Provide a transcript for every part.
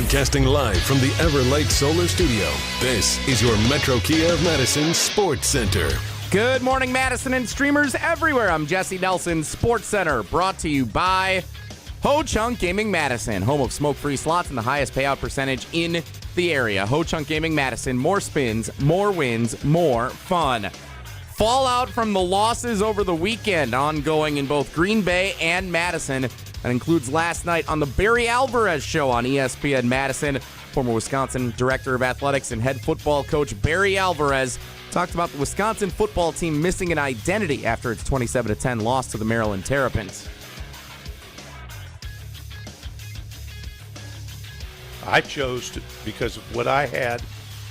Broadcasting live from the Everlight Solar Studio, this is your Metro Kia of Madison Sports Center. Good morning, Madison and streamers everywhere. I'm Jesse Nelson, Sports Center, brought to you by Ho Chunk Gaming Madison, home of smoke-free slots and the highest payout percentage in the area. Ho Chunk Gaming Madison, more spins, more wins, more fun. Fallout from the losses over the weekend ongoing in both Green Bay and Madison. That includes last night on the Barry Alvarez show on ESPN Madison. Former Wisconsin Director of Athletics and head football coach Barry Alvarez talked about the Wisconsin football team missing an identity after its 27-10 loss to the Maryland Terrapins. I chose to, because of what I had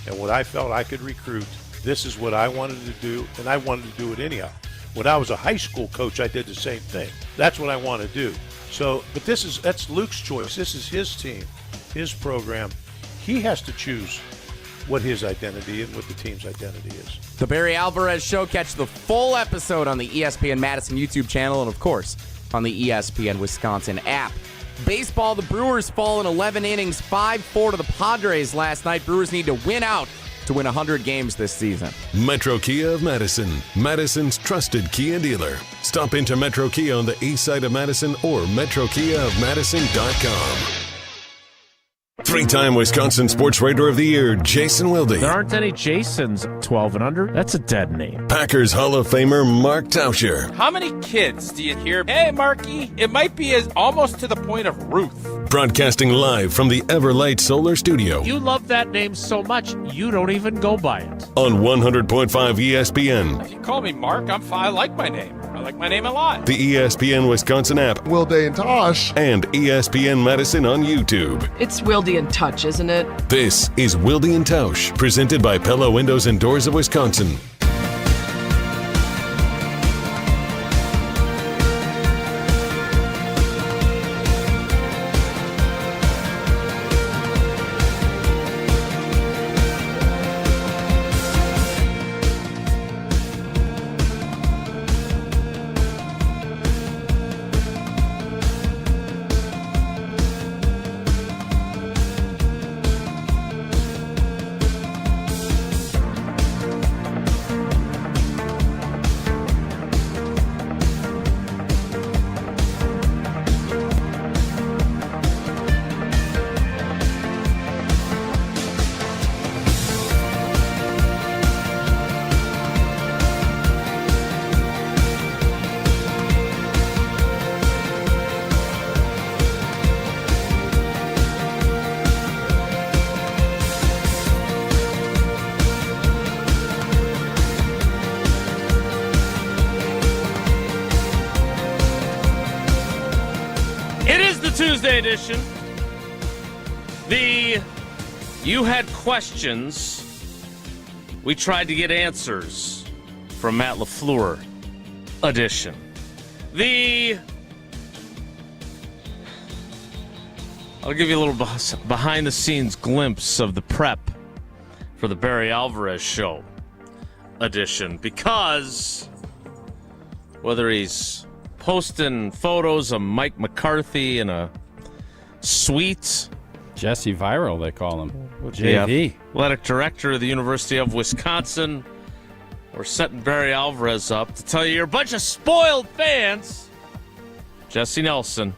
and what I felt I could recruit, this is what I wanted to do, and I wanted to do it anyhow. When I was a high school coach, I did the same thing. That's what I want to do. So, but that's Luke's choice. This is his team, his program. He has to choose what his identity and what the team's identity is. The Barry Alvarez Show. Catch the full episode on the ESPN Madison YouTube channel and, of course, on the ESPN Wisconsin app. Baseball, the Brewers fall in 11 innings, 5-4 to the Padres last night. Brewers need to win out to win 100 games this season. Metro Kia of Madison, Madison's trusted Kia dealer. Stop into Metro Kia on the east side of Madison or metrokiaofmadison.com. Three-time Wisconsin Sports Writer of the Year, Jason Wilde. There aren't any Jasons 12 and under. That's a dead name. Packers Hall of Famer, Mark Tauscher. How many kids do you hear, hey, Marky, it might be as almost to the point of Ruth. Broadcasting live from the Everlight Solar Studio. You love that name so much, you don't even go by it. On 100.5 ESPN. If you call me Mark, I like my name. I like my name a lot. The ESPN Wisconsin app. Wilde and Tausch. And ESPN Madison on YouTube. It's Wilde and Tausch, isn't it? This is Wilde and Tausch, presented by Pella Windows and Doors of Wisconsin. Tuesday edition. You had questions. We tried to get answers from Matt LaFleur edition. I'll give you a little behind-the-scenes glimpse of the prep for the Barry Alvarez Show edition, because whether he's posting photos of Mike McCarthy in a suite. Jesse Viral, they call him. JV. Athletic director of the University of Wisconsin. We're setting Barry Alvarez up to tell you you're a bunch of spoiled fans. Jesse Nelson,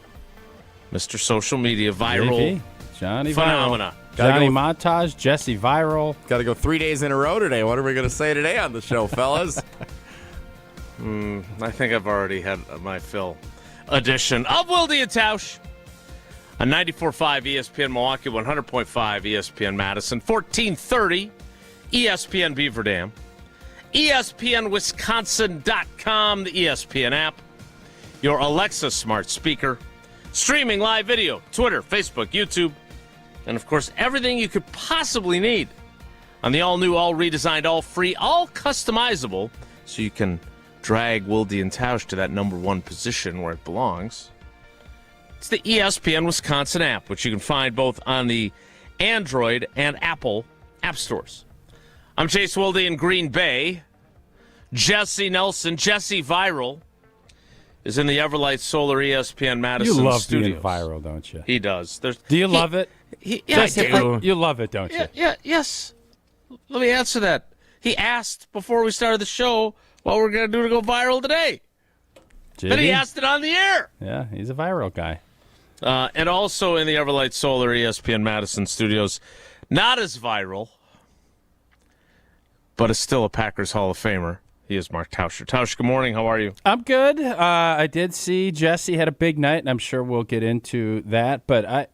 Mr. Social Media, viral JV. Johnny phenomena. Johnny Montage, Jesse Viral. Got to go 3 days in a row today. What are we going to say today on the show, fellas? I think I've already had my fill edition of Wilde and Tausch on 94.5 ESPN Milwaukee, 100.5 ESPN Madison, 1430 ESPN Beaver Dam, ESPNWisconsin.com, the ESPN app, your Alexa smart speaker, streaming live video, Twitter, Facebook, YouTube, and, of course, everything you could possibly need on the all-new, all-redesigned, all-free, all-customizable, so you can drag Wilde and Tausch to that number one position where it belongs. It's the ESPN Wisconsin app, which you can find both on the Android and Apple app stores. I'm Chase Wilde in Green Bay. Jesse Nelson, Jesse Viral, is in the Everlight Solar ESPN Madison You love studios. being viral, don't you? He does. Do you love it? Yeah, Jesse, I do. You love it, don't you? Yes. Let me answer that. He asked before we started the show what we're going to do to go viral today. Then he asked it on the air. Yeah, he's a viral guy. And also in the Everlight Solar ESPN Madison studios, not as viral, but is still a Packers Hall of Famer. He is Mark Tauscher. Tausch, good morning. How are you? I'm good. I did see Jesse had a big night, and I'm sure we'll get into that. But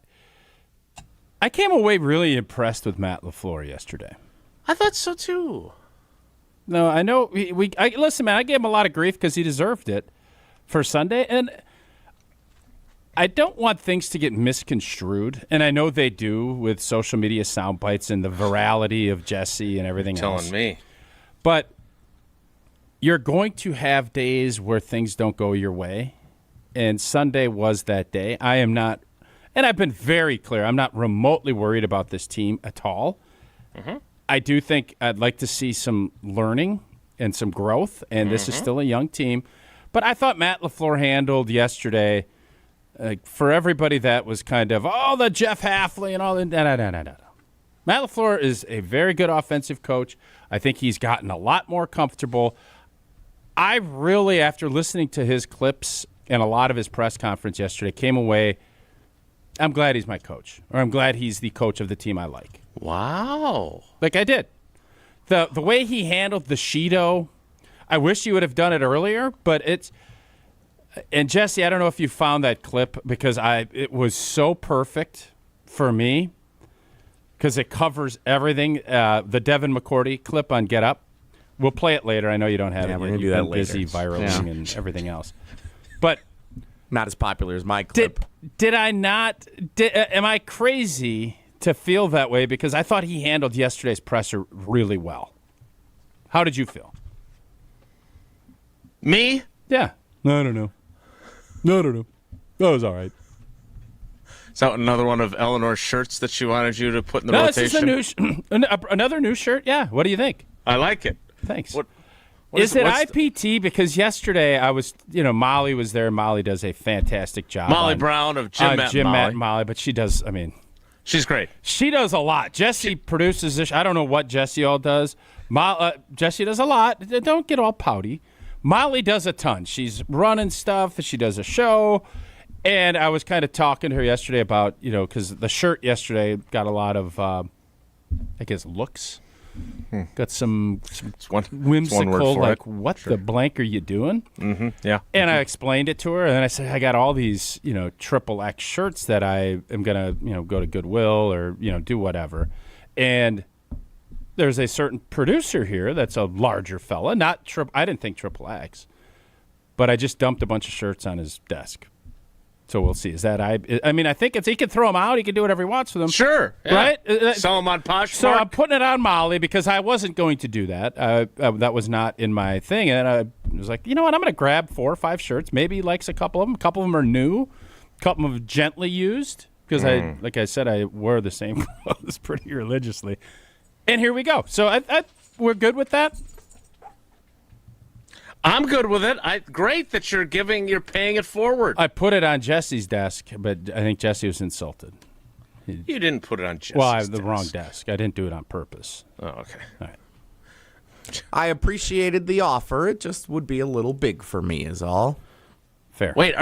I came away really impressed with Matt LaFleur yesterday. I thought so, too. No, I know. Listen, man, I gave him a lot of grief because he deserved it for Sunday. And I don't want things to get misconstrued. And I know they do with social media sound bites and the virality of Jesse and everything else. Telling me. But you're going to have days where things don't go your way. And Sunday was that day. I am not, and I've been very clear, I'm not remotely worried about this team at all. Mm-hmm. I do think I'd like to see some learning and some growth, and this is still a young team. But I thought Matt LaFleur handled yesterday, for everybody that was kind of, the Jeff Hafley and all that. No. Matt LaFleur is a very good offensive coach. I think he's gotten a lot more comfortable. I really, after listening to his clips and a lot of his press conference yesterday, came away, I'm glad he's my coach, or I'm glad he's the coach of the team I like. Wow. Like I did. The way he handled the Shido, I wish he would have done it earlier, but it's – and Jesse, I don't know if you found that clip because it was so perfect for me because it covers everything. The Devin McCourty clip on Get Up. We'll play it later. I know you don't have it. We're Yet. going to do You've that been later. busy viraling and everything else. But Not as popular as my clip. did I not – am I crazy – to feel that way because I thought he handled yesterday's presser really well. How did you feel? Me? Yeah. No, I don't know. That was all right. Is that another one of Eleanor's shirts that she wanted you to put in the No, rotation? this is a new another new shirt. Yeah. What do you think? I like it. Thanks. What is it what's IPT? Because yesterday I was, Molly was there. Molly does a fantastic job. Molly Brown of Jim, Matt, Jim, Molly. Matt, and Molly. But she does, She's great. She does a lot. Jesse produces this. I don't know what Jesse all does. Jesse does a lot. Don't get all pouty. Molly does a ton. She's running stuff. She does a show. And I was kind of talking to her yesterday about, because the shirt yesterday got a lot of, looks. Got some whimsical, like, what the blank are you doing? Mm-hmm. Yeah. And I explained it to her, and then I said, I got all these, triple X shirts that I am going to, go to Goodwill or, do whatever. And there's a certain producer here that's a larger fella, I didn't think triple X, but I just dumped a bunch of shirts on his desk. So we'll see. Is that I think he can throw them out. He can do whatever he wants with them. Sure. Yeah. Right? Sell them on Poshmark. So I'm putting it on Molly because I wasn't going to do that. That was not in my thing. And I was like, you know what? I'm going to grab 4 or 5 shirts. Maybe he likes a couple of them. A couple of them are new. A couple of them gently used because like I said, I wear the same clothes pretty religiously. And here we go. So we're good with that. I'm good with it. Great that you're paying it forward. I put it on Jesse's desk, but I think Jesse was insulted. You didn't put it on Jesse's the wrong desk. I didn't do it on purpose. Oh, okay. All right. I appreciated the offer. It just would be a little big for me is all. Fair. Wait,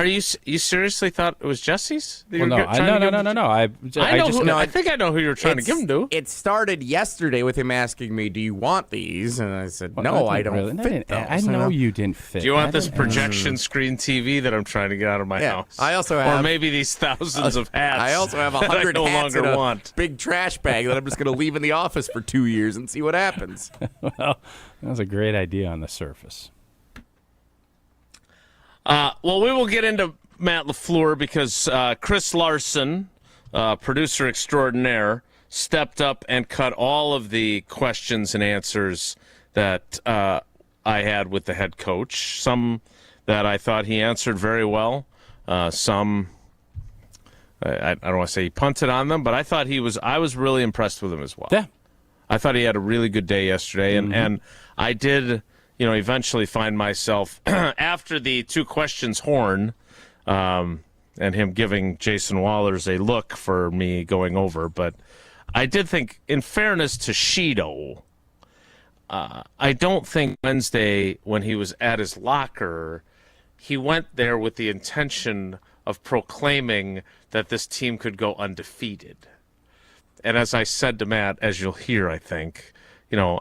you seriously thought it was Jesse's? Well, no. I think I know who you were trying to give them to. It started yesterday with him asking me, "Do you want these?" And I said, "No, I don't really fit those." I know you didn't fit. Do you want this projection screen TV that I'm trying to get out of my house? I also have, or maybe these thousands of hats. I also have 100 that I no hats longer in a want. big trash bag that I'm just going to leave in the office for 2 years and see what happens. Well, that was a great idea on the surface. Well, we will get into Matt LaFleur because Chris Larson, producer extraordinaire, stepped up and cut all of the questions and answers that I had with the head coach. Some that I thought he answered very well. Some, I don't want to say he punted on them, but I thought I was really impressed with him as well. Yeah. I thought he had a really good day yesterday, and I did, eventually find myself after the 2 questions horn. and him giving Jason Wallers a look for me going over. But I did think, in fairness to Shido, I don't think Wednesday when he was at his locker, he went there with the intention of proclaiming that this team could go undefeated. And as I said to Matt, as you'll hear, I think,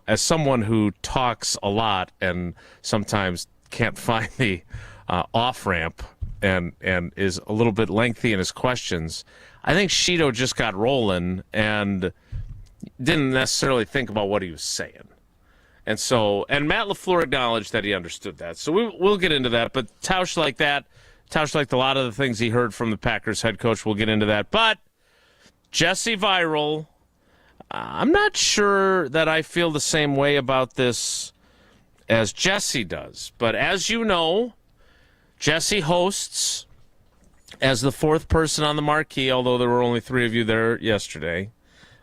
as someone who talks a lot and sometimes can't find the off-ramp and is a little bit lengthy in his questions, I think Shido just got rolling and didn't necessarily think about what he was saying. And Matt LaFleur acknowledged that he understood that. So we'll get into that. But Tausch liked a lot of the things he heard from the Packers head coach. We'll get into that. But Jesse Viral, I'm not sure that I feel the same way about this as Jesse does. But as you know, Jesse hosts as the fourth person on the marquee, although there were only 3 of you there yesterday,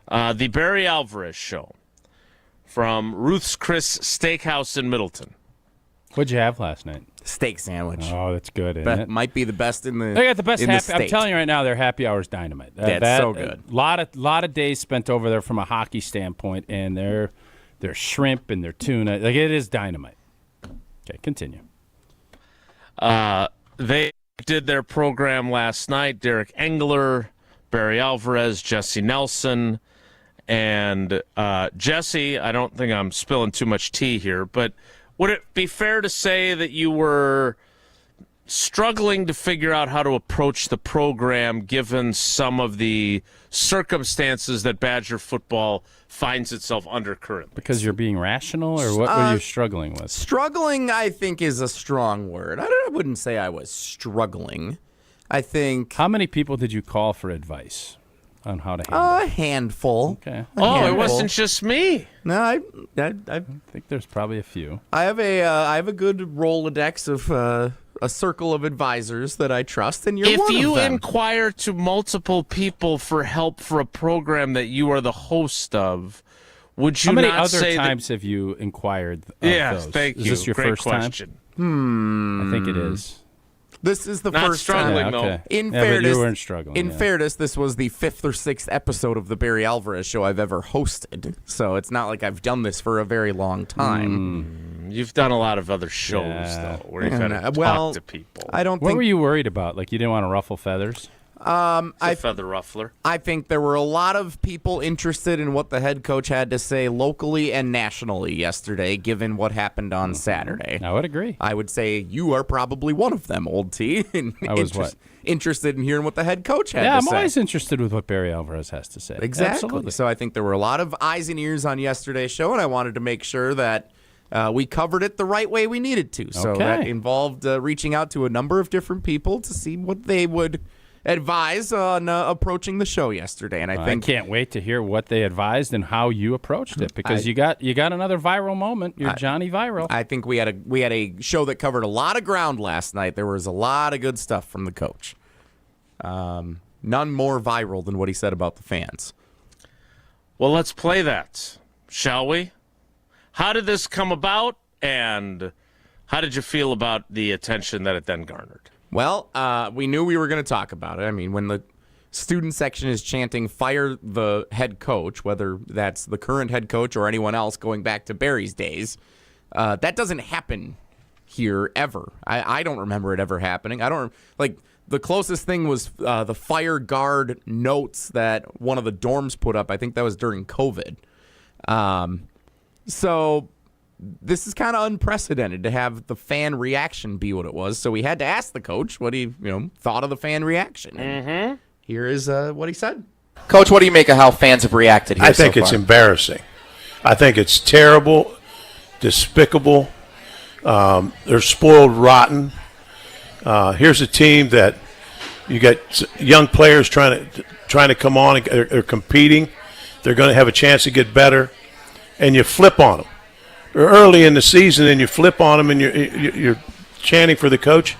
the Barry Alvarez Show from Ruth's Chris Steakhouse in Middleton. What'd you have last night? Steak sandwich. Oh, that's good, isn't it? Might be the best in the. They got the best happy. state. I'm telling you right now, their happy hour's dynamite. That's so good. A lot of days spent over there from a hockey standpoint, and their shrimp and their tuna, like it is dynamite. Okay, continue. They did their program last night. Derek Engler, Barry Alvarez, Jesse Nelson, and Jesse. I don't think I'm spilling too much tea here, but would it be fair to say that you were struggling to figure out how to approach the program given some of the circumstances that Badger football finds itself under currently? Because you're being rational, or what were you struggling with? Struggling, I think, is a strong word. I wouldn't say I was struggling. I think... How many people did you call for advice on how to handle it? A handful. Okay. It wasn't just me. No, I think there's probably a few. I have a good Rolodex of a circle of advisors that I trust, and you're one of them. If you inquire to multiple people for help for a program that you are the host of, would you not say... How many other times have you inquired of those? Thank you. Is this your Great first question. time? I think it is. This is the Not first struggling, time. though. Okay. In but fairness, you weren't struggling. In fairness, this was the 5th or 6th episode of the Barry Alvarez Show I've ever hosted, so it's not like I've done this for a very long time. You've done a lot of other shows, though, where you've had to talk to people. I don't What think. were you worried about? Like you didn't want to ruffle feathers? Feather ruffler. I think there were a lot of people interested in what the head coach had to say locally and nationally yesterday, given what happened on Saturday. I would agree. I would say you are probably one of them, Old T. I was what? Interested in hearing what the head coach had to say. Yeah, I'm always interested with what Barry Alvarez has to say. Exactly. Absolutely. So I think there were a lot of eyes and ears on yesterday's show, and I wanted to make sure that we covered it the right way we needed to. So that involved reaching out to a number of different people to see what they would advise on approaching the show yesterday. And I can't wait to hear what they advised and how you approached it, because you got another viral moment. You're Johnny Viral. I think we had a show that covered a lot of ground last night. There was a lot of good stuff from the coach. None more viral than what he said about the fans. Well, let's play that, shall we? How did this come about, and how did you feel about the attention that it then garnered? Well, we knew we were going to talk about it. I mean, when the student section is chanting, fire the head coach, whether that's the current head coach or anyone else going back to Barry's days, that doesn't happen here ever. I don't remember it ever happening. The closest thing was the fire guard notes that one of the dorms put up. I think that was during COVID. So this is kind of unprecedented to have the fan reaction be what it was. So we had to ask the coach what he thought of the fan reaction. Mm-hmm. Here is what he said. Coach, what do you make of how fans have reacted here I think it's embarrassing. I think it's terrible, despicable. They're spoiled rotten. Here's a team that you got young players trying to come on. They're competing. They're going to have a chance to get better, and you flip on them. They're early in the season, and you flip on them, and you're chanting for the coach.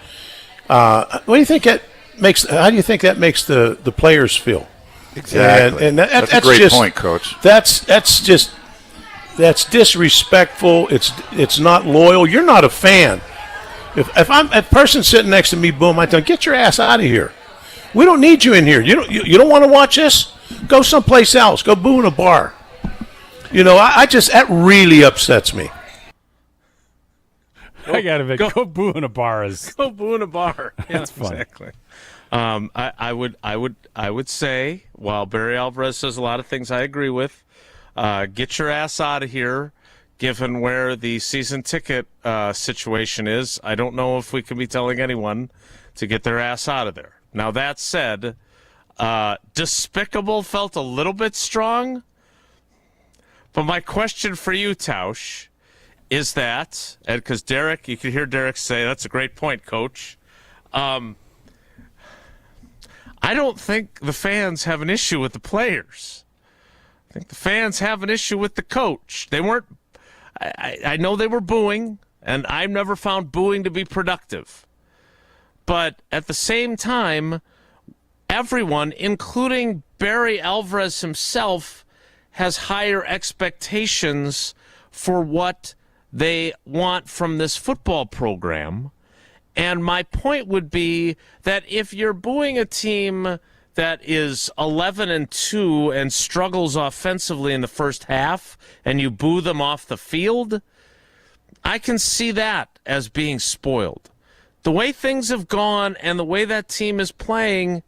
What do you think that makes? How do you think that makes the players feel? Exactly. And that's a great point, Coach. That's disrespectful. It's not loyal. You're not a fan. If I'm a person sitting next to me, boom, I tell him, get your ass out of here. We don't need you in here. You don't want to watch this? Go someplace else. Go boo in a bar. That really upsets me. I got to go boo in a bar. Go boo in a bar. Yeah, that's fun. Exactly. I would say, while Barry Alvarez says a lot of things I agree with, get your ass out of here. Given where the season ticket situation is, I don't know if we can be telling anyone to get their ass out of there. Now, that said, despicable felt a little bit strong. But my question for you, Tausch, is that, and because Derek, you can hear Derek say, that's a great point, Coach. I don't think the fans have an issue with the players. I think the fans have an issue with the coach. They weren't, I know they were booing, and I've never found booing to be productive. But at the same time, everyone, including Barry Alvarez himself, has higher expectations for what they want from this football program. And my point would be that if you're booing a team that is 11-2 and struggles offensively in the first half, and you boo them off the field, I can see that as being spoiled. The way things have gone and the way that team is playing,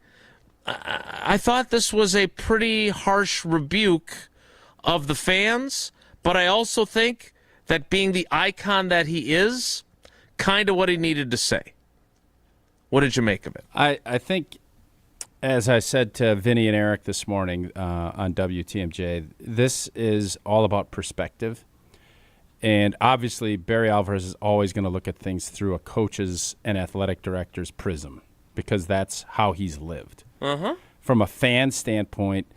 I thought this was a pretty harsh rebuke of the fans, but I also think that being the icon that he is, kind of what he needed to say. What did you make of it? I think, as I said to Vinny and Eric this morning on WTMJ, this is all about perspective. And obviously, Barry Alvarez is always going to look at things through a coach's and athletic director's prism because that's how he's lived. From a fan standpoint,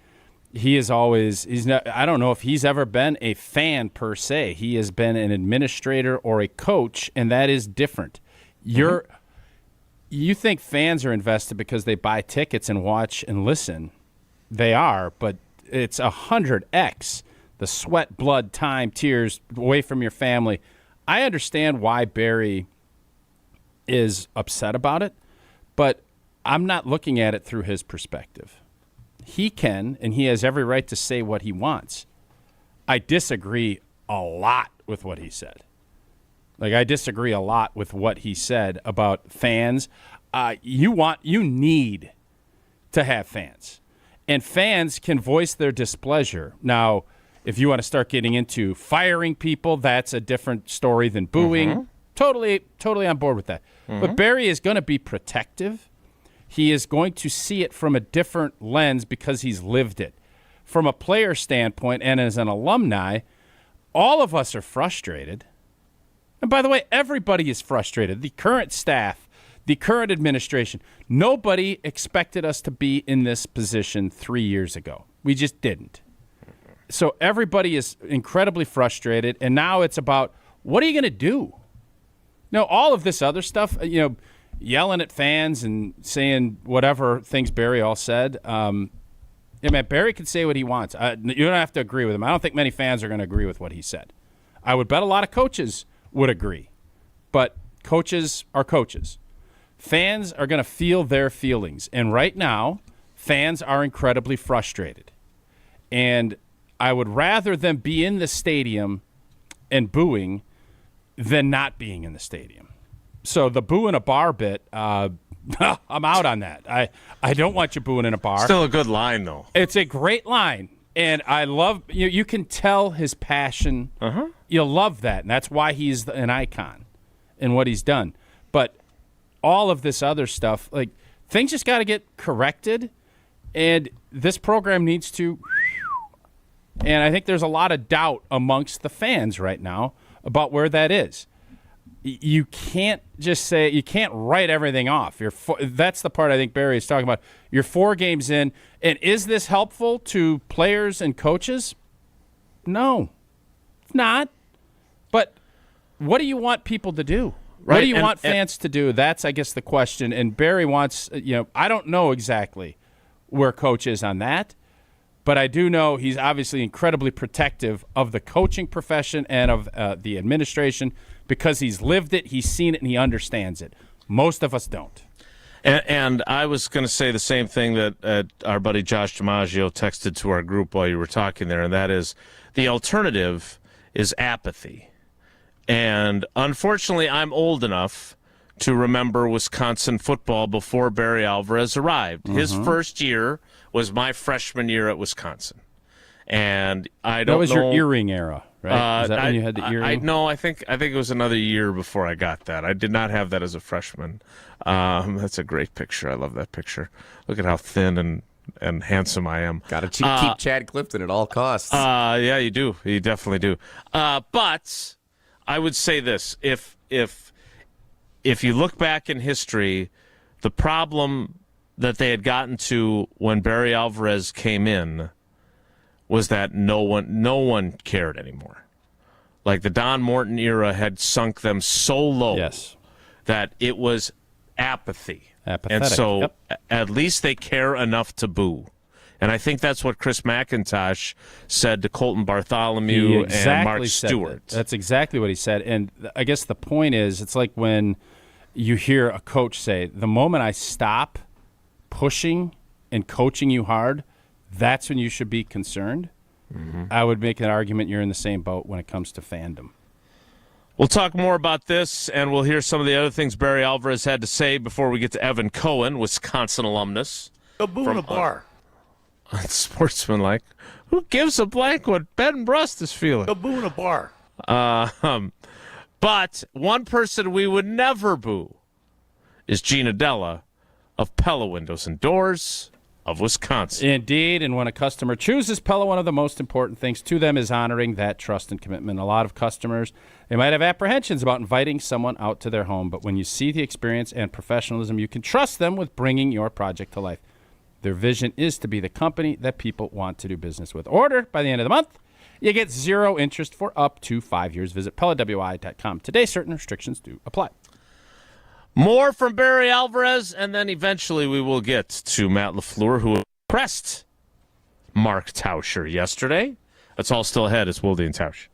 he's not, I don't know if he's ever been a fan per se. He has been an administrator or a coach, and that is different. You think fans are invested because they buy tickets and watch and listen. They are, but it's 100x the sweat, blood, time, tears away from your family. I understand why Barry is upset about it, but I'm not looking at it through his perspective. He can, and he has every right to say what he wants. I disagree a lot with what he said. I disagree a lot with what he said about fans. You need to have fans. And fans can voice their displeasure. Now, if you want to start getting into firing people, that's a different story than booing. Totally on board with that. But Barry is going to be protective. He is going to see it from a different lens because he's lived it. From a player standpoint and as an alumni, all of us are frustrated. And by the way, everybody is frustrated. The current staff, the current administration, nobody expected us to be in this position 3 years ago. We just didn't. So everybody is incredibly frustrated, and now it's about, what are you going to do? Now, all of this other stuff, yelling at fans and saying whatever things Barry all said, Barry can say what he wants. You don't have to agree with him. I don't think many fans are going to agree with what he said. I would bet a lot of coaches would agree, but coaches are coaches. Fans are going to feel their feelings, and right now, fans are incredibly frustrated. And I would rather them be in the stadium and booing than not being in the stadium. So the boo in a bar bit, I'm out on that. I don't want you booing in a bar. Still a good line, though. It's a great line, and I love you can tell his passion. You'll love that, and that's why he's an icon in what he's done. But all of this other stuff, things just got to get corrected, and this program needs to. And I think there's a lot of doubt amongst the fans right now about where that is. You can't just say, you can't write everything off. That's the part I think Barry is talking about. You're 4 games in, and is this helpful to players and coaches? No, it's not. But what do you want people to do? Right. What do you want fans to do? That's, I guess, the question. And Barry wants, I don't know exactly where coach is on that. But I do know he's obviously incredibly protective of the coaching profession and of the administration because he's lived it, he's seen it, and he understands it. Most of us don't. And I was going to say the same thing that our buddy Josh DiMaggio texted to our group while you were talking there, and that is the alternative is apathy. And unfortunately, I'm old enough to remember Wisconsin football before Barry Alvarez arrived. Mm-hmm. His first year was my freshman year at Wisconsin. And I don't know. That was your earring era, right? Is that when you had the earring? No, I think it was another year before I got that. I did not have that as a freshman. That's a great picture. I love that picture. Look at how thin and handsome I am. Got to keep Chad Clifton at all costs. Yeah, you do. You definitely do. But I would say this: if you look back in history, the problem that they had gotten to when Barry Alvarez came in was that no one cared anymore. Like the Don Morton era had sunk them so low that it was apathy. Apathetic. And so at least they care enough to boo. And I think that's what Chris McIntosh said to Colton Bartholomew and Mark Stewart. That's exactly what he said. And I guess the point is, it's like when you hear a coach say, the moment I stop pushing and coaching you hard, that's when you should be concerned. Mm-hmm. I would make an argument you're in the same boat when it comes to fandom. We'll talk more about this, and we'll hear some of the other things Barry Alvarez had to say before we get to Evan Cohen, Wisconsin alumnus. Go boo in a bar. Unsportsmanlike. Who gives a blank what Ben Brust is feeling? Go boo in a bar. But one person we would never boo is Gina Della of Pella Windows and Doors of Wisconsin. Indeed, and when a customer chooses Pella, one of the most important things to them is honoring that trust and commitment. A lot of customers, they might have apprehensions about inviting someone out to their home, but when you see the experience and professionalism, you can trust them with bringing your project to life. Their vision is to be the company that people want to do business with. Order by the end of the month. You get 0 interest for up to 5 years. Visit PellaWI.com today. Certain restrictions do apply. More from Barry Alvarez, and then eventually we will get to Matt LaFleur, who impressed Mark Tauscher yesterday. That's all still ahead. It's Wilde and Tausch.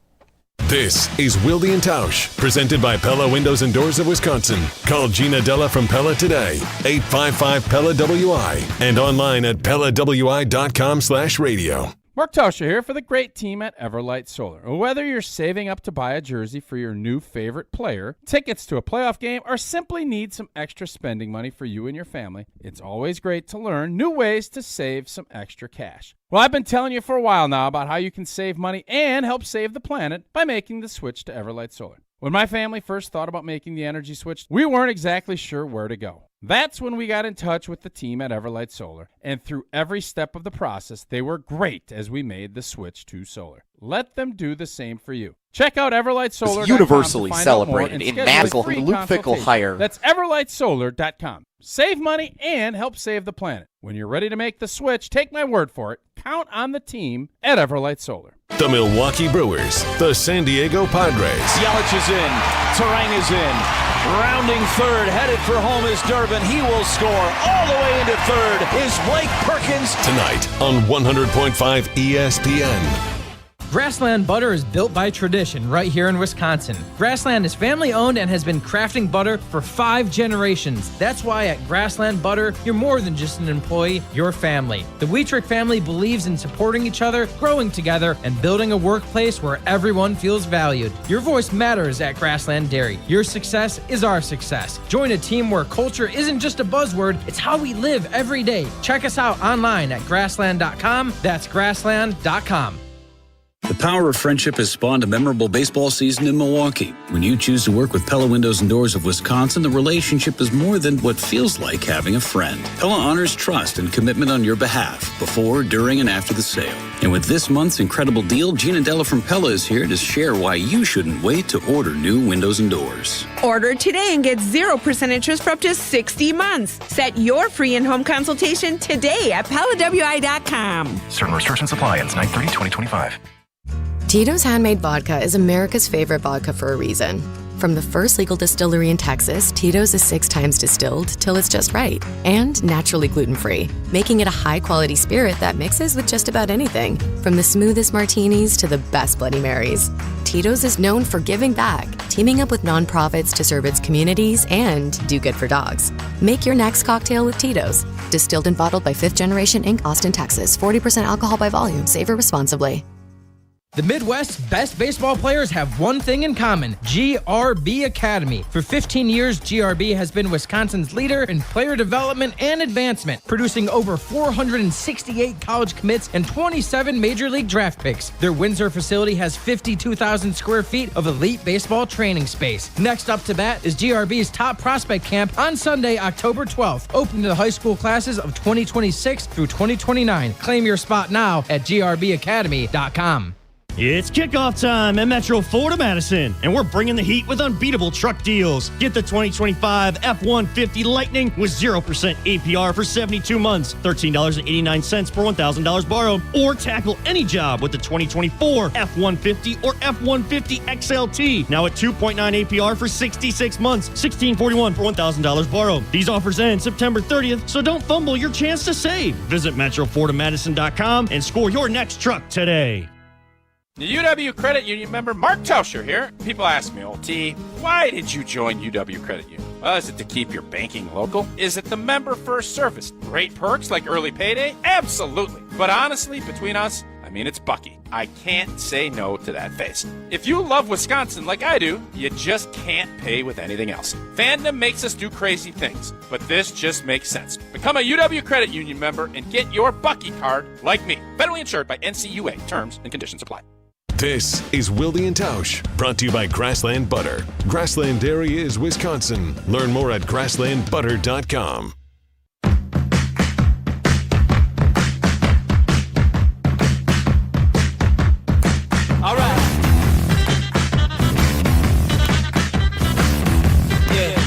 This is Wilde and Tausch, presented by Pella Windows and Doors of Wisconsin. Call Gina Della from Pella today, 855-PELLA-WI, and online at PellaWI.com/radio. Mark Tauscher here for the great team at Everlight Solar. Whether you're saving up to buy a jersey for your new favorite player, tickets to a playoff game, or simply need some extra spending money for you and your family, it's always great to learn new ways to save some extra cash. Well, I've been telling you for a while now about how you can save money and help save the planet by making the switch to Everlight Solar. When my family first thought about making the energy switch, we weren't exactly sure where to go. That's when we got in touch with the team at Everlight Solar, and through every step of the process, they were great as we made the switch to solar. Let them do the same for you. Check out EverlightSolar.com. It's universally celebrated in magical Luke Fickell hire. That's EverlightSolar.com. Save money and help save the planet. When you're ready to make the switch, take my word for it. Count on the team at Everlight Solar. The Milwaukee Brewers, the San Diego Padres. Yelich is in. Terang is in. Rounding third, headed for home is Durbin. He will score all the way into third. Is Blake Perkins. Tonight on 100.5 ESPN. Grassland Butter is built by tradition right here in Wisconsin. Grassland is family-owned and has been crafting butter for 5 generations. That's why at Grassland Butter, you're more than just an employee, you're family. The Wietrich family believes in supporting each other, growing together, and building a workplace where everyone feels valued. Your voice matters at Grassland Dairy. Your success is our success. Join a team where culture isn't just a buzzword, it's how we live every day. Check us out online at grassland.com. That's grassland.com. The power of friendship has spawned a memorable baseball season in Milwaukee. When you choose to work with Pella Windows and Doors of Wisconsin, the relationship is more than what feels like having a friend. Pella honors trust and commitment on your behalf, before, during, and after the sale. And with this month's incredible deal, Gina Della from Pella is here to share why you shouldn't wait to order new windows and doors. Order today and get 0% interest for up to 60 months. Set your free in-home consultation today at PellaWI.com. Certain restrictions apply. Ends 9/30/2025. Tito's Handmade Vodka is America's favorite vodka for a reason. From the first legal distillery in Texas, Tito's is 6 times distilled till it's just right, and naturally gluten-free, making it a high-quality spirit that mixes with just about anything, from the smoothest martinis to the best Bloody Marys. Tito's is known for giving back, teaming up with nonprofits to serve its communities and do good for dogs. Make your next cocktail with Tito's. Distilled and bottled by 5th Generation Inc., Austin, Texas. 40% alcohol by volume. Savor responsibly. The Midwest's best baseball players have one thing in common: GRB Academy. For 15 years, GRB has been Wisconsin's leader in player development and advancement, producing over 468 college commits and 27 major league draft picks. Their Windsor facility has 52,000 square feet of elite baseball training space. Next up to bat is GRB's Top Prospect Camp on Sunday, October 12th, open to the high school classes of 2026 through 2029. Claim your spot now at grbacademy.com. It's kickoff time at Metro Ford of Madison, and we're bringing the heat with unbeatable truck deals. Get the 2025 F-150 Lightning with 0% APR for 72 months, $13.89 per $1,000 borrowed, or tackle any job with the 2024 F-150 or F-150 XLT, now at 2.9 APR for 66 months, $16.41 per $1,000 borrowed. These offers end September 30th, so don't fumble your chance to save. Visit MetroFordofMadison.com and score your next truck today. The UW Credit Union member Mark Tauscher here. People ask me, old T, why did you join UW Credit Union? Well, is it to keep your banking local? Is it the member first service? Great perks like early payday? Absolutely. But honestly, between us, it's Bucky. I can't say no to that face. If you love Wisconsin like I do, you just can't pay with anything else. Fandom makes us do crazy things, but this just makes sense. Become a UW Credit Union member and get your Bucky card like me. Federally insured by NCUA. Terms and conditions apply. This is Wilde and Tausch, brought to you by Grassland Butter. Grassland Dairy is Wisconsin. Learn more at grasslandbutter.com. All right. Yeah.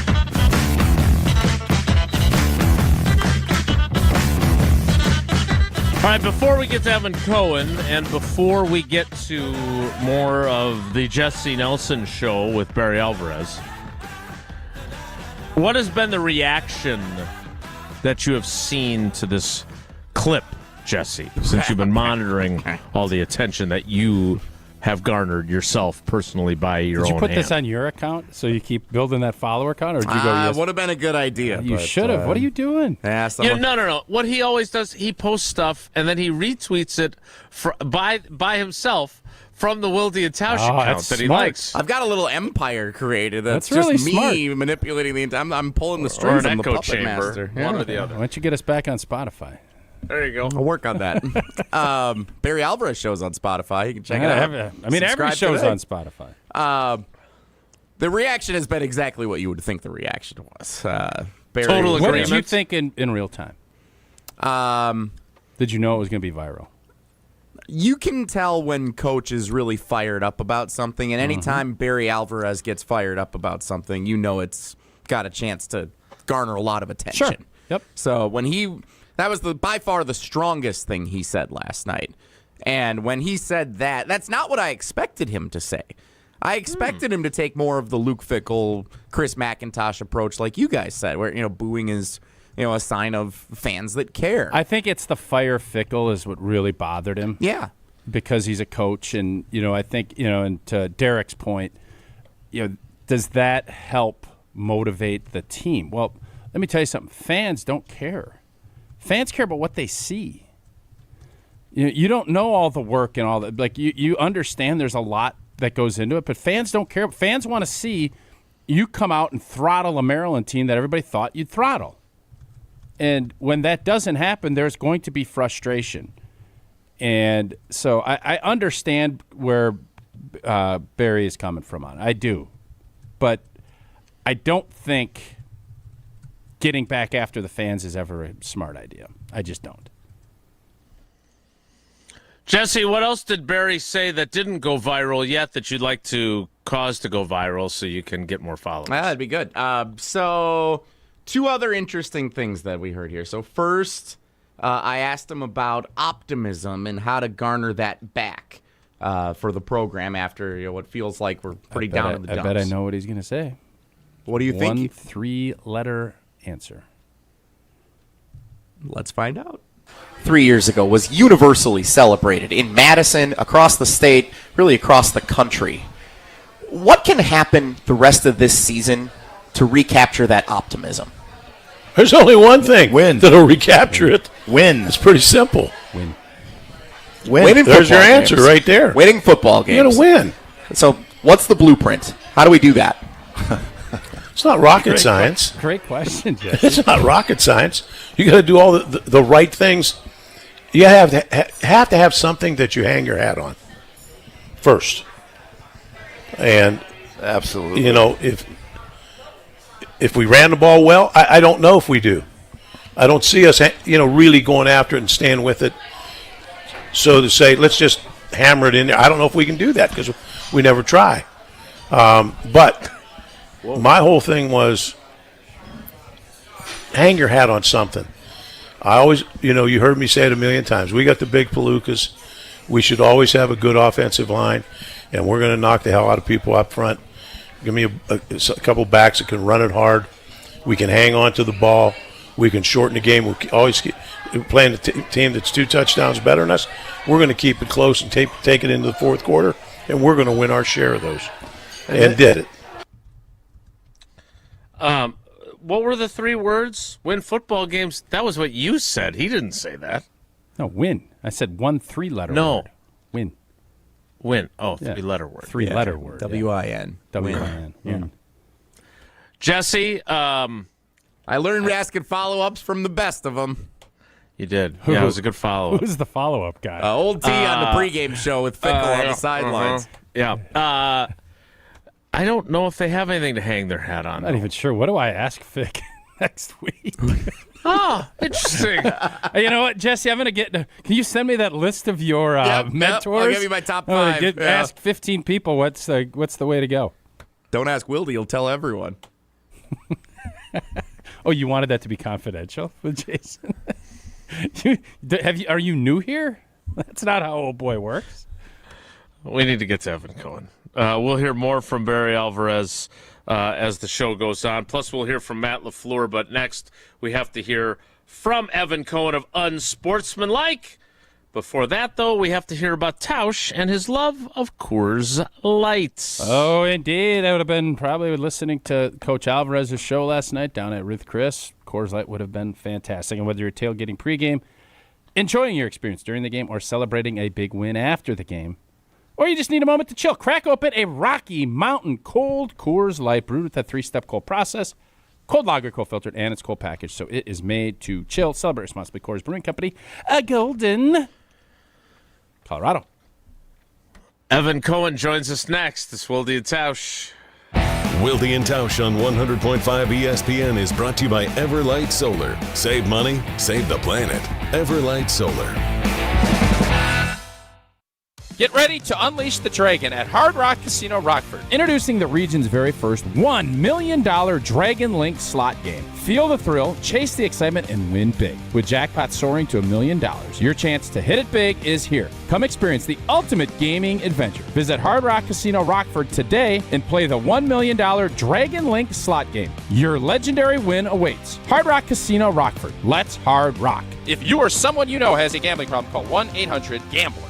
All right, before we get to Evan Cohen and before we get to more of the Jesse Nelson show with Barry Alvarez, what has been the reaction that you have seen to this clip, Jesse, since you've been monitoring all the attention that you have garnered yourself personally by your own Did you put hand? this on your account so you keep building that follower account, or did you go? Would have been a good idea. You should have. What are you doing? Yeah, no. What he always does, he posts stuff and then he retweets it by himself from the Wilde and Tausch account that he likes. I've got a little empire created that's really just me smart. manipulating the entire. I'm pulling the strings. Or an I'm the echo puppet chamber, master. one or the other. Why don't you get us back on Spotify? There you go. I'll work on that. Barry Alvarez show's on Spotify. You can check it out. Every show's on Spotify. The reaction has been exactly what you would think the reaction was. Barry, Total What agreement. did you think in real time? Did you know it was going to be viral? You can tell when Coach is really fired up about something, and anytime Barry Alvarez gets fired up about something, you know it's got a chance to garner a lot of attention. Sure. Yep. So when that was by far the strongest thing he said last night. And when he said that, that's not what I expected him to say. I expected him to take more of the Luke Fickell, Chris McIntosh approach like you guys said, where, booing is, a sign of fans that care. I think it's the fire Fickell is what really bothered him. Yeah. Because he's a coach, and, I think, and to Derek's point, does that help motivate the team? Well, let me tell you something. Fans don't care. Fans care about what they see. You don't know all the work and all that. Like, you understand there's a lot that goes into it, but fans don't care. Fans want to see you come out and throttle a Maryland team that everybody thought you'd throttle. And when that doesn't happen, there's going to be frustration. And so I understand where Barry is coming from on it. I do. But I don't think getting back after the fans is ever a smart idea. I just don't. Jesse, what else did Barry say that didn't go viral yet that you'd like to cause to go viral so you can get more followers? That'd be good. So two other interesting things that we heard here. So first, I asked him about optimism and how to garner that back for the program after what feels like we're pretty down in the dumps. I bet I know what he's going to say. What do you think? 1 3-letter answer. Let's find out. 3 years ago was universally celebrated in Madison, across the state, really across the country. What can happen the rest of this season to recapture that optimism? There's only one thing that'll recapture it. Win. It's pretty simple. Win. There's your answer right there. Winning football games. You got to win. So what's the blueprint? How do we do that? It's not rocket science. Great question, Jesse. It's not rocket science. You got to do all the right things. You have to have something that you hang your hat on first. And absolutely, if we ran the ball well, I don't know if we do. I don't see us, really going after it and staying with it. So to say, let's just hammer it in there, I don't know if we can do that because we never try. But my whole thing was hang your hat on something. I always, you heard me say it a million times. We got the big palookas. We should always have a good offensive line, and we're going to knock the hell out of people up front. Give me a couple backs that can run it hard. We can hang on to the ball. We can shorten the game. We always playing a team that's 2 touchdowns better than us. We're going to keep it close and take it into the fourth quarter, and we're going to win our share of those. And did it. What were the 3 words? Win football games. That was what you said. He didn't say that. No, win. I said 1 3-letter word. Win. Win. Oh, 3-letter word. 3-letter word. W-I-N. W-I-N. Win. Jesse, I learned asking follow-ups from the best of them. You did. Yeah, it was a good follow-up. Who's the follow-up guy? Old T on the pregame show with Fickell on the sidelines. Yeah. I don't know if they have anything to hang their hat on. I'm not even sure. What do I ask Fick next week? Oh, interesting. You know what, Jesse? I'm going to get. Can you send me that list of your mentors? I'll give you my top 5. Ask 15 people what's the way to go. Don't ask Wilde. He'll tell everyone. Oh, you wanted that to be confidential with Jason? Are you new here? That's not how old boy works. We need to get to Evan Cohen. We'll hear more from Barry Alvarez as the show goes on. Plus, we'll hear from Matt LaFleur. But next, we have to hear from Evan Cohen of Unsportsmanlike. Before that, though, we have to hear about Tausch and his love of Coors Light. Oh, indeed. I would have been probably listening to Coach Alvarez's show last night down at Ruth Chris. Coors Light would have been fantastic. And whether you're tailgating pregame, enjoying your experience during the game, or celebrating a big win after the game, or you just need a moment to chill, crack open a Rocky Mountain cold Coors Light brewed with a 3-step cold process. Cold lager, cold filtered, and it's cold packaged, so it is made to chill. Celebrate responsibly. Coors Brewing Company, a Golden, Colorado. Evan Cohen joins us next. It's Wilde and Tausch. Wilde and Tausch on 100.5 ESPN is brought to you by Everlight Solar. Save money, save the planet. Everlight Solar. Get ready to unleash the dragon at Hard Rock Casino Rockford. Introducing the region's very first $1 million Dragon Link slot game. Feel the thrill, chase the excitement, and win big. With jackpots soaring to $1 million, your chance to hit it big is here. Come experience the ultimate gaming adventure. Visit Hard Rock Casino Rockford today and play the $1 million Dragon Link slot game. Your legendary win awaits. Hard Rock Casino Rockford. Let's hard rock. If you or someone you know has a gambling problem, call 1-800-GAMBLER.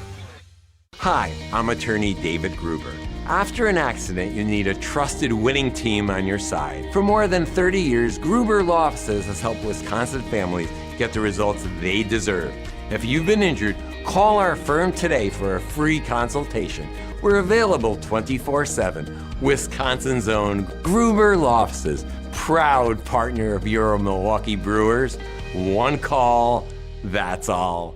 Hi, I'm attorney David Gruber. After an accident, you need a trusted winning team on your side. For more than 30 years, Gruber Law Offices has helped Wisconsin families get the results they deserve. If you've been injured, call our firm today for a free consultation. We're available 24/7. Wisconsin's own Gruber Law Offices, proud partner of your Milwaukee Brewers. One call, that's all.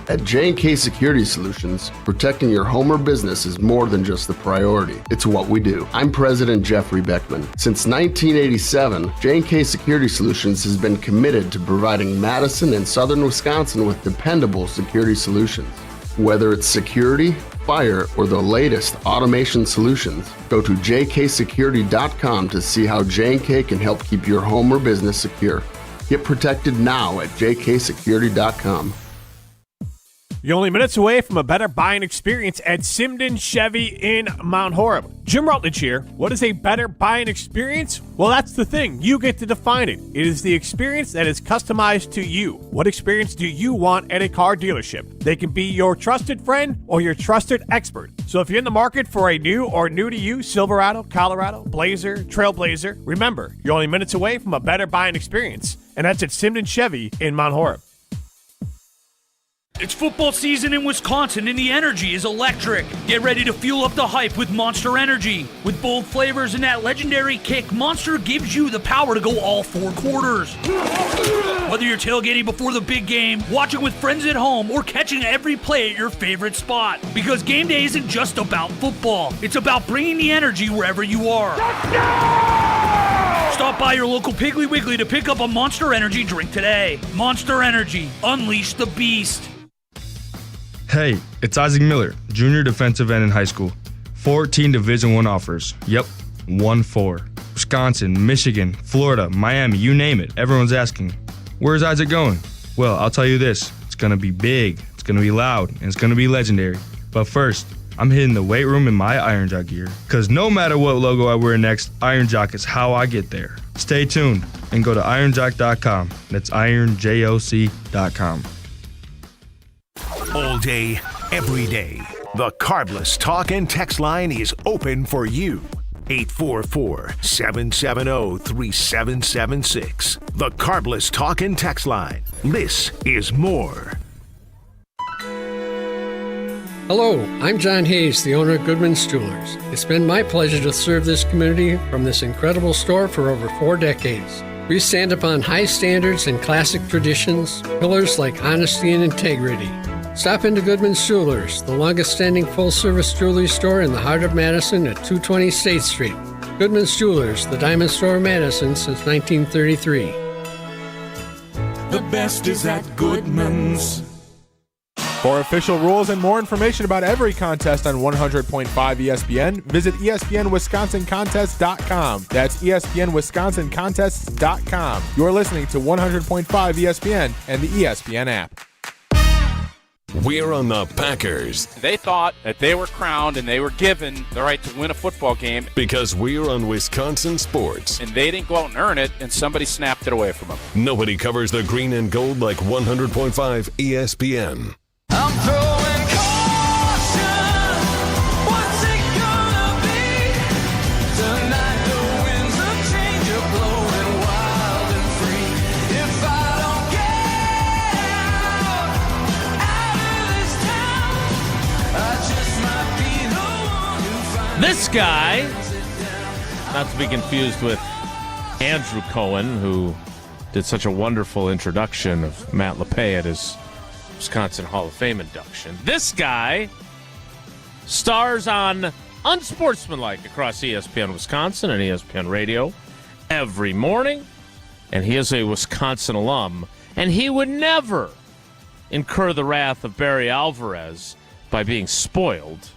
At J&K Security Solutions, protecting your home or business is more than just a priority. It's what we do. I'm President Jeffrey Beckman. Since 1987, J&K Security Solutions has been committed to providing Madison and Southern Wisconsin with dependable security solutions. Whether it's security, fire, or the latest automation solutions, go to jksecurity.com to see how J&K can help keep your home or business secure. Get protected now at jksecurity.com. You're only minutes away from a better buying experience at Simden Chevy in Mount Horeb. Jim Rutledge here. What is a better buying experience? Well, that's the thing. You get to define it. It is the experience that is customized to you. What experience do you want at a car dealership? They can be your trusted friend or your trusted expert. So if you're in the market for a new or new-to-you Silverado, Colorado, Blazer, Trailblazer, remember, you're only minutes away from a better buying experience. And that's at Simden Chevy in Mount Horeb. It's football season in Wisconsin and the energy is electric. Get ready to fuel up the hype with Monster Energy. With bold flavors and that legendary kick, Monster gives you the power to go all 4 quarters. Whether you're tailgating before the big game, watching with friends at home, or catching every play at your favorite spot. Because game day isn't just about football. It's about bringing the energy wherever you are. Stop by your local Piggly Wiggly to pick up a Monster Energy drink today. Monster Energy. Unleash the beast. Hey, it's Isaac Miller, junior defensive end in high school. 14 Division I offers. Yep, 1-4. Wisconsin, Michigan, Florida, Miami, you name it. Everyone's asking, where's Isaac going? Well, I'll tell you this. It's going to be big, it's going to be loud, and it's going to be legendary. But first, I'm hitting the weight room in my Iron Jock gear. Because no matter what logo I wear next, Iron Jock is how I get there. Stay tuned and go to ironjock.com. That's ironjoc.com. All day, every day, the Carbless talk and text line is open for you. 844-770-3776. The Carbless talk and text line. This is more. Hello, I'm John Hayes, the owner of Goodman's Jewelers. It's been my pleasure to serve this community from this incredible store for over 4 decades. We stand upon high standards and classic traditions, pillars like honesty and integrity. Stop into Goodman's Jewelers, the longest-standing full-service jewelry store in the heart of Madison at 220 State Street. Goodman's Jewelers, the diamond store of Madison since 1933. The best is at Goodman's. For official rules and more information about every contest on 100.5 ESPN, visit ESPNWisconsinContests.com. That's ESPNWisconsinContests.com. You're listening to 100.5 ESPN and the ESPN app. We're on the Packers. They thought that they were crowned and they were given the right to win a football game. Because we're on Wisconsin sports. And they didn't go out and earn it, and somebody snapped it away from them. Nobody covers the green and gold like 100.5 ESPN. I'm throwing caution. What's it gonna be? Tonight the winds of change are blowing wild and free. If I don't get out of this town, I just might be the one who finds This guy, not to be confused with Andrew Cohen, who did such a wonderful introduction of Matt LaFleur at his Wisconsin Hall of Fame induction. This guy stars on Unsportsmanlike across ESPN Wisconsin and ESPN Radio every morning, and he is a Wisconsin alum, and he would never incur the wrath of Barry Alvarez by being spoiled.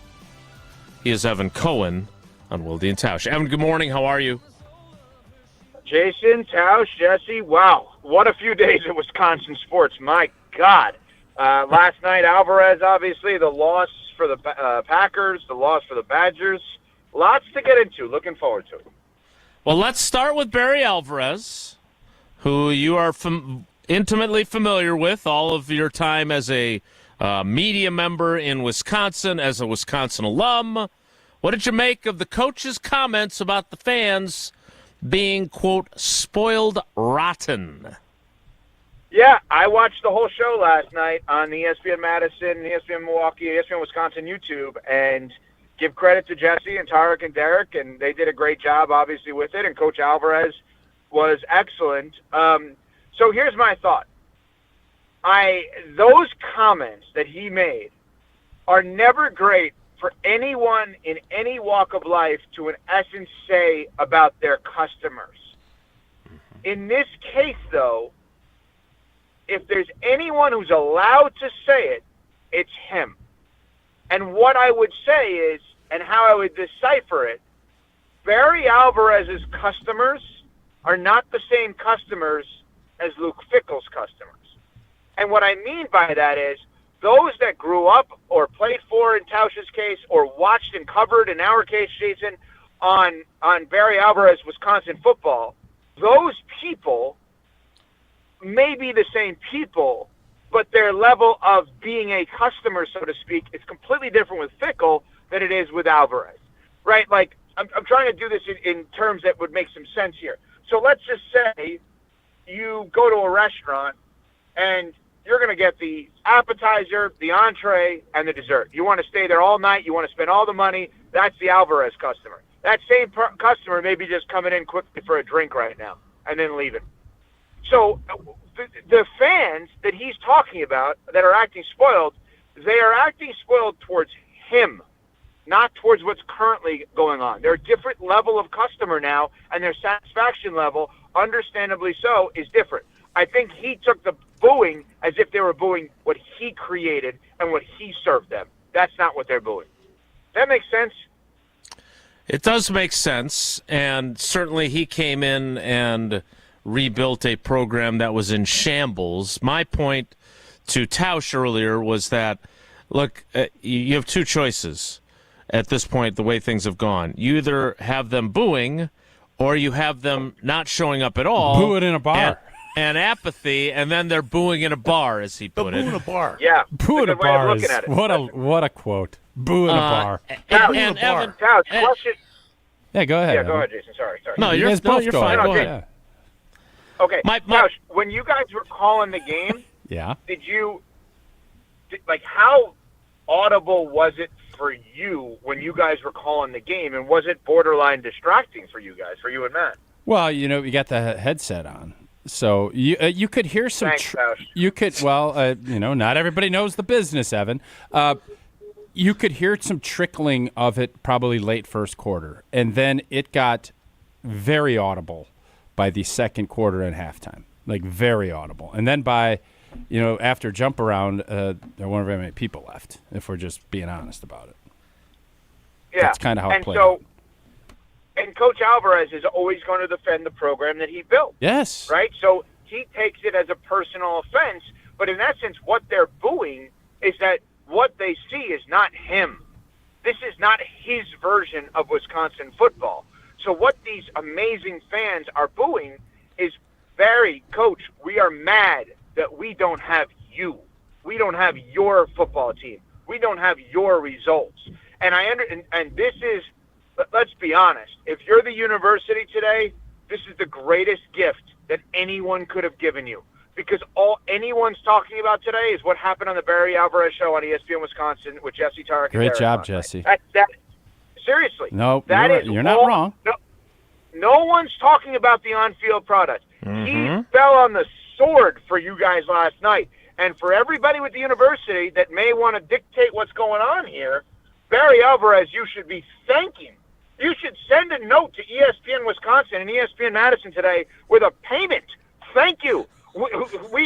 He is Evan Cohen on Wilde and Tausch. Evan, good morning. How are you? Jason, Tausch, Jesse, wow, what a few days of Wisconsin sports. My God. Last night, Alvarez, obviously, the loss for the Packers, the loss for the Badgers. Lots to get into. Looking forward to it. Well, let's start with Barry Alvarez, who you are intimately familiar with all of your time as a media member in Wisconsin, as a Wisconsin alum. What did you make of the coach's comments about the fans being, quote, spoiled rotten? Yeah, I watched the whole show last night on the ESPN Madison, ESPN Milwaukee, ESPN Wisconsin YouTube, and give credit to Jesse and Tarek and Derek, and they did a great job, obviously, with it, and Coach Alvarez was excellent. So here's my thought. Those comments that he made are never great for anyone in any walk of life to, in essence, say about their customers. In this case, though, if there's anyone who's allowed to say it, it's him. And what I would say is, and how I would decipher it, Barry Alvarez's customers are not the same customers as Luke Fickell's customers. And what I mean by that is, those that grew up or played for, in Tausch's case, or watched and covered, in our case, Jason, on Barry Alvarez, Wisconsin football, those people may be the same people, but their level of being a customer, so to speak, is completely different with Fickell than it is with Alvarez, right? Like, I'm trying to do this in terms that would make some sense here. So let's just say you go to a restaurant and you're going to get the appetizer, the entree, and the dessert. You want to stay there all night. You want to spend all the money. That's the Alvarez customer. That same customer may be just coming in quickly for a drink right now and then leaving. So the fans that he's talking about that are acting spoiled, they are acting spoiled towards him, not towards what's currently going on. They're a different level of customer now, and their satisfaction level, understandably so, is different. I think he took the booing as if they were booing what he created and what he served them. That's not what they're booing. That makes sense? It does make sense, and certainly he came in and rebuilt a program that was in shambles. My point to Tausch earlier was that, look, you have two choices at this point, the way things have gone. You either have them booing or you have them not showing up at all. Boo it in a bar. And apathy, and then they're booing in a bar, as he put it. Boo in a bar. Yeah. Boo in a bar is, what a quote. Boo in a bar. And Evan, question. Yeah, go ahead. Yeah, Evan. go ahead, Jason. Sorry. No, you you're guys both go fine. ahead. Go ahead. Yeah. Okay, Tausch, when you guys were calling the game, Yeah. How audible was it for you when you guys were calling the game, and was it borderline distracting for you guys, for you and Matt? Well, you got the headset on, so you could hear some. Thanks, Tausch. You could, not everybody knows the business, Evan. You could hear some trickling of it probably late first quarter, and then it got very audible by the second quarter and halftime, like very audible. And then by, after jump around, there weren't very many people left, if we're just being honest about it. Yeah. That's kind of how it played out. And Coach Alvarez is always going to defend the program that he built. Yes. Right? So he takes it as a personal offense, but in essence, what they're booing is that what they see is not him. This is not his version of Wisconsin football. So what these amazing fans are booing is, Barry, Coach, we are mad that we don't have you. We don't have your football team. We don't have your results. And and this is, let's be honest, if you're the university today, this is the greatest gift that anyone could have given you. Because all anyone's talking about today is what happened on the Barry Alvarez show on ESPN Wisconsin with Jesse Tarek. Great job, Jesse. That seriously. No, that you're not wrong. No one's talking about the on-field product. Mm-hmm. He fell on the sword for you guys last night. And for everybody with the university that may want to dictate what's going on here, Barry Alvarez, you should be thanking. You should send a note to ESPN Wisconsin and ESPN Madison today with a payment. Thank you.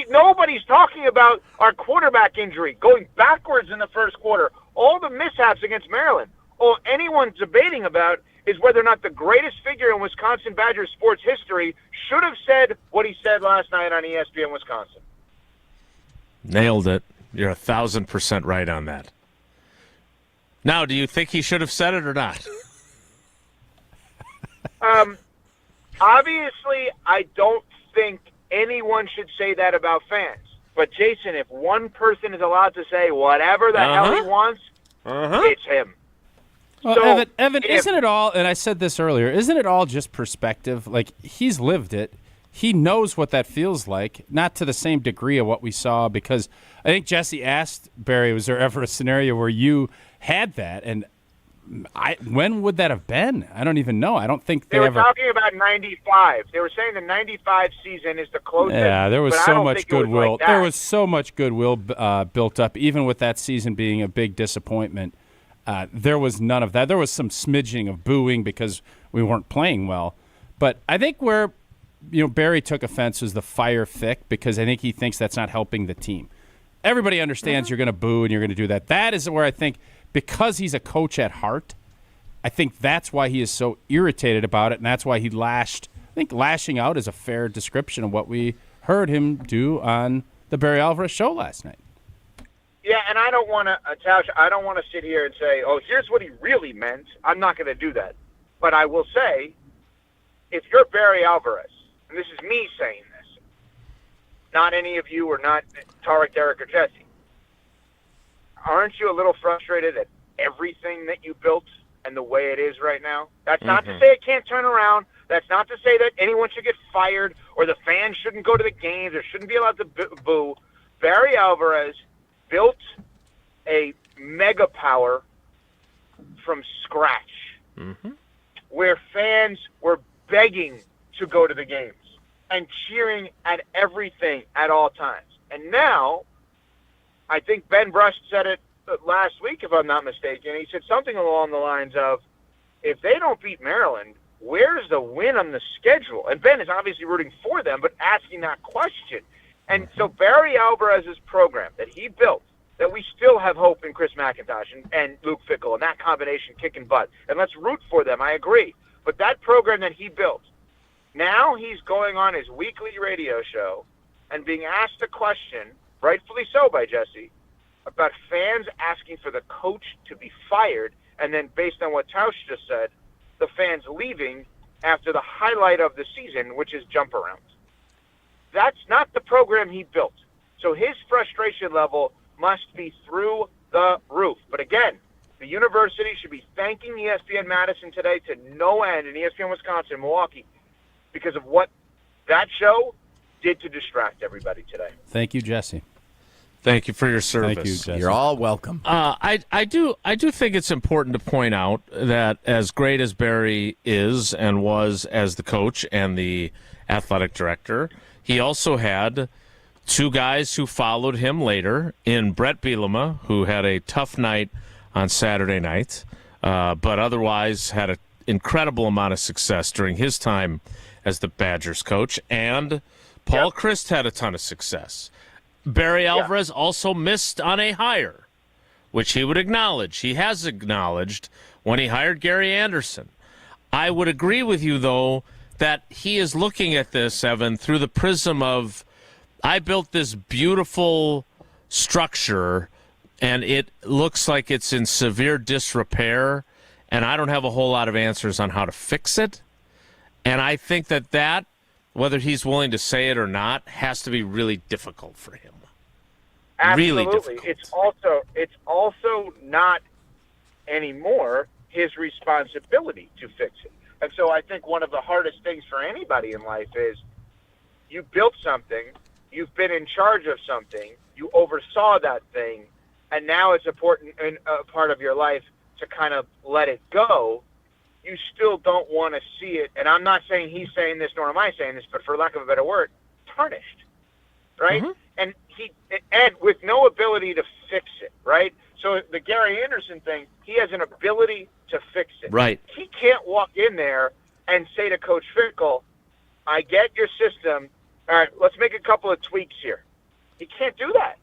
Nobody's talking about our quarterback injury, going backwards in the first quarter, all the mishaps against Maryland. All anyone's debating about is whether or not the greatest figure in Wisconsin Badgers sports history should have said what he said last night on ESPN Wisconsin. Nailed it. You're 1,000% right on that. Now, do you think he should have said it or not? Obviously, I don't think anyone should say that about fans. But, Jason, if one person is allowed to say whatever the hell he wants, it's him. Well, So, Evan, isn't it all, and I said this earlier, isn't it all just perspective? Like, he's lived it. He knows what that feels like, not to the same degree of what we saw, because I think Jesse asked Barry, was there ever a scenario where you had that? And when would that have been? I don't even know. I don't think They were ever. talking about 95. They were saying the 95 season is the closest. Yeah, there was but I so don't much think it was goodwill. like that. There was so much goodwill built up, even with that season being a big disappointment. There was none of that. There was some smidging of booing because we weren't playing well. But I think where Barry took offense was the fire Fick, because I think he thinks that's not helping the team. Everybody understands you're going to boo and you're going to do that. That is where I think, because he's a coach at heart, I think that's why he is so irritated about it, and that's why he lashed. I think lashing out is a fair description of what we heard him do on the Barry Alvarez show last night. Yeah, and I don't want to, Tausch, I don't want to sit here and say, oh, here's what he really meant. I'm not going to do that. But I will say, if you're Barry Alvarez, and this is me saying this, not any of you or not Tarek, Derek, or Jesse, aren't you a little frustrated at everything that you built and the way it is right now? That's not to say it can't turn around. That's not to say that anyone should get fired or the fans shouldn't go to the games or shouldn't be allowed to boo. Barry Alvarez built a mega power from scratch where fans were begging to go to the games and cheering at everything at all times. And now, I think Ben Brush said it last week, if I'm not mistaken. He said something along the lines of, if they don't beat Maryland, where's the win on the schedule? And Ben is obviously rooting for them, but asking that question. And so Barry Alvarez's program that he built, that we still have hope in Chris McIntosh and Luke Fickell and that combination kicking butt. And let's root for them, I agree. But that program that he built, now he's going on his weekly radio show and being asked a question, rightfully so by Jesse, about fans asking for the coach to be fired, and then based on what Tausch just said, the fans leaving after the highlight of the season, which is jump around. That's not the program he built. So his frustration level must be through the roof. But again, the university should be thanking ESPN Madison today to no end, and ESPN Wisconsin, Milwaukee, because of what that show did to distract everybody today. Thank you, Jesse. Thank you for your service. Thank you, Jesse. You're all welcome. I do think it's important to point out that as great as Barry is and was as the coach and the athletic director, he also had two guys who followed him later in Brett Bielema, who had a tough night on Saturday night, but otherwise had an incredible amount of success during his time as the Badgers coach, and Paul Chryst had a ton of success. Barry Alvarez also missed on a hire, which he would acknowledge. He has acknowledged when he hired Gary Anderson. I would agree with you, though, that he is looking at this, Evan, through the prism of, I built this beautiful structure, and it looks like it's in severe disrepair, and I don't have a whole lot of answers on how to fix it. And I think that, whether he's willing to say it or not, has to be really difficult for him. Absolutely. Really difficult. It's also not anymore his responsibility to fix it. And so I think one of the hardest things for anybody in life is you built something, you've been in charge of something, you oversaw that thing, and now it's important in a part of your life to kind of let it go. You still don't want to see it, and I'm not saying he's saying this, nor am I saying this, but for lack of a better word, tarnished, right? And with no ability to fix it, right? So the Gary Anderson thing, he has an ability to fix it. Right. He can't walk in there and say to Coach Fickell, I get your system. All right, let's make a couple of tweaks here. He can't do that.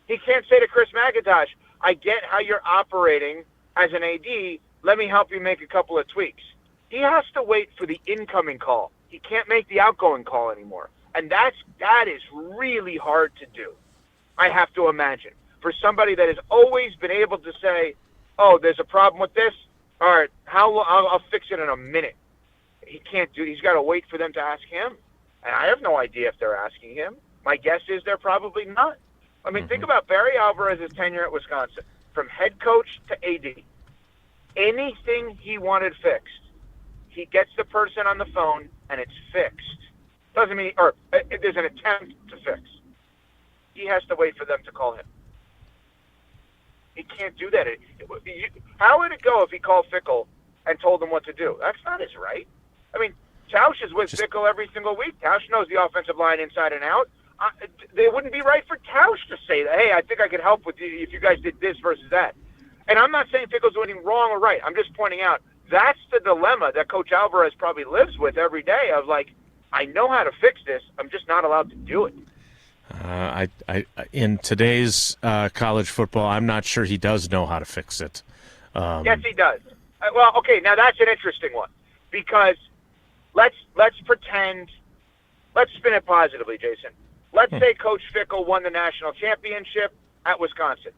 He can't say to Chris McIntosh, I get how you're operating as an AD. Let me help you make a couple of tweaks. He has to wait for the incoming call. He can't make the outgoing call anymore. And that is really hard to do, I have to imagine. For somebody that has always been able to say, oh, there's a problem with this? All right, I'll fix it in a minute. He can't do it. He's got to wait for them to ask him. And I have no idea if they're asking him. My guess is they're probably not. I mean, think about Barry Alvarez's tenure at Wisconsin. From head coach to AD. Anything he wanted fixed, he gets the person on the phone and it's fixed. Doesn't mean, or there's an attempt to fix. He has to wait for them to call him. He can't do that. How would it go if he called Fickell and told him what to do? That's not his right. I mean, Tausch is with Fickell every single week. Tausch knows the offensive line inside and out. It wouldn't be right for Tausch to say that, hey, I think I could help with you if you guys did this versus that. And I'm not saying Fickell's doing anything wrong or right. I'm just pointing out that's the dilemma that Coach Alvarez probably lives with every day of like, I know how to fix this. I'm just not allowed to do it. In today's college football, I'm not sure he does know how to fix it. Yes, he does. Well, okay, now that's an interesting one because let's pretend, let's spin it positively, Jason. Let's say Coach Fickell won the national championship at Wisconsin.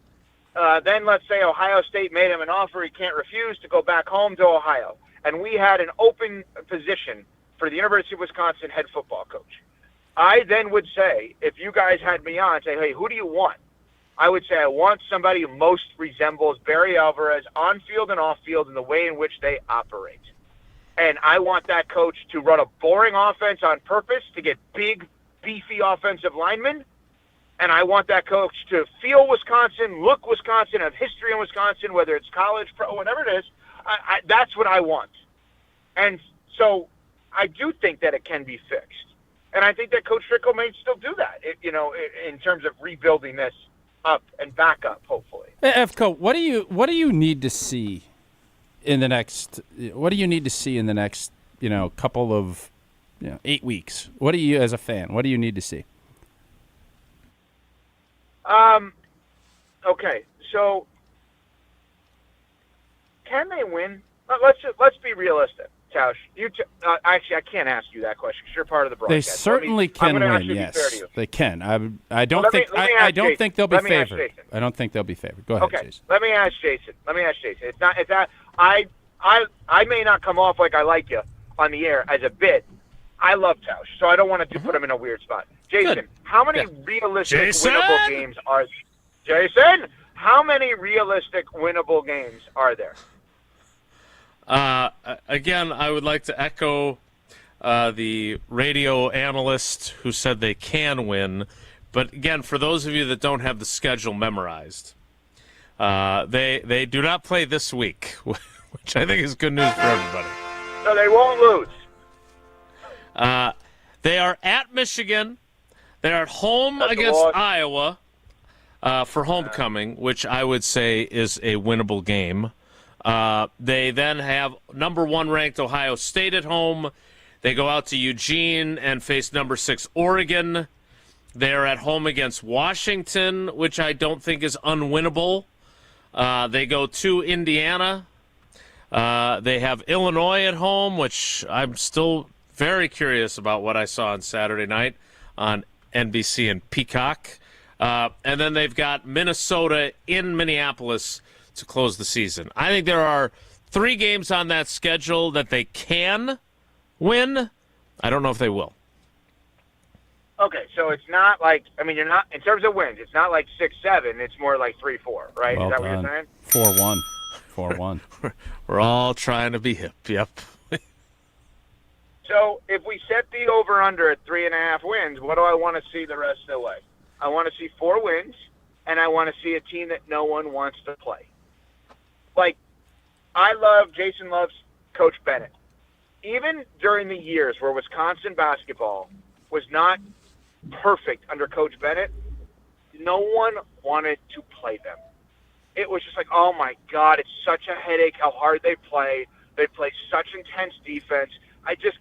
Then let's say Ohio State made him an offer he can't refuse to go back home to Ohio. And we had an open position for the University of Wisconsin head football coach. I then would say, if you guys had me on, say, hey, who do you want? I would say I want somebody who most resembles Barry Alvarez on field and off field in the way in which they operate. And I want that coach to run a boring offense on purpose to get big, beefy offensive linemen. And I want that coach to feel Wisconsin, look Wisconsin, have history in Wisconsin, whether it's college, pro, whatever it is. That's what I want. And so I do think that it can be fixed. And I think that Coach Fickell may still do that, in terms of rebuilding this up and back up, hopefully. Efco, what do you need to see in the next? What do you need to see in the next, couple of, 8 weeks? What do you, as a fan, what do you need to see? Okay, so can they win? Let's be realistic, Tausch. Actually, I can't ask you that question because you're part of the broadcast. They certainly can win. Yes, they can. I don't think they'll be favored. I don't think they'll be favored. Go ahead, okay. Jason. Let me ask Jason. It's not. I may not come off like I like you on the air as a bit. I love Tausch, so I don't want to put him in a weird spot. Jason, Good. How many realistic winnable games are? Jason, how many realistic winnable games are there? Again, I would like to echo the radio analyst who said they can win. But again, for those of you that don't have the schedule memorized, they do not play this week, which I think is good news for everybody. So they won't lose. They are at Michigan. They're at home against Iowa for homecoming, which I would say is a winnable game. They then have number 1 ranked Ohio State at home. They go out to Eugene and face number 6 Oregon. They're at home against Washington, which I don't think is unwinnable. They go to Indiana. They have Illinois at home, which I'm still very curious about what I saw on Saturday night on NBC and Peacock. And then they've got Minnesota in Minneapolis to close the season. I think there are 3 games on that schedule that they can win. I don't know if they will. Okay, so it's not like, you're not, in terms of wins, it's not like 6-7, it's more like 3-4, right? Well Is that done. what you're saying? 4-1. 4-1. We're all trying to be hip, yep. So if we set the over-under at 3.5 wins, what do I want to see the rest of the way? I want to see 4 wins, and I want to see a team that no one wants to play. Like, Jason loves Coach Bennett. Even during the years where Wisconsin basketball was not perfect under Coach Bennett, no one wanted to play them. It was just like, oh my God, it's such a headache how hard they play. They play such intense defense.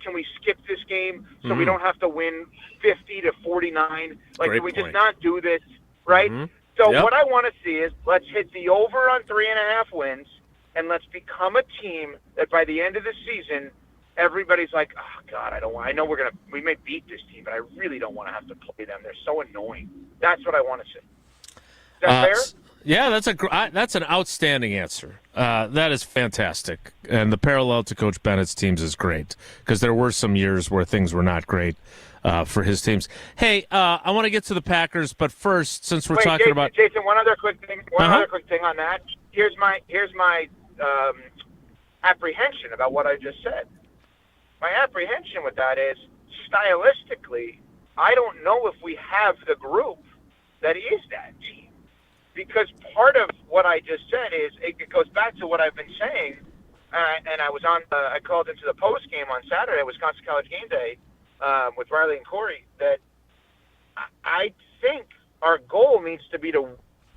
Can we skip this game so we don't have to win 50-49? Like, Great can we just point. not do this, right? Mm-hmm. So Yep. what I want to see is let's hit the over on 3.5 wins, and let's become a team that by the end of the season, everybody's like, oh God, I know we may beat this team, but I really don't want to have to play them. They're so annoying. That's what I want to see. Is that fair? Yeah, that's an outstanding answer. That is fantastic. And the parallel to Coach Bennett's teams is great because there were some years where things were not great for his teams. Hey, I want to get to the Packers, but first, since we're talking about Jason, one other quick thing on that. Here's my apprehension about what I just said. My apprehension with that is stylistically, I don't know if we have the group that is that team. Because part of what I just said is it goes back to what I've been saying, and I called into the post game on Saturday, Wisconsin College Game Day, with Riley and Corey. That I think our goal needs to be to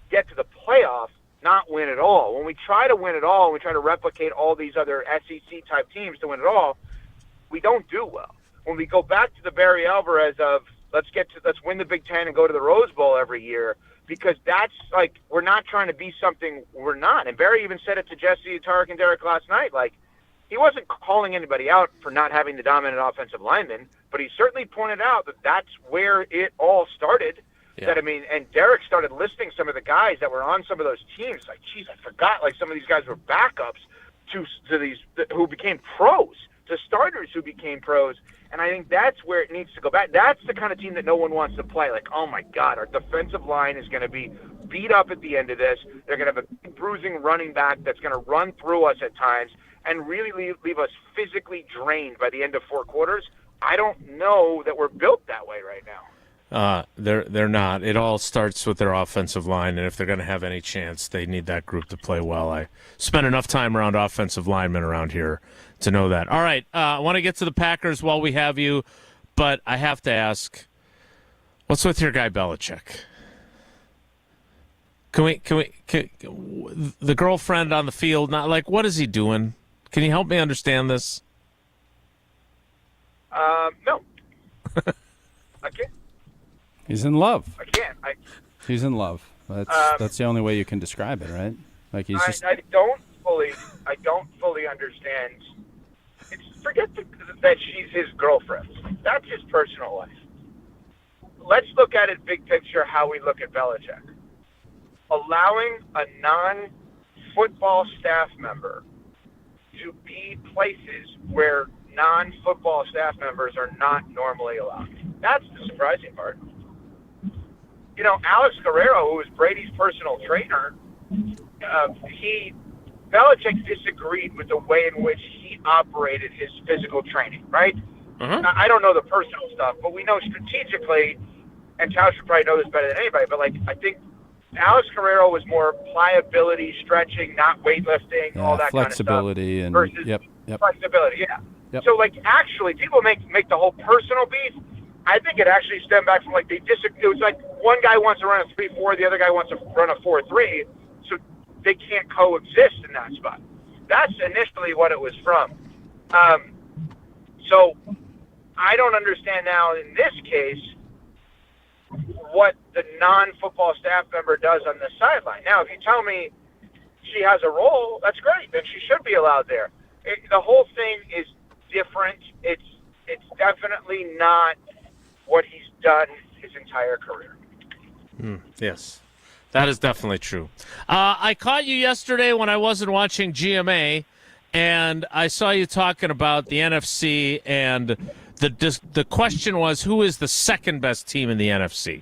get to the playoff, not win it all. When we try to win it all, and we try to replicate all these other SEC type teams to win it all, we don't do well. When we go back to the Barry Alvarez of let's win the Big Ten and go to the Rose Bowl every year. Because that's like, we're not trying to be something we're not. And Barry even said it to Jesse, Tarek, and Derek last night. Like, he wasn't calling anybody out for not having the dominant offensive lineman, but he certainly pointed out that that's where it all started. That, I mean, and Derek started listing some of the guys that were on some of those teams. Like, geez, I forgot. Like, some of these guys were backups to these who became pros, to starters who became pros. And I think that's where it needs to go back. That's the kind of team that no one wants to play. Like, oh, my God, our defensive line is going to be beat up at the end of this. They're going to have a bruising running back that's going to run through us at times and really leave us physically drained by the end of 4 quarters. I don't know that we're built that way right now. They're not. It all starts with their offensive line, and if they're going to have any chance, they need that group to play well. I spent enough time around offensive linemen around here to know that. All right, I want to get to the Packers while we have you, but I have to ask, what's with your guy Belichick? Can we the girlfriend on the field? Not like, what is he doing? Can you help me understand this? No, I can't. He's in love. I can't. He's in love. That's the only way you can describe it, right? Like he's just. I don't fully understand. Forget that she's his girlfriend. That's his personal life. Let's look at it big picture. How we look at Belichick, allowing a non-football staff member to be places where non-football staff members are not normally allowed. That's the surprising part. You know, Alex Guerrero, who was Brady's personal trainer, Belichick disagreed with the way in which he operated his physical training, right? Mm-hmm. I don't know the personal stuff, but we know strategically, and Tausch should probably know this better than anybody, but, like, I think Alex Guerrero was more pliability, stretching, not weightlifting, all that flexibility kind of stuff. And yep. Flexibility, yeah. Yep. So, like, actually, people make the whole personal beef. I think it actually stemmed back from, like, it was like one guy wants to run a 3-4, the other guy wants to run a 4-3, so they can't coexist in that spot. That's initially what it was from. So I don't understand now in this case what the non-football staff member does on the sideline. Now, if you tell me she has a role, that's great. Then she should be allowed there. The whole thing is different. It's definitely not what he's done his entire career. Yes, that is definitely true. I caught you yesterday when I wasn't watching GMA, and I saw you talking about the NFC, and the question was, who is the second best team in the NFC?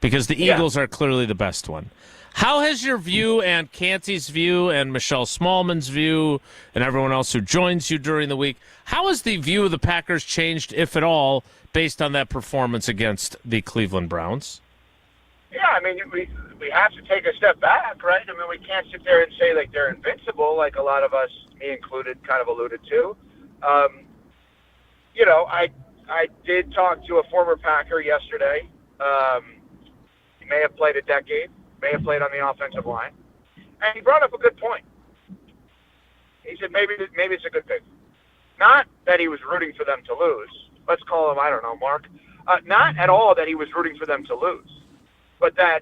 Because the Eagles are clearly the best one. How has your view and Canty's view and Michelle Smallman's view and everyone else who joins you during the week, how has the view of the Packers changed, if at all, based on that performance against the Cleveland Browns? Yeah, I mean, we have to take a step back, right? I mean, we can't sit there and say, like, they're invincible, like a lot of us, me included, kind of alluded to. You know, I did talk to a former Packer yesterday. He may have played a decade, may have played on the offensive line, and he brought up a good point. He said maybe it's a good thing. Not that he was rooting for them to lose. Let's call him, I don't know, Mark. Not at all that he was rooting for them to lose. But that,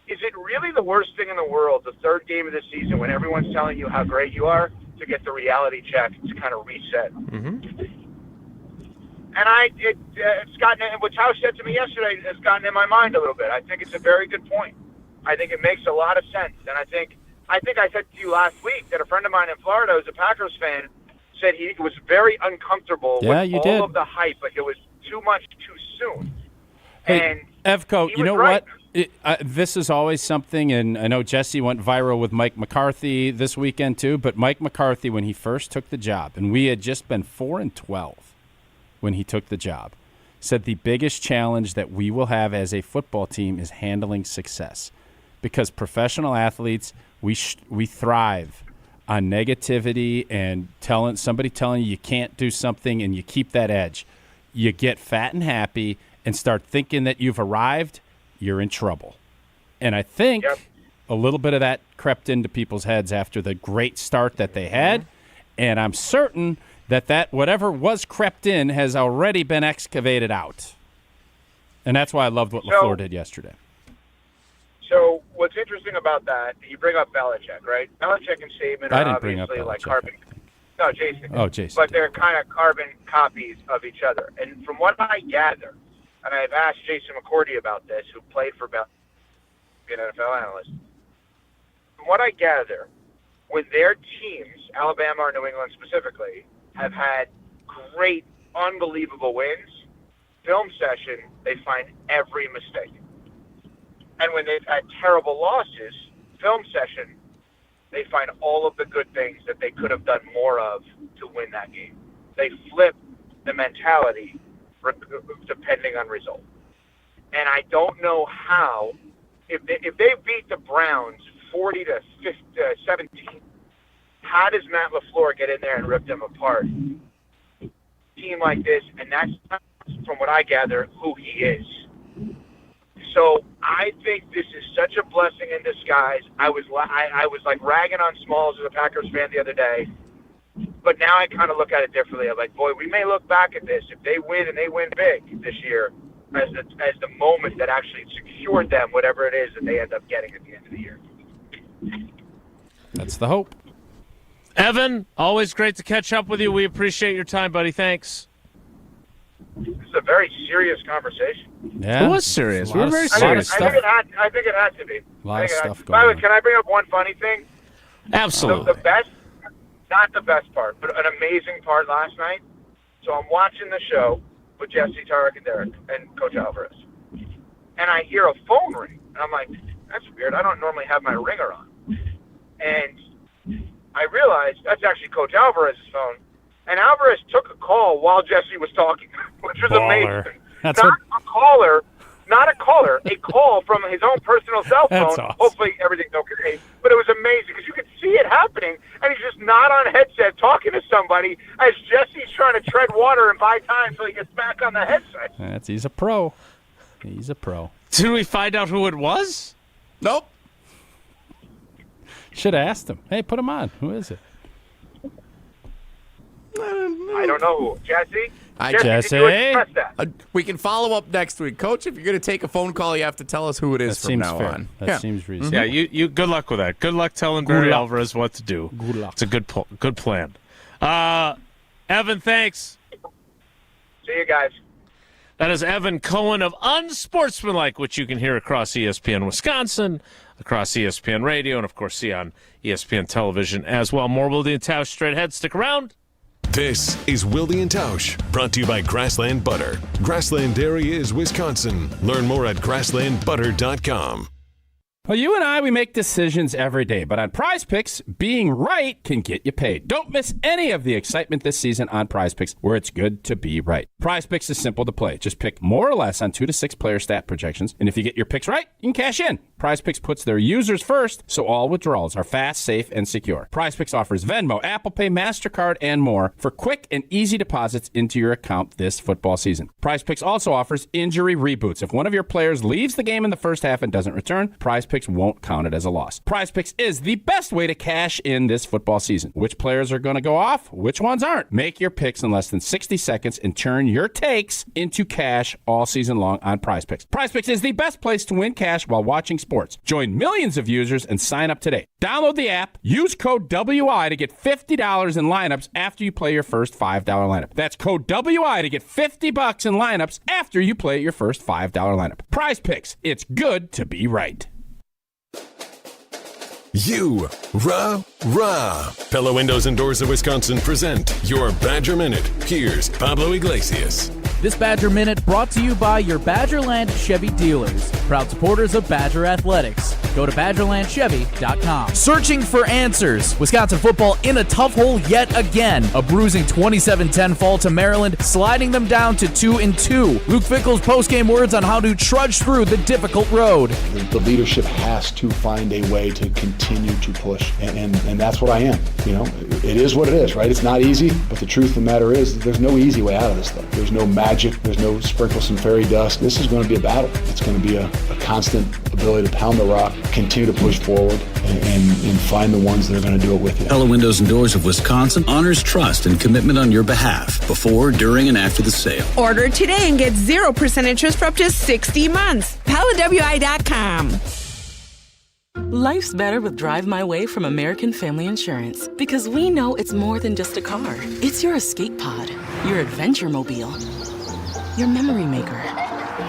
is it really the worst thing in the world, the third game of the season, when everyone's telling you how great you are, to get the reality check to kind of reset? Mm-hmm. And it's gotten, what Tausch said to me yesterday has gotten in my mind a little bit. I think it's a very good point. I think it makes a lot of sense. And I think I said to you last week that a friend of mine in Florida who's a Packers fan said he was very uncomfortable with all of the hype, but it was too much too soon. Hey, Evco, you know what? This is always something, and I know Jesse went viral with Mike McCarthy this weekend too, but Mike McCarthy, when he first took the job, and we had just been 4-12 when he took the job, said the biggest challenge that we will have as a football team is handling success. Because professional athletes, we thrive on negativity and somebody telling you can't do something, and you keep that edge. You get fat and happy and start thinking that you've arrived, you're in trouble. And I think a little bit of that crept into people's heads after the great start that they had, and I'm certain that whatever was crept in has already been excavated out. And that's why I loved what LaFleur did yesterday. So what's interesting about that, you bring up Belichick, right? Belichick and Saban are obviously like carbon. No, Jason. Oh, Jason. But they're kind of carbon copies of each other. And from what I gather, and I've asked Jason McCourty about this, who played for Bell, an NFL analyst. From what I gather, when their teams, Alabama or New England specifically, have had great, unbelievable wins, film session, they find every mistake. And when they've had terrible losses, film session, they find all of the good things that they could have done more of to win that game. They flip the mentality depending on result. And I don't know how, if they beat the Browns 40-17, how does Matt LaFleur get in there and rip them apart? Team like this, and that's, from what I gather, who he is. So I think this is such a blessing in disguise. I was like ragging on Smalls as a Packers fan the other day, but now I kind of look at it differently. I'm like, boy, we may look back at this, if they win and they win big this year, as the moment that actually secured them whatever it is that they end up getting at the end of the year. That's the hope. Evan, always great to catch up with you. We appreciate your time, buddy. Thanks. This is a very serious conversation. Yeah, it was serious. We were very serious. I think it had to be. A lot of stuff By the going way, can I bring up one funny thing? Absolutely. The best, not the best part, but an amazing part last night. So I'm watching the show with Jesse, Tarek, and Derek, and Coach Alvarez. And I hear a phone ring. And I'm like, that's weird. I don't normally have my ringer on. And I realized that's actually Coach Alvarez's phone. And Alvarez took a call while Jesse was talking, which was amazing. That's not a caller, a call from his own personal cell phone. That's awesome. Hopefully everything's okay. But it was amazing because you could see it happening, and he's just not on headset talking to somebody as Jesse's trying to tread water and buy time until he gets back on the headset. He's a pro. He's a pro. Did we find out who it was? Nope. Should have asked him. Hey, put him on. Who is it? I don't know who. Jesse? Jesse? Did you express that? We can follow up next week. Coach, if you're going to take a phone call, you have to tell us who it is from now on. That seems reasonable. Yeah, you. Good luck with that. Good luck telling Barry Alvarez what to do. Good luck. It's a good plan. Evan, thanks. See you guys. That is Evan Cohen of Unsportsmanlike, which you can hear across ESPN Wisconsin, across ESPN Radio, and, of course, see on ESPN Television as well. More Wilde and Tausch straight ahead. Stick around. This is Wilde and Tausch, brought to you by Grassland Butter. Grassland Dairy is Wisconsin. Learn more at grasslandbutter.com. Well, you and I, we make decisions every day, but on Prize Picks, being right can get you paid. Don't miss any of the excitement this season on Prize Picks, where it's good to be right. Prize Picks is simple to play. Just pick more or less on 2 to 6 player stat projections, and if you get your picks right, you can cash in. Prize Picks puts their users first, so all withdrawals are fast, safe, and secure. Prize Picks offers Venmo, Apple Pay, MasterCard, and more for quick and easy deposits into your account this football season. Prize Picks also offers injury reboots. If one of your players leaves the game in the first half and doesn't return, Prize Picks won't count it as a loss. Prize Picks is the best way to cash in this football season. Which players are going to go off? Which ones aren't? Make your picks in less than 60 seconds and turn your takes into cash all season long on Prize Picks. Prize Picks is the best place to win cash while watching sports. Join millions of users and sign up today. Download the app, use code WI to get $50 in lineups after you play your first $5 lineup. That's code WI to get $50 in lineups after you play your first $5 lineup. Prize Picks. It's good to be right. You, rah. Pella Windows and Doors of Wisconsin present your Badger Minute. Here's Pablo Iglesias. This Badger Minute brought to you by your Badgerland Chevy dealers, proud supporters of Badger Athletics. Go to BadgerlandChevy.com. Searching for answers. Wisconsin football in a tough hole yet again. A bruising 27-10 fall to Maryland, sliding them down to 2-2. Luke Fickell's postgame words on how to trudge through the difficult road. The leadership has to find a way to continue to push, and that's what I am. You know, it is what it is, right? It's not easy, but the truth of the matter is there's no easy way out of this thing. There's no magic. There's no sprinkle some fairy dust. This is going to be a battle. It's going to be a constant ability to pound the rock, continue to push forward, and find the ones that are going to do it with you. Pella Windows and Doors of Wisconsin honors trust and commitment on your behalf before, during, and after the sale. Order today and get 0% interest for up to 60 months. PellaWI.com. Life's better with Drive My Way from American Family Insurance, because we know it's more than just a car. It's your escape pod, your adventure mobile, your memory maker,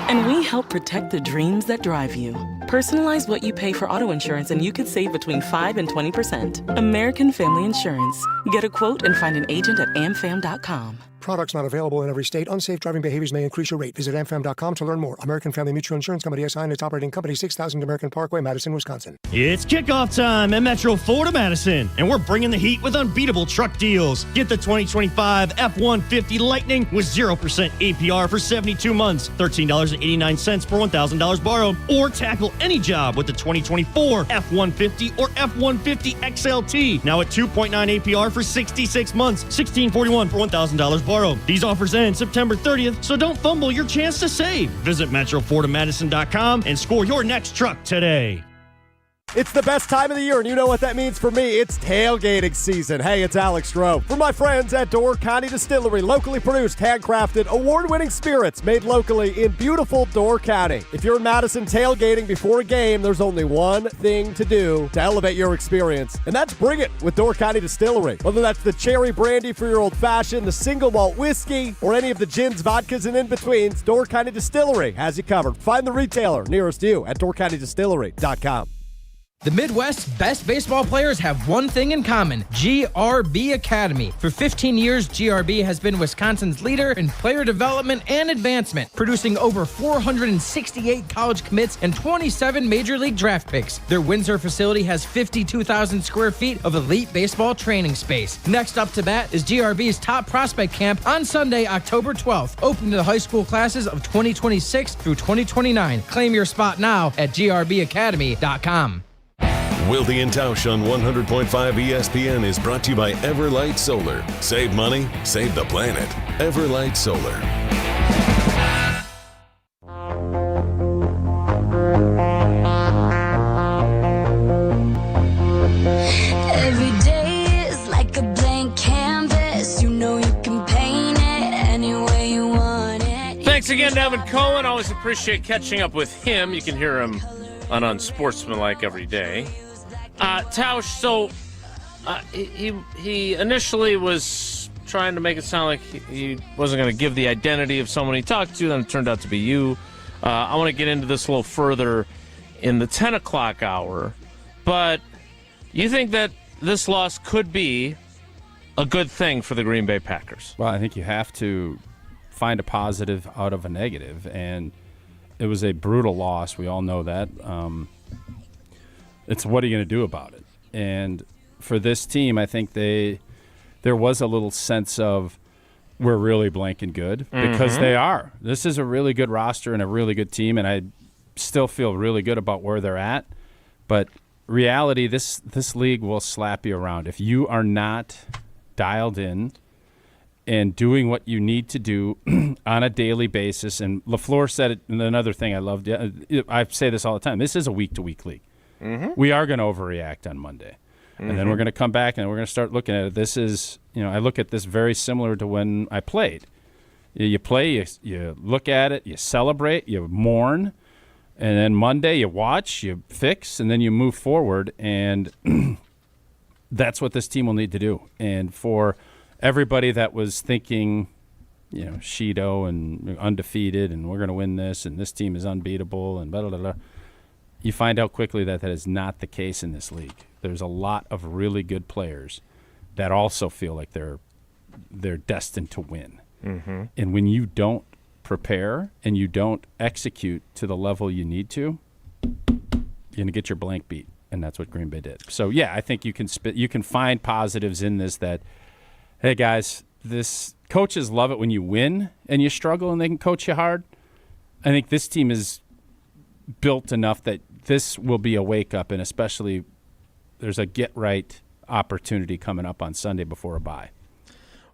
And we help protect the dreams that drive you. Personalize what you pay for auto insurance and you could save between 5 and 20%. American Family Insurance. Get a quote and find an agent at amfam.com. Products not available in every state. Unsafe driving behaviors may increase your rate. Visit amfam.com to learn more. American Family Mutual Insurance Company SI and its operating company, 6000 American Parkway, Madison, Wisconsin. It's kickoff time at Metro Ford of Madison, and we're bringing the heat with unbeatable truck deals. Get the 2025 F-150 Lightning with 0% APR for 72 months, $13.89 per $1,000 borrowed, or tackle any job with the 2024 F-150 or F-150 XLT, now at 2.9 APR for 66 months, $16.41 per $1,000 borrowed. These offers end September 30th, so don't fumble your chance to save. Visit MetroFordofMadison.com and score your next truck today. It's the best time of the year, and you know what that means for me. It's tailgating season. Hey, it's Alex Stroh. For my friends at Door County Distillery, locally produced, handcrafted, award-winning spirits made locally in beautiful Door County. If you're in Madison tailgating before a game, there's only one thing to do to elevate your experience, and that's bring it with Door County Distillery. Whether that's the cherry brandy for your old-fashioned, the single malt whiskey, or any of the gins, vodkas, and in-betweens, Door County Distillery has you covered. Find the retailer nearest you at doorcountydistillery.com. The Midwest's best baseball players have one thing in common: GRB Academy. For 15 years, GRB has been Wisconsin's leader in player development and advancement, producing over 468 college commits and 27 major league draft picks. Their Windsor facility has 52,000 square feet of elite baseball training space. Next up to bat is GRB's Top Prospect Camp on Sunday, October 12th, open to the high school classes of 2026 through 2029. Claim your spot now at grbacademy.com. Wilde and Tausch on 100.5 ESPN is brought to you by Everlight Solar. Save money, save the planet. Everlight Solar. Every day is like a blank canvas. You know you can paint it any way you want it. Thanks again to Evan Cohen. Always appreciate catching up with him. You can hear him on Unsportsmanlike every day. Tausch, so he initially was trying to make it sound like he wasn't going to give the identity of someone he talked to, then it turned out to be you. I want to get into this a little further in the 10 o'clock hour, but you think that this loss could be a good thing for the Green Bay Packers? Well, I think you have to find a positive out of a negative, and it was a brutal loss. We all know that. It's what are you going to do about it? And for this team, I think there was a little sense of we're really blanking good because they are. This is a really good roster and a really good team, and I still feel really good about where they're at. But reality, this league will slap you around. If you are not dialed in and doing what you need to do on a daily basis, and LaFleur said it, and another thing I loved, I say this all the time, this is a week-to-week league. We are going to overreact on Monday. And then we're going to come back and we're going to start looking at it. This is, I look at this very similar to when I played. You play, you look at it, you celebrate, you mourn, and then Monday you watch, you fix, and then you move forward. And that's what this team will need to do. And for everybody that was thinking, Shido and undefeated and we're going to win this and this team is unbeatable and blah, blah, blah, blah. You find out quickly that is not the case in this league. There's a lot of really good players that also feel like they're destined to win. And when you don't prepare and you don't execute to the level you need to, you're going to get your blank beat, and that's what Green Bay did. So, yeah, I think you can find positives in this that, hey, guys, this coaches love it when you win and you struggle and they can coach you hard. I think this team is built enough that this will be a wake-up, and especially there's a get-right opportunity coming up on Sunday before a bye.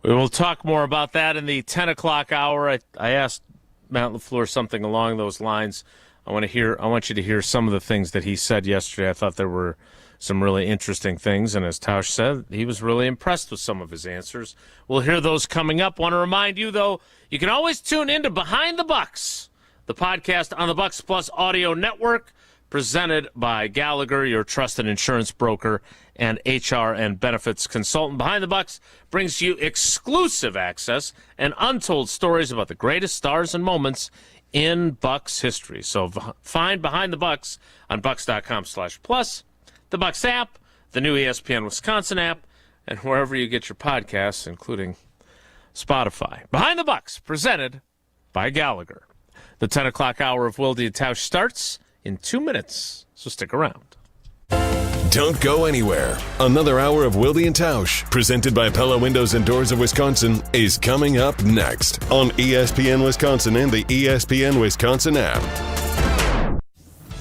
We will talk more about that in the 10 o'clock hour. I asked Matt LaFleur something along those lines. I want you to hear some of the things that he said yesterday. I thought there were some really interesting things, and as Tausch said, he was really impressed with some of his answers. We'll hear those coming up. Want to remind you, though, you can always tune in to Behind the Bucks, the podcast on the Bucks Plus Audio Network, presented by Gallagher, your trusted insurance broker and HR and benefits consultant. Behind the Bucks brings you exclusive access and untold stories about the greatest stars and moments in Bucks history. So find Behind the Bucks on bucks.com/plus, the Bucks app, the new ESPN Wisconsin app, and wherever you get your podcasts, including Spotify. Behind the Bucks, presented by Gallagher. The 10 o'clock hour of Wilde and Tausch starts in 2 minutes, so stick around. Don't go anywhere. Another hour of Wilde and Tausch, presented by Pella Windows and Doors of Wisconsin, is coming up next on ESPN Wisconsin and the ESPN Wisconsin app.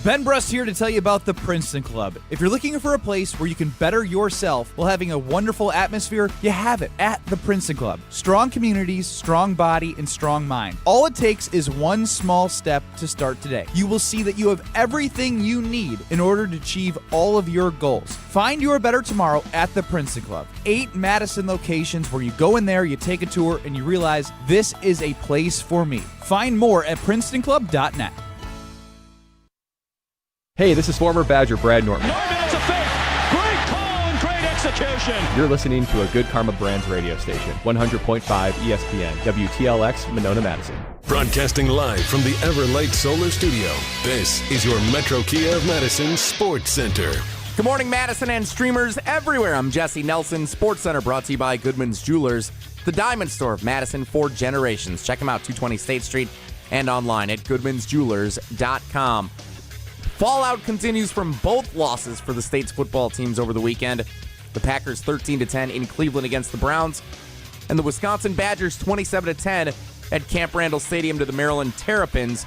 Ben Brust here to tell you about the Princeton Club. If you're looking for a place where you can better yourself while having a wonderful atmosphere, you have it at the Princeton Club. Strong communities, strong body, and strong mind. All it takes is one small step to start today. You will see that you have everything you need in order to achieve all of your goals. Find your better tomorrow at the Princeton Club. 8 Madison locations where you go in there, you take a tour, and you realize this is a place for me. Find more at PrincetonClub.net. Hey, this is former Badger Brad Norton. It's a fake. Great call and great execution. You're listening to a Good Karma Brands radio station, 100.5 ESPN, WTLX, Monona, Madison. Broadcasting live from the Everlight Solar Studio, this is your Metro Kia of Madison Sports Center. Good morning, Madison and streamers everywhere. I'm Jesse Nelson. Sports Center brought to you by Goodman's Jewelers, the diamond store of Madison for generations. Check them out, 220 State Street, and online at goodmansjewelers.com. Fallout continues from both losses for the state's football teams over the weekend. The Packers 13-10 in Cleveland against the Browns, and the Wisconsin Badgers 27-10 at Camp Randall Stadium to the Maryland Terrapins.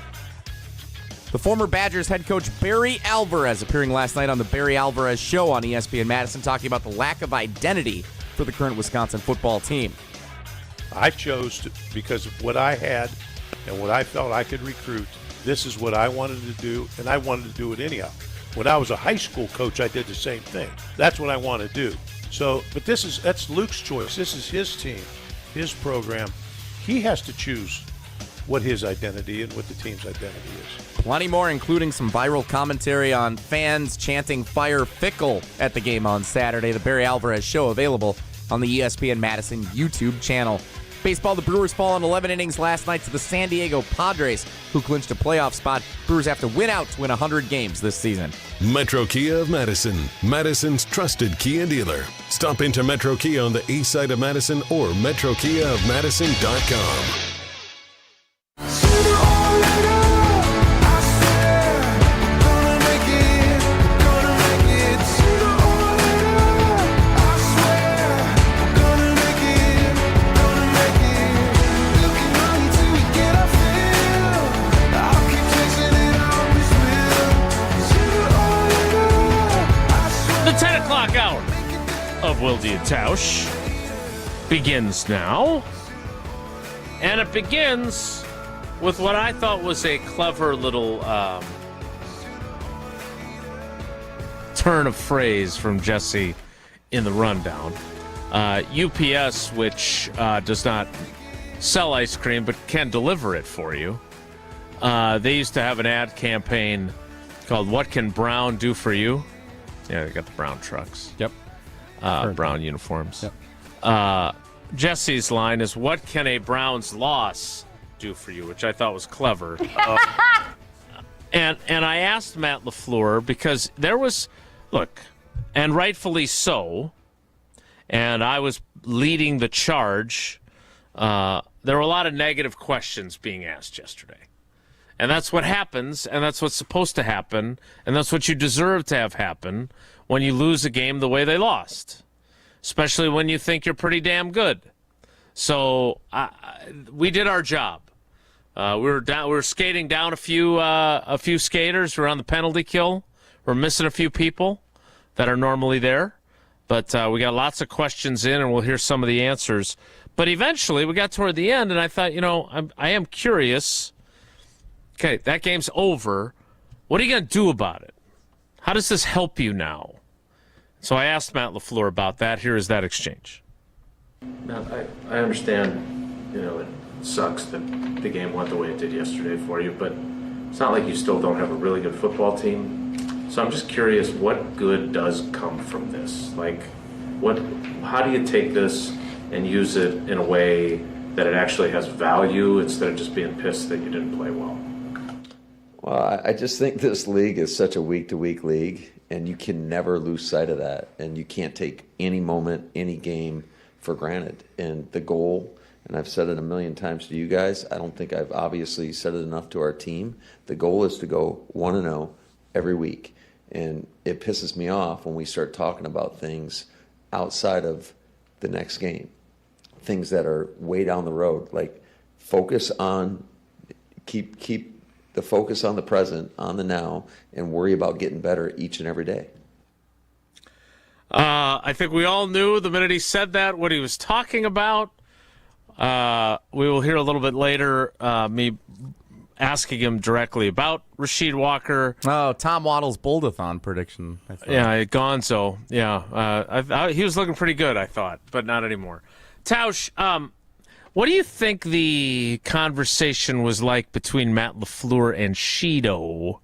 The former Badgers head coach Barry Alvarez appearing last night on the Barry Alvarez Show on ESPN Madison, talking about the lack of identity for the current Wisconsin football team. I chose to, because of what I had and what I felt I could recruit. This is what I wanted to do, and I wanted to do it anyhow. When I was a high school coach, I did the same thing. That's what I want to do. So, but that's Luke's choice. This is his team, his program. He has to choose what his identity and what the team's identity is. Plenty more, including some viral commentary on fans chanting "Fire Fickell" at the game on Saturday. The Barry Alvarez Show available on the ESPN Madison YouTube channel. Baseball, the Brewers fall in 11 innings last night to the San Diego Padres, who clinched a playoff spot. Brewers have to win out to win 100 games this season. Metro Kia of Madison, Madison's trusted Kia dealer. Stop into Metro Kia on the east side of Madison or metrokiaofmadison.com. Hour of Wilde and Tausch begins now, and it begins with what I thought was a clever little turn of phrase from Jesse in the rundown. UPS, which does not sell ice cream but can deliver it for you, they used to have an ad campaign called "What Can Brown Do For You?" Yeah, they got the brown trucks. Yep. Brown uniforms. Yep. Jesse's line is, "What can a Browns loss do for you?" Which I thought was clever. And I asked Matt LaFleur because there was, look, and rightfully so, and I was leading the charge. There were a lot of negative questions being asked yesterday. And that's what happens, and that's what's supposed to happen, and that's what you deserve to have happen when you lose a game the way they lost, especially when you think you're pretty damn good. So we did our job. We were skating down a few skaters. We were on the penalty kill. We're missing a few people that are normally there, but we got lots of questions in, and we'll hear some of the answers. But eventually, we got toward the end, and I thought, I am curious. Okay, that game's over. What are you going to do about it? How does this help you now? So I asked Matt LaFleur about that. Here is that exchange. Matt, I understand, it sucks that the game went the way it did yesterday for you, but it's not like you still don't have a really good football team. So I'm just curious, what good does come from this? How do you take this and use it in a way that it actually has value instead of just being pissed that you didn't play well? Well, I just think this league is such a week-to-week league, and you can never lose sight of that. And you can't take any moment, any game for granted. And the goal, and I've said it a million times to you guys, I don't think I've obviously said it enough to our team. The goal is to go 1-0 every week. And it pisses me off when we start talking about things outside of the next game, things that are way down the road. Like, focus on, keep the focus on the present, on the now, and worry about getting better each and every day. I think we all knew the minute he said that what he was talking about. We will hear a little bit later me asking him directly about Rasheed Walker. Oh, Tom Waddle's Boldathon prediction. Yeah, Gonzo. Yeah, he was looking pretty good, I thought, but not anymore. Tausch, what do you think the conversation was like between Matt LaFleur and Sheedo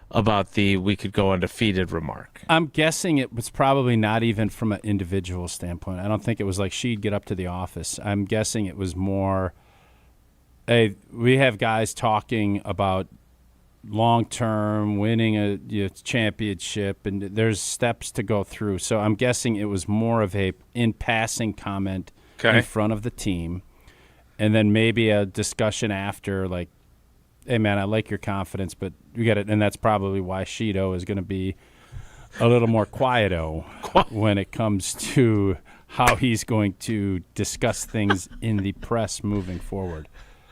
about the "we could go undefeated" remark? I'm guessing it was probably not even from an individual standpoint. I don't think it was like she'd get up to the office. I'm guessing it was more, hey, we have guys talking about long-term winning a championship, and there's steps to go through. So I'm guessing it was more of a in-passing comment in front of the team. And then maybe a discussion after, like, hey, man, I like your confidence, but you got it. And that's probably why Sheedo is going to be a little more quieto when it comes to how he's going to discuss things in the press moving forward.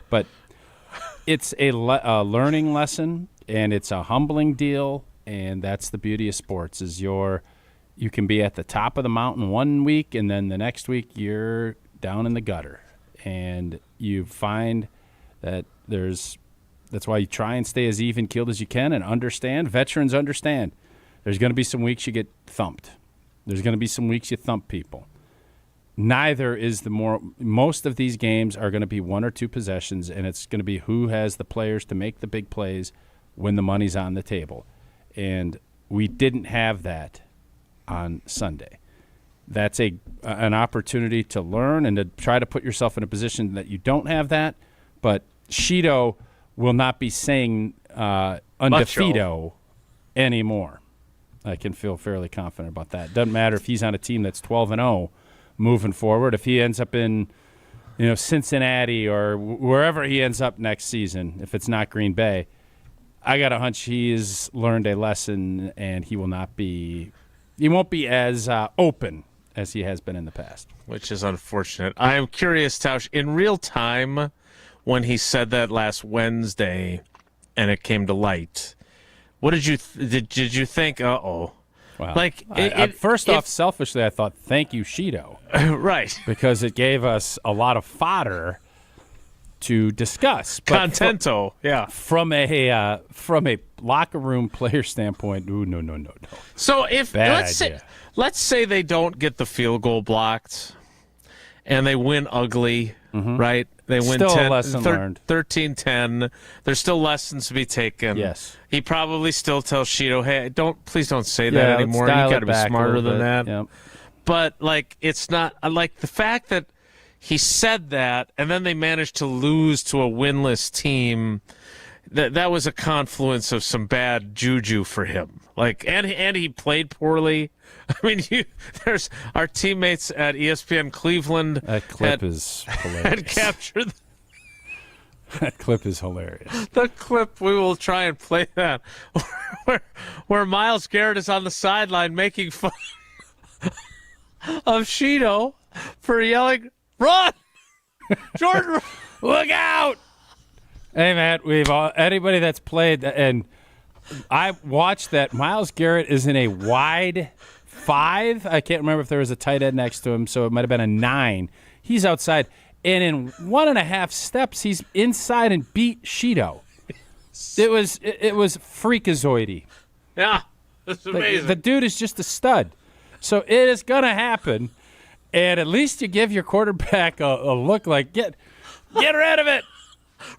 But it's a learning lesson, and it's a humbling deal, and that's the beauty of sports is you can be at the top of the mountain one week, and then the next week you're down in the gutter. And you find that that's why you try and stay as even-keeled as you can and understand. Veterans understand. There's going to be some weeks you get thumped. There's going to be some weeks you thump people. Neither is most of these games are going to be one or two possessions, and it's going to be who has the players to make the big plays when the money's on the table. And we didn't have that on Sunday. That's an opportunity to learn and to try to put yourself in a position that you don't have that. But Sheedo will not be saying undefeated anymore. I can feel fairly confident about that. Doesn't matter if he's on a team that's 12-0 moving forward. If he ends up in Cincinnati or wherever he ends up next season, if it's not Green Bay, I got a hunch he's learned a lesson and he won't be as open as he has been in the past. Which is unfortunate. I am curious, Tausch, in real time when he said that last Wednesday and it came to light, what did you did you think, uh-oh? Wow. Like, first off, selfishly, I thought, thank you, Sheedo. Right. Because it gave us a lot of fodder to discuss. But Contento, yeah. From a locker room player standpoint, no. So if let's say they don't get the field goal blocked and they win ugly, right? They win still 13-10. There's still lessons to be taken. Yes. He probably still tells Sheedo, hey, please don't say that anymore. You got to be smarter than that. Yep. But like, it's not like the fact that he said that, and then they managed to lose to a winless team. That was a confluence of some bad juju for him. Like, and he played poorly. I mean, there's our teammates at ESPN Cleveland. That clip is hilarious. Had captured. That clip is hilarious. The clip, we will try and play that, where Myles Garrett is on the sideline making fun of Sheedo for yelling, "Run, Jordan, look out!" Hey, Matt, anybody that's played, and I watched that. Myles Garrett is in a wide 5. I can't remember if there was a tight end next to him, so it might have been a 9. He's outside, and in 1.5 steps, he's inside and beat Sheedo. It was freakazoidy. Yeah, that's amazing. The dude is just a stud. So it is going to happen, and at least you give your quarterback a look like, get rid of it.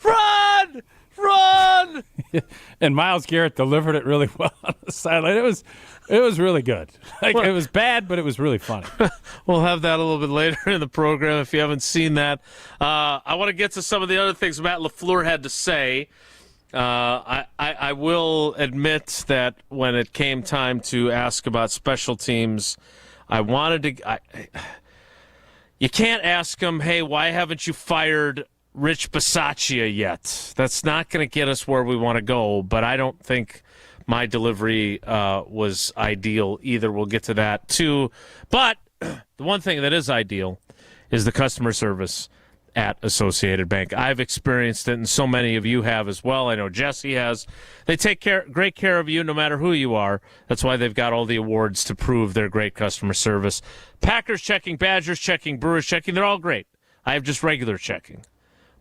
Run! And Myles Garrett delivered it really well on the sideline. It was really good. It was bad, but it was really funny. We'll have that a little bit later in the program if you haven't seen that. I want to get to some of the other things Matt LaFleur had to say. I will admit that when it came time to ask about special teams, I wanted to. You can't ask them, hey, why haven't you fired Rich Bisaccia yet? That's not going to get us where we want to go, but I don't think my delivery was ideal either. We'll get to that too. But the one thing that is ideal is the customer service at Associated Bank. I've experienced it, and so many of you have as well. I know Jesse has. They take great care of you no matter who you are. That's why they've got all the awards to prove their great customer service. Packers checking, Badgers checking, Brewers checking, they're all great. I have just regular checking.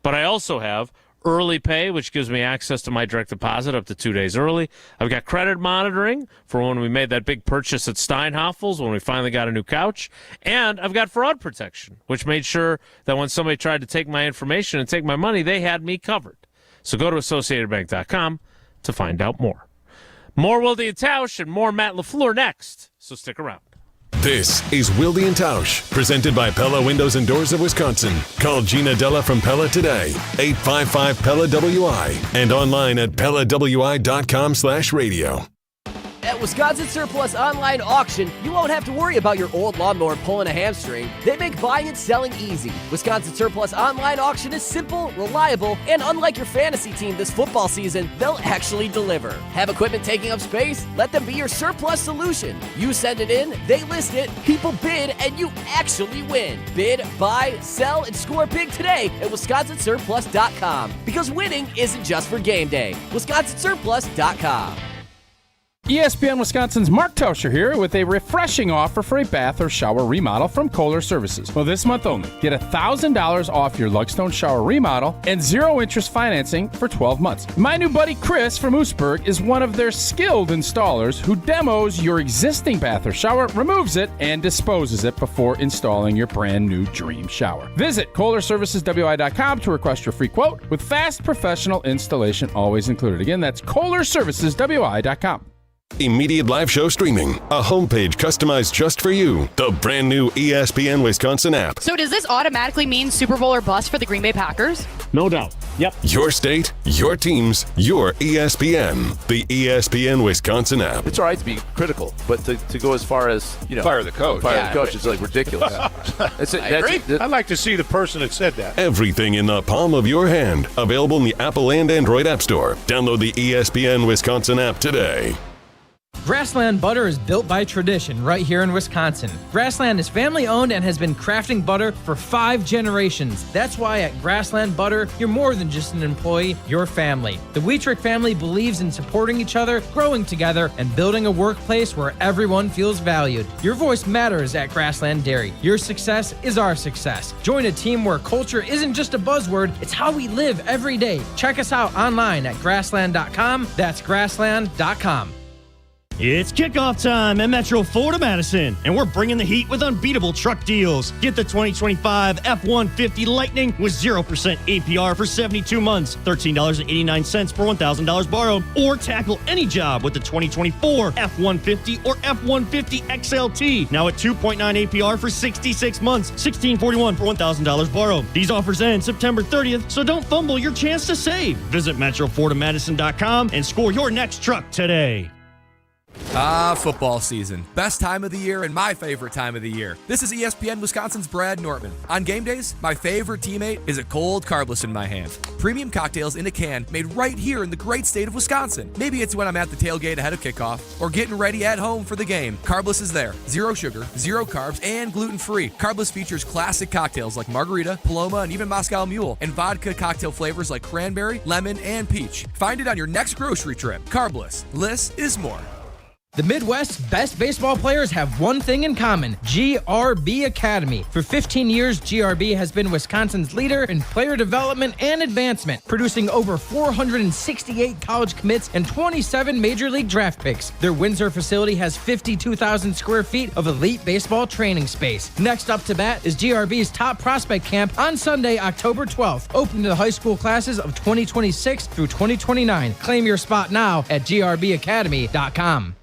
But I also have early pay, which gives me access to my direct deposit up to 2 days early. I've got credit monitoring for when we made that big purchase at Steinhoffel's, when we finally got a new couch. And I've got fraud protection, which made sure that when somebody tried to take my information and take my money, they had me covered. So go to AssociatedBank.com to find out more. More Wilde and Tausch and more Matt LaFleur next, so stick around. This is Wilde and Tausch, presented by Pella Windows and Doors of Wisconsin. Call Gina Della from Pella today, 855-PELLA-WI, and online at PellaWI.com/radio. At Wisconsin Surplus Online Auction, you won't have to worry about your old lawnmower pulling a hamstring. They make buying and selling easy. Wisconsin Surplus Online Auction is simple, reliable, and unlike your fantasy team this football season, they'll actually deliver. Have equipment taking up space? Let them be your surplus solution. You send it in, they list it, people bid, and you actually win. Bid, buy, sell, and score big today at WisconsinSurplus.com. Because winning isn't just for game day. WisconsinSurplus.com. ESPN Wisconsin's Mark Tauscher here with a refreshing offer for a bath or shower remodel from Kohler Services. Well, this month only, get $1,000 off your Lugstone shower remodel and 0 interest financing for 12 months. My new buddy Chris from Oostburg is one of their skilled installers who demos your existing bath or shower, removes it, and disposes it before installing your brand new dream shower. Visit KohlerServicesWI.com to request your free quote with fast professional installation always included. Again, that's KohlerServicesWI.com. Immediate live show streaming, a homepage customized just for you, the brand new ESPN Wisconsin app. So does this automatically mean Super Bowl or bust for the Green Bay Packers? No doubt. Yep. Your state, your teams, your ESPN. The ESPN Wisconsin app. It's all right to be critical, but to go as far as, fire the coach. The coach is like ridiculous. I agree. I'd like to see the person that said that. Everything in the palm of your hand. Available in the Apple and Android App Store. Download the ESPN Wisconsin app today. Grassland Butter is built by tradition right here in Wisconsin. Grassland is family owned and has been crafting butter for 5 generations. That's why at Grassland Butter, you're more than just an employee, you're family. The Wietrich family believes in supporting each other, growing together, and building a workplace where everyone feels valued. Your voice matters at Grassland Dairy. Your success is our success. Join a team where culture isn't just a buzzword, it's how we live every day. Check us out online at grassland.com. That's grassland.com. It's kickoff time at Metro Ford of Madison, and we're bringing the heat with unbeatable truck deals. Get the 2025 F-150 Lightning with 0% APR for 72 months, $13.89 per $1,000 borrowed, or tackle any job with the 2024 F-150 or F-150 XLT, now at 2.9 APR for 66 months, $16.41 per $1,000 borrowed. These offers end September 30th, so don't fumble your chance to save. Visit MetroFordofMadison.com and score your next truck today. Football season. Best time of the year and my favorite time of the year. This is ESPN Wisconsin's Brad Nortman. On game days, my favorite teammate is a cold carbless in my hand. Premium cocktails in a can made right here in the great state of Wisconsin. Maybe it's when I'm at the tailgate ahead of kickoff or getting ready at home for the game. Carbless is there. 0 sugar, 0 carbs, and gluten-free. Carbless features classic cocktails like margarita, Paloma, and even Moscow Mule, and vodka cocktail flavors like cranberry, lemon, and peach. Find it on your next grocery trip. Carbless. Less is more. The Midwest's best baseball players have one thing in common: GRB Academy. For 15 years, GRB has been Wisconsin's leader in player development and advancement, producing over 468 college commits and 27 major league draft picks. Their Windsor facility has 52,000 square feet of elite baseball training space. Next up to bat is GRB's top prospect camp on Sunday, October 12th, open to the high school classes of 2026 through 2029. Claim your spot now at grbacademy.com.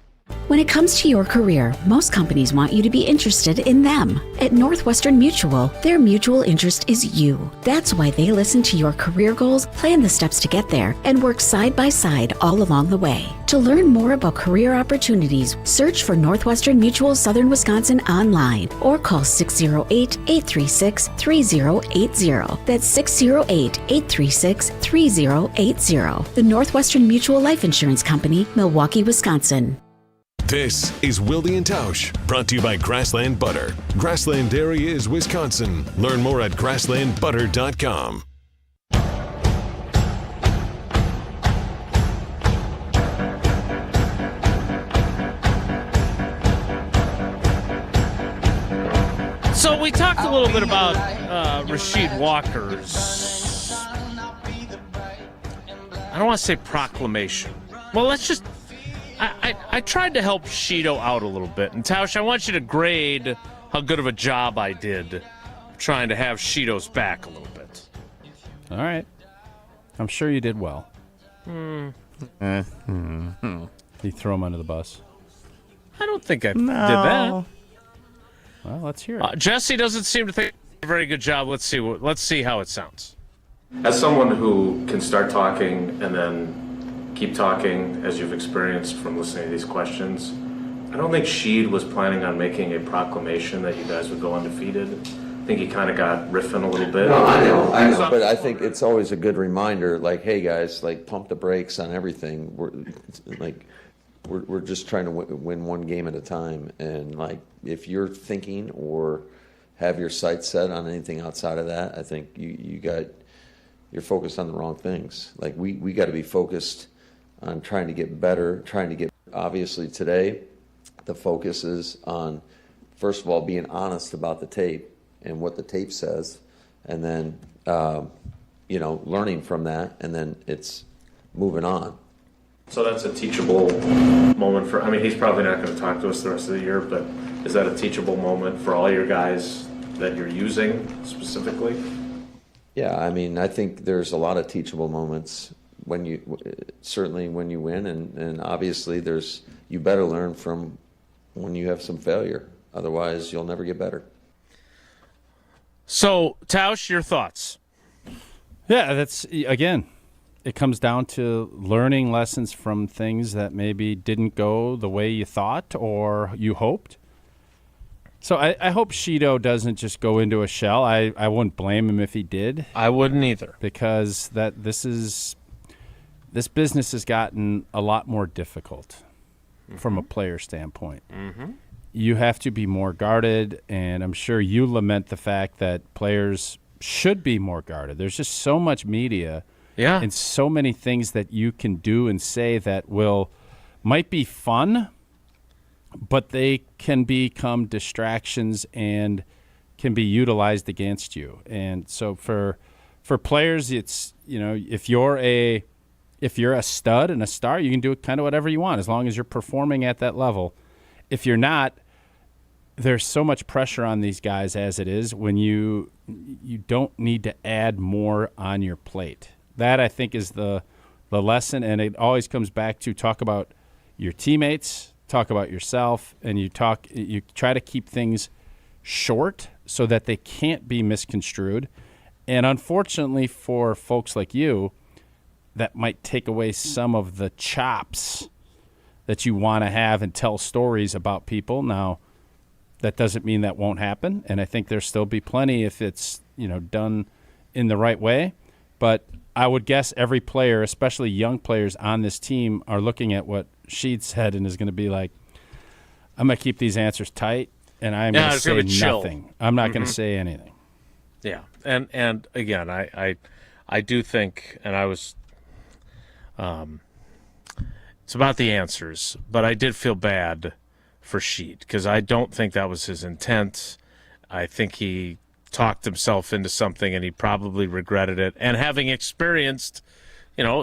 When it comes to your career, most companies want you to be interested in them. At Northwestern Mutual, their mutual interest is you. That's why they listen to your career goals, plan the steps to get there, and work side by side all along the way. To learn more about career opportunities, search for Northwestern Mutual Southern Wisconsin online or call 608-836-3080. That's 608-836-3080. The Northwestern Mutual Life Insurance Company, Milwaukee, Wisconsin. This is Wilde and Tausch, brought to you by Grassland Butter. Grassland Dairy is Wisconsin. Learn more at grasslandbutter.com. So we talked a little bit about Rasheed Walker's, I don't want to say proclamation. Well, let's just, I tried to help Sheeto out a little bit. And Tausch, I want you to grade how good of a job I did trying to have Sheeto's back a little bit. All right. I'm sure you did well. You throw him under the bus. I don't think I did that. Well, let's hear it. Jesse doesn't seem to think a very good job. Let's see how it sounds. As someone who can start talking and then keep talking, as you've experienced from listening to these questions, I don't think Sheed was planning on making a proclamation that you guys would go undefeated. I think he kind of got riffing a little bit. No, I know, but I think it's always a good reminder, like, hey guys, like, pump the brakes on everything. We're just trying to win one game at a time, and like, if you're thinking or have your sights set on anything outside of that, I think you're focused on the wrong things. Like, we got to be focused on trying to get better, obviously today, the focus is on, first of all, being honest about the tape and what the tape says, and then, learning from that, and then it's moving on. So that's a teachable moment for, he's probably not going to talk to us the rest of the year, but is that a teachable moment for all your guys that you're using specifically? Yeah, I think there's a lot of teachable moments certainly when you win, and obviously you better learn from when you have some failure. Otherwise, you'll never get better. So, Tausch, your thoughts? Yeah, that's, again, it comes down to learning lessons from things that maybe didn't go the way you thought or you hoped. So I hope Sheeto doesn't just go into a shell. I wouldn't blame him if he did. I wouldn't either. Because this business has gotten a lot more difficult from a player standpoint. Mm-hmm. You have to be more guarded, and I'm sure you lament the fact that players should be more guarded. There's just so much media. Yeah. And so many things that you can do and say that might be fun, but they can become distractions and can be utilized against you. And so for players, it's, if you're a stud and a star, you can do kind of whatever you want as long as you're performing at that level. If you're not, there's so much pressure on these guys as it is when you don't need to add more on your plate. That, I think, is the lesson, and it always comes back to talk about your teammates, talk about yourself, and you try to keep things short so that they can't be misconstrued. And unfortunately for folks like you, that might take away some of the chops that you want to have and tell stories about people. Now, that doesn't mean that won't happen, and I think there'll still be plenty if it's done in the right way. But I would guess every player, especially young players on this team, are looking at what Sheed said and is going to be like, I'm going to keep these answers tight, and I'm going to say nothing. I'm not going to say anything. Yeah, and again, I do think, and I was, it's about the answers, but I did feel bad for Sheed because I don't think that was his intent. I think he talked himself into something, and he probably regretted it. And having experienced,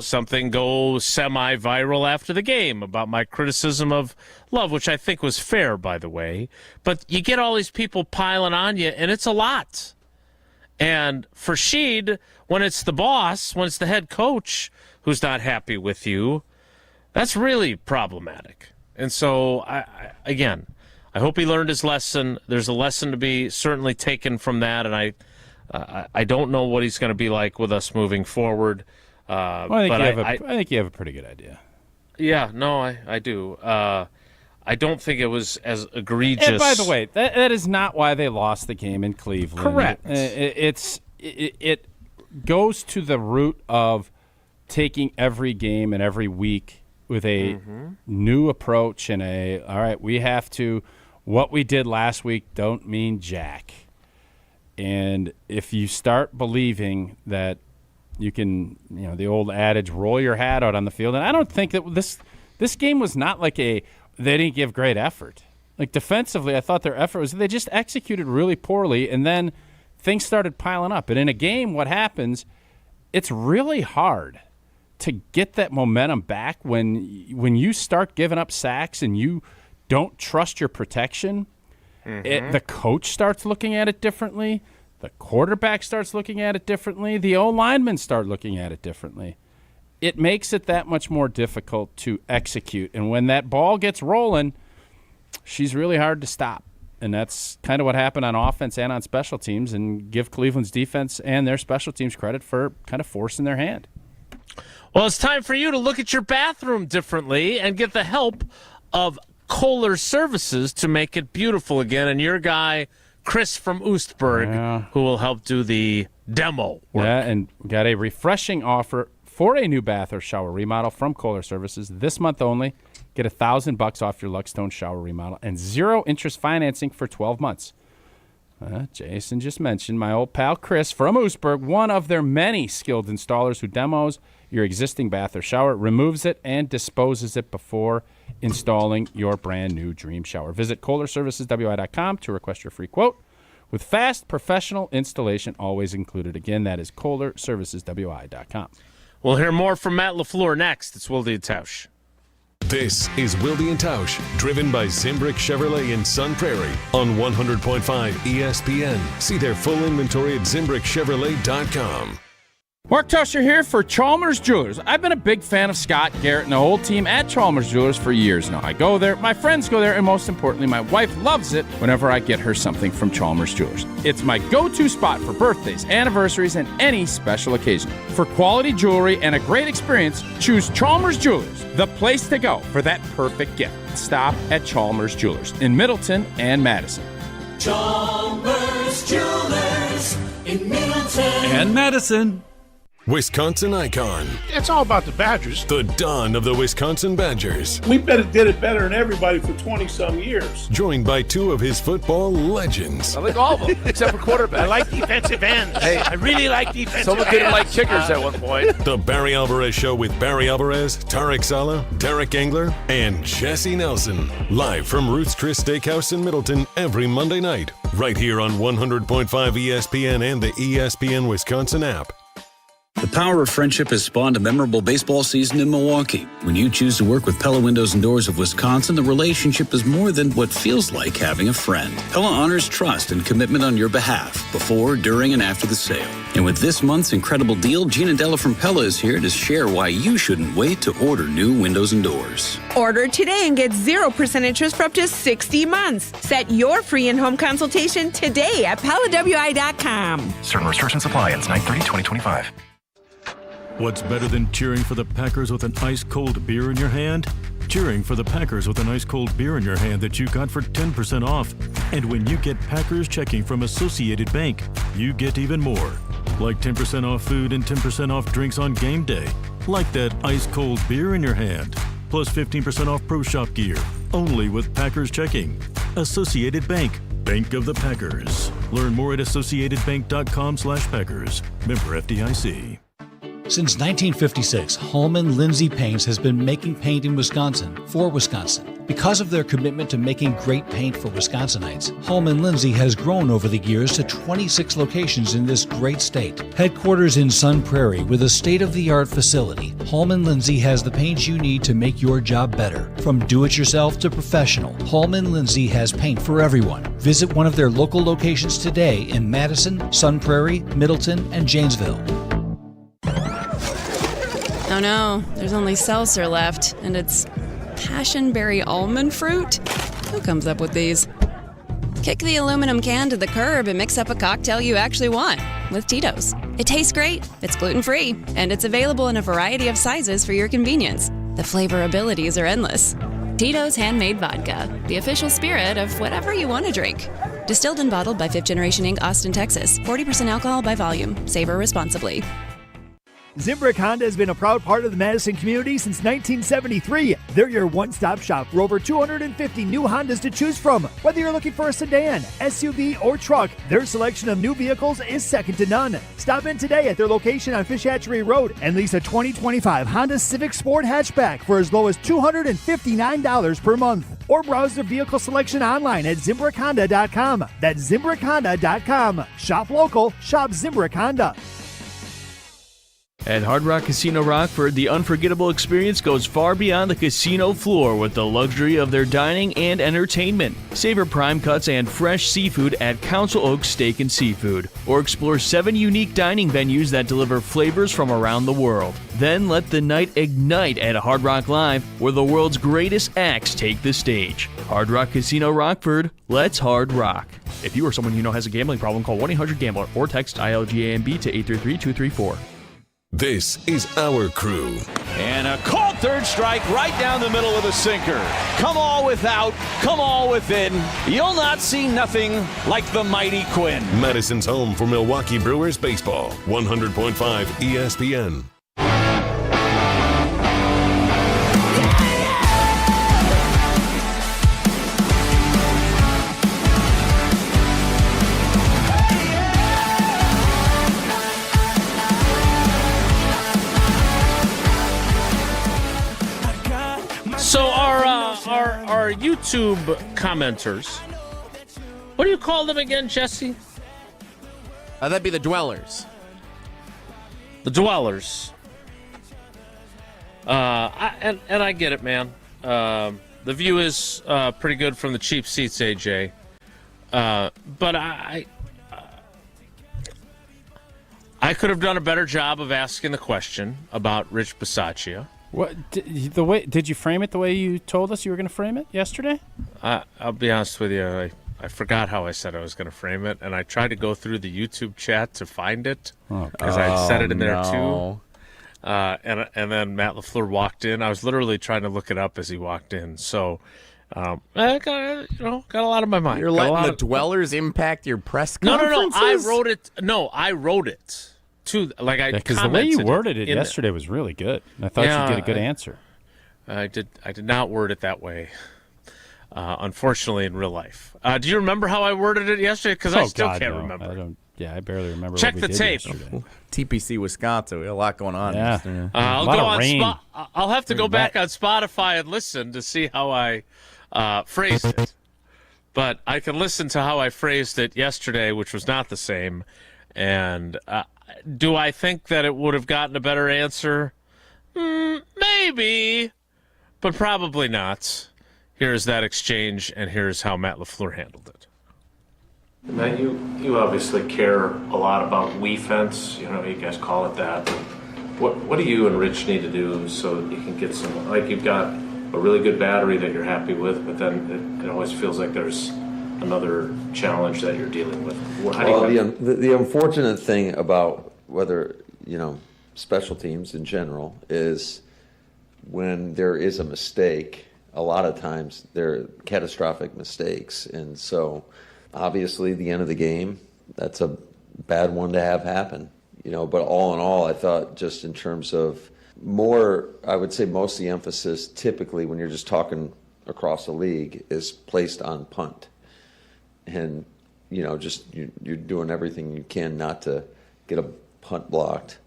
something go semi-viral after the game about my criticism of Love, which I think was fair, by the way. But you get all these people piling on you, and it's a lot. And for Sheed, when it's the boss, when it's the head coach who's not happy with you, that's really problematic. And so, again, I hope he learned his lesson. There's a lesson to be certainly taken from that, and I don't know what he's going to be like with us moving forward. I think you have a pretty good idea. Yeah, no, I do. I don't think it was as egregious. And by the way, that is not why they lost the game in Cleveland. Correct. It goes to the root of taking every game and every week with a new approach and all right, we have to, what we did last week don't mean jack. And if you start believing that you can, the old adage, roll your hat out on the field, and I don't think that this game was not like they didn't give great effort. Like defensively, I thought their effort was they just executed really poorly, and then things started piling up. And in a game, what happens, it's really hard to get that momentum back when you start giving up sacks and you don't trust your protection. The coach starts looking at it differently. The quarterback starts looking at it differently. The O-linemen start looking at it differently. It makes it that much more difficult to execute. And when that ball gets rolling, she's really hard to stop. And that's kind of what happened on offense and on special teams, and give Cleveland's defense and their special teams credit for kind of forcing their hand. Well, it's time for you to look at your bathroom differently and get the help of Kohler Services to make it beautiful again. And your guy, Chris from Oostburg, who will help do the demo work. Yeah, and we got a refreshing offer for a new bath or shower remodel from Kohler Services this month only. Get $1,000 off your Luxstone shower remodel and 0 interest financing for 12 months. Jason just mentioned my old pal Chris from Oostburg, one of their many skilled installers who demos your existing bath or shower, removes it, and disposes it before installing your brand new dream shower. Visit KohlerServicesWI.com to request your free quote with fast professional installation always included. Again, that is KohlerServicesWI.com. We'll hear more from Matt LaFleur next. It's Wilde and Tausch. This is Wilde and Tausch, driven by Zimbrick Chevrolet in Sun Prairie on 100.5 ESPN. See their full inventory at ZimbrickChevrolet.com. Mark Tusher here for Chalmers Jewelers. I've been a big fan of Scott, Garrett, and the whole team at Chalmers Jewelers for years now. I go there, my friends go there, and most importantly, my wife loves it whenever I get her something from Chalmers Jewelers. It's my go-to spot for birthdays, anniversaries, and any special occasion. For quality jewelry and a great experience, choose Chalmers Jewelers, the place to go for that perfect gift. Stop at Chalmers Jewelers in Middleton and Madison. Chalmers Jewelers in Middleton and Madison. Wisconsin icon. It's all about the Badgers. The dawn of the Wisconsin Badgers. We did it better than everybody for 20-some years. Joined by 2 of his football legends. I like all of them, except for quarterback. I like defensive ends. Hey, I really like defensive ends. Someone didn't like kickers at one point. The Barry Alvarez Show with Barry Alvarez, Tarek Saleh, Derek Engler, and Jesse Nelson. Live from Ruth's Chris Steakhouse in Middleton every Monday night. Right here on 100.5 ESPN and the ESPN Wisconsin app. The power of friendship has spawned a memorable baseball season in Milwaukee. When you choose to work with Pella Windows and Doors of Wisconsin, the relationship is more than what feels like having a friend. Pella honors trust and commitment on your behalf, before, during, and after the sale. And with this month's incredible deal, Gina Della from Pella is here to share why you shouldn't wait to order new windows and doors. Order today and get 0% interest for up to 60 months. Set your free in-home consultation today at PellaWI.com. Certain restrictions apply. Ends 9/30/2025. What's better than cheering for the Packers with an ice-cold beer in your hand? Cheering for the Packers with an ice-cold beer in your hand that you got for 10% off. And when you get Packers checking from Associated Bank, you get even more. Like 10% off food and 10% off drinks on game day. Like that ice-cold beer in your hand. Plus 15% off Pro Shop gear. Only with Packers checking. Associated Bank. Bank of the Packers. Learn more at associatedbank.com/Packers. Member FDIC. Since 1956, Holman Lindsay Paints has been making paint in Wisconsin for Wisconsin. Because of their commitment to making great paint for Wisconsinites, Holman Lindsay has grown over the years to 26 locations in this great state. Headquarters in Sun Prairie with a state-of-the-art facility, Holman Lindsay has the paint you need to make your job better. From do-it-yourself to professional, Holman Lindsay has paint for everyone. Visit one of their local locations today in Madison, Sun Prairie, Middleton, and Janesville. Oh no, there's only seltzer left, and it's passionberry almond fruit? Who comes up with these? Kick the aluminum can to the curb and mix up a cocktail you actually want with Tito's. It tastes great, it's gluten-free, and it's available in a variety of sizes for your convenience. The flavor abilities are endless. Tito's Handmade Vodka, the official spirit of whatever you want to drink. Distilled and bottled by 5th Generation Inc., Austin, Texas. 40% alcohol by volume. Savor responsibly. Zimbrick Honda has been a proud part of the Madison community since 1973. They're your one-stop shop for over 250 new Hondas to choose from. Whether you're looking for a sedan, SUV, or truck, their selection of new vehicles is second to none. Stop in today at their location on Fish Hatchery Road and lease a 2025 Honda Civic Sport hatchback for as low as $259 per month. Or browse their vehicle selection online at ZimbrickHonda.com. That's ZimbrickHonda.com. Shop local, shop Zimbrick Honda. At Hard Rock Casino Rockford, the unforgettable experience goes far beyond the casino floor with the luxury of their dining and entertainment. Savor prime cuts and fresh seafood at Council Oaks Steak and Seafood, or explore 7 unique dining venues that deliver flavors from around the world. Then let the night ignite at Hard Rock Live, where the world's greatest acts take the stage. Hard Rock Casino Rockford, let's hard rock. If you or someone you know has a gambling problem, call 1-800-GAMBLER or text ILGAMB to 833-234. This is our crew. And a called third strike right down the middle of the sinker. Come all without, come all within. You'll not see nothing like the mighty Quinn. Madison's home for Milwaukee Brewers baseball. 100.5 ESPN. So our YouTube commenters, what do you call them again, Jesse? That'd be the dwellers. The dwellers. I get it, man. The view is pretty good from the cheap seats, AJ. But I could have done a better job of asking the question about Rich Bisaccia. What did you frame it the way you told us you were going to frame it yesterday? I'll be honest with you. I forgot how I said I was going to frame it, and I tried to go through the YouTube chat to find it because I said it in there too. And then Matt LaFleur walked in. I was literally trying to look it up as he walked in. So I got a lot on my mind. You're letting the dwellers impact your press conferences? No. I wrote it. Because the way you worded it yesterday was really good. I thought you'd get a good answer. I did not word it that way, unfortunately, in real life. Do you remember how I worded it yesterday? Because I still can't remember. I barely remember. Check what we the did tape. Yesterday. TPC Wisconsin. We had a lot going on. Yeah. I'll go on. I'll have to go back on Spotify and listen to see how I phrased it. But I can listen to how I phrased it yesterday, which was not the same. And do I think that it would have gotten a better answer? Maybe, but probably not. Here's that exchange, and here's how Matt LaFleur handled it. Matt, you obviously care a lot about we fence. You guys call it that. What do you and Rich need to do so that you can get some? Like, you've got a really good battery that you're happy with, but then it always feels like there's another challenge that you're dealing with. The unfortunate thing about whether, special teams in general is when there is a mistake, a lot of times they're catastrophic mistakes. And so obviously the end of the game, that's a bad one to have happen, but all in all, I thought just in terms of I would say most of the emphasis typically when you're just talking across the league is placed on punt. And, you're doing everything you can not to get a punt blocked.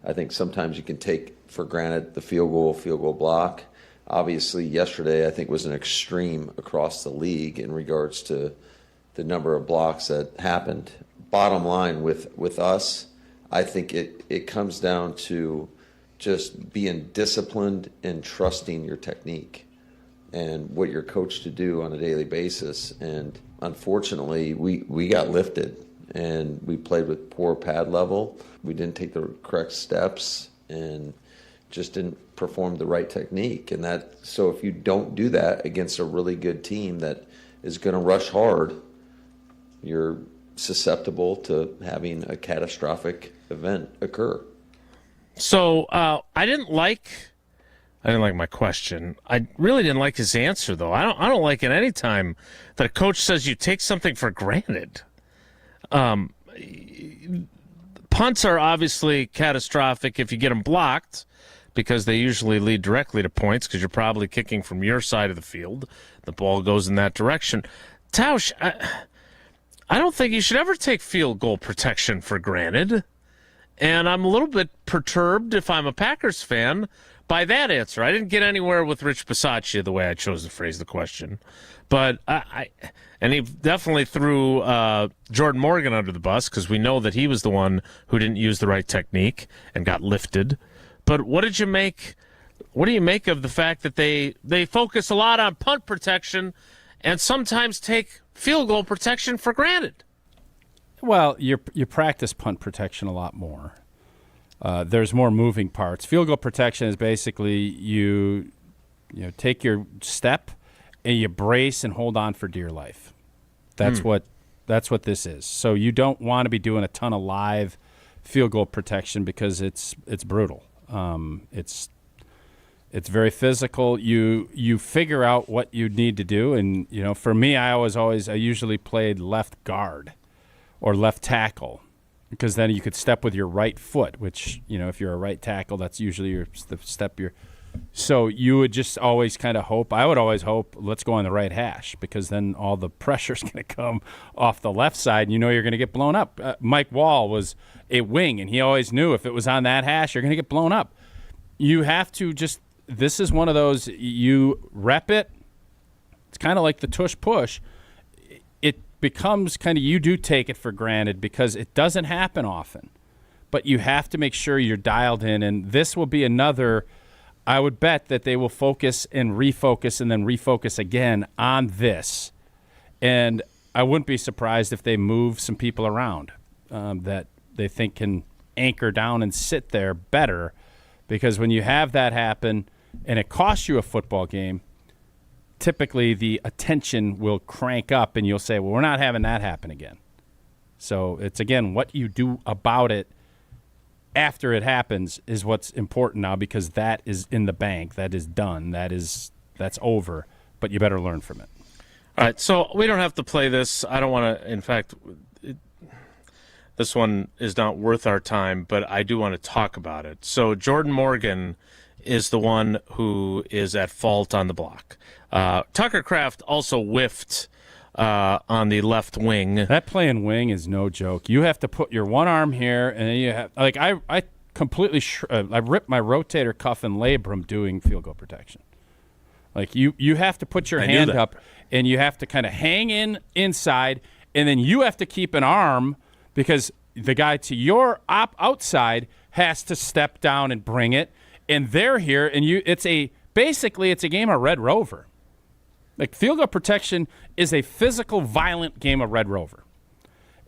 I think sometimes you can take for granted the field goal block. Obviously, yesterday I think was an extreme across the league in regards to the number of blocks that happened. Bottom line with us, I think it comes down to just being disciplined and trusting your technique and what you're coached to do on a daily basis. And unfortunately, we got lifted and we played with poor pad level. We didn't take the correct steps. And, just didn't perform the right technique. And so if you don't do that against a really good team that is going to rush hard, you're susceptible to having a catastrophic event occur. So I didn't like my question. I really didn't like his answer, though. I don't like it any time that a coach says you take something for granted. Punts are obviously catastrophic if you get them blocked, because they usually lead directly to points because you're probably kicking from your side of the field. The ball goes in that direction. Tausch, I don't think you should ever take field goal protection for granted. And I'm a little bit perturbed, if I'm a Packers fan, by that answer. I didn't get anywhere with Rich Bisaccia the way I chose to phrase the question. But and he definitely threw Jordan Morgan under the bus, because we know that he was the one who didn't use the right technique and got lifted. But what do you make of the fact that they focus a lot on punt protection and sometimes take field goal protection for granted? Well, you practice punt protection a lot more. There's more moving parts. Field goal protection is basically you take your step and you brace and hold on for dear life. That's what this is. So you don't want to be doing a ton of live field goal protection because it's brutal. It's very physical. You figure out what you need to do, and for me, I usually played left guard or left tackle, because then you could step with your right foot, which if you're a right tackle, that's usually the step you're. So you would just always kind of hope. I would always hope, let's go on the right hash, because then all the pressure's going to come off the left side, and you're going to get blown up. Mike Wall was a wing, and he always knew if it was on that hash, you're going to get blown up. You have to just – this is one of those, you rep it. It's kind of like the tush push. It becomes kind of, you do take it for granted because it doesn't happen often. But you have to make sure you're dialed in, and this will be another – I would bet that they will focus and refocus and then refocus again on this. And I wouldn't be surprised if they move some people around that they think can anchor down and sit there better, because when you have that happen and it costs you a football game, typically the attention will crank up and you'll say, well, we're not having that happen again. So it's, again, what you do about it after it happens is what's important now, because that is in the bank. That is done. That's over. But you better learn from it. All right, so we don't have to play this. I don't want to. In fact, this one is not worth our time, but I do want to talk about it. So Jordan Morgan is the one who is at fault on the block. Tucker Kraft also whiffed on the left wing. That playing wing is no joke. You have to put your one arm here, and then you have I completely I ripped my rotator cuff and labrum doing field goal protection. Like you have to put your hand up, and you have to kind of hang inside, and then you have to keep an arm, because the guy to your outside has to step down and bring it, and they're here, and basically it's a game of Red Rover. Like, field goal protection is a physical, violent game of Red Rover.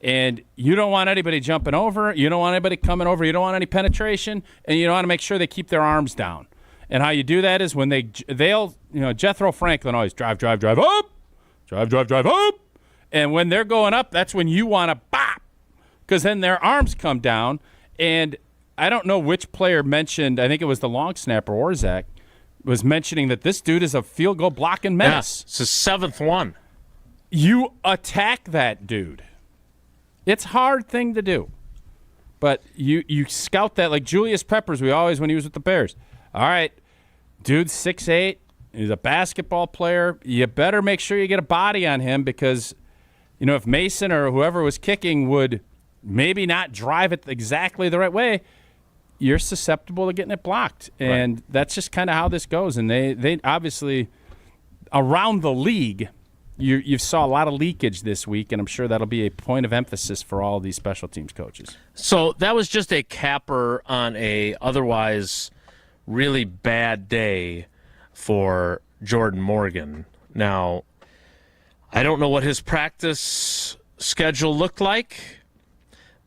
And you don't want anybody jumping over. You don't want anybody coming over. You don't want any penetration. And you want to make sure they keep their arms down. And how you do that is when they'll Jethro Franklin always drive up. Drive up. And when they're going up, that's when you want to bop, because then their arms come down. And I don't know which player mentioned, I think it was the long snapper, Orzak, was mentioning that this dude is a field goal blocking menace. Yeah, it's his seventh one. You attack that dude. It's a hard thing to do. But you scout that, like Julius Peppers, when he was with the Bears. All right, dude's 6'8", he's a basketball player. You better make sure you get a body on him, because, if Mason or whoever was kicking would maybe not drive it exactly the right way, you're susceptible to getting it blocked. And that's just kind of how this goes. And they obviously, around the league, you saw a lot of leakage this week, and I'm sure that'll be a point of emphasis for all these special teams coaches. So that was just a capper on a otherwise really bad day for Jordan Morgan. Now, I don't know what his practice schedule looked like,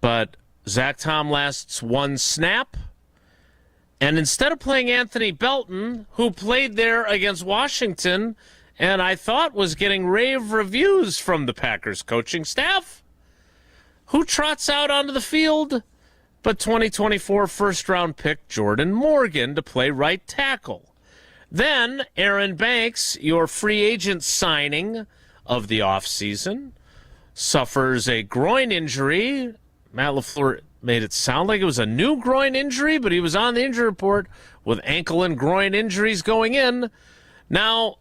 but Zach Tom lasts one snap, And instead of playing Anthony Belton, who played there against Washington, and I thought was getting rave reviews from the Packers coaching staff, who trots out onto the field but 2024 first-round pick Jordan Morgan to play right tackle. Then Aaron Banks, your free agent signing of the offseason, suffers a groin injury. Matt LaFleur made it sound like it was a new groin injury, but he was on the injury report with ankle and groin injuries going in. Now,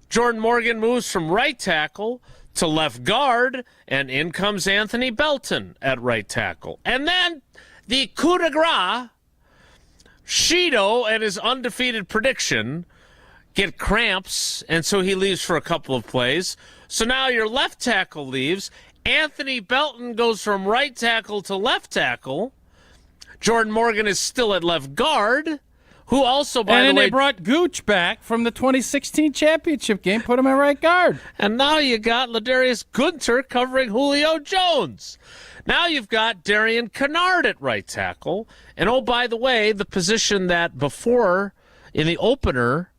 Jordan Morgan moves from right tackle to left guard, and in comes Anthony Belton at right tackle. And then the coup de grace, Shido and his undefeated prediction get cramps, and so he leaves for a couple of plays. So now your left tackle leaves. Anthony Belton goes from right tackle to left tackle. Jordan Morgan is still at left guard, who also, by the way... And then they brought Gooch back from the 2016 championship game, put him at right guard. And now you got Ladarius Gunter covering Julio Jones. Now you've got Darian Kennard at right tackle. And, oh, by the way, the position that before, in the opener,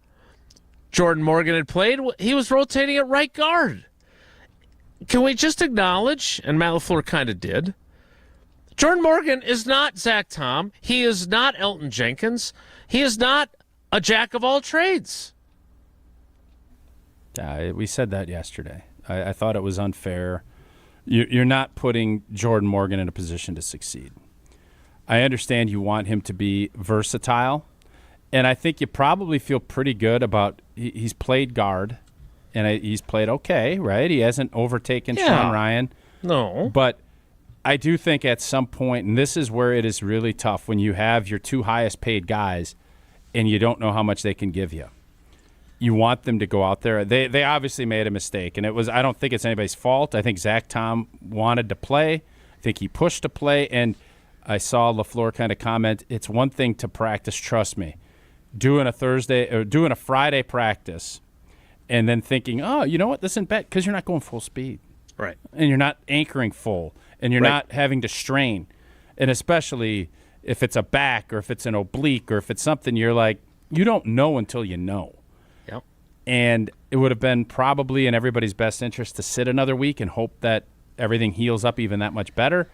Jordan Morgan had played, he was rotating at right guard. Can we just acknowledge, and Matt LaFleur kind of did, Jordan Morgan is not Zach Tom. He is not Elton Jenkins. He is not a jack of all trades. We said that yesterday. I thought it was unfair. You're not putting Jordan Morgan in a position to succeed. I understand you want him to be versatile, and I think you probably feel pretty good about he's played guard. And he's played okay, right? He hasn't overtaken Sean Ryan. No. But I do think at some point, and this is where it is really tough, when you have your two highest paid guys and you don't know how much they can give you. You want them to go out there. They obviously made a mistake, and I don't think it's anybody's fault. I think Zach Tom wanted to play. I think he pushed to play, and I saw LaFleur kind of comment, it's one thing to practice, trust me. Doing a Friday practice and then thinking, oh, you know what, this isn't bad, because you're not going full speed. Right. And you're not anchoring full, and you're not having to strain. And especially if it's a back or if it's an oblique or if it's something you're like, you don't know until you know. Yep. And it would have been probably in everybody's best interest to sit another week and hope that everything heals up even that much better.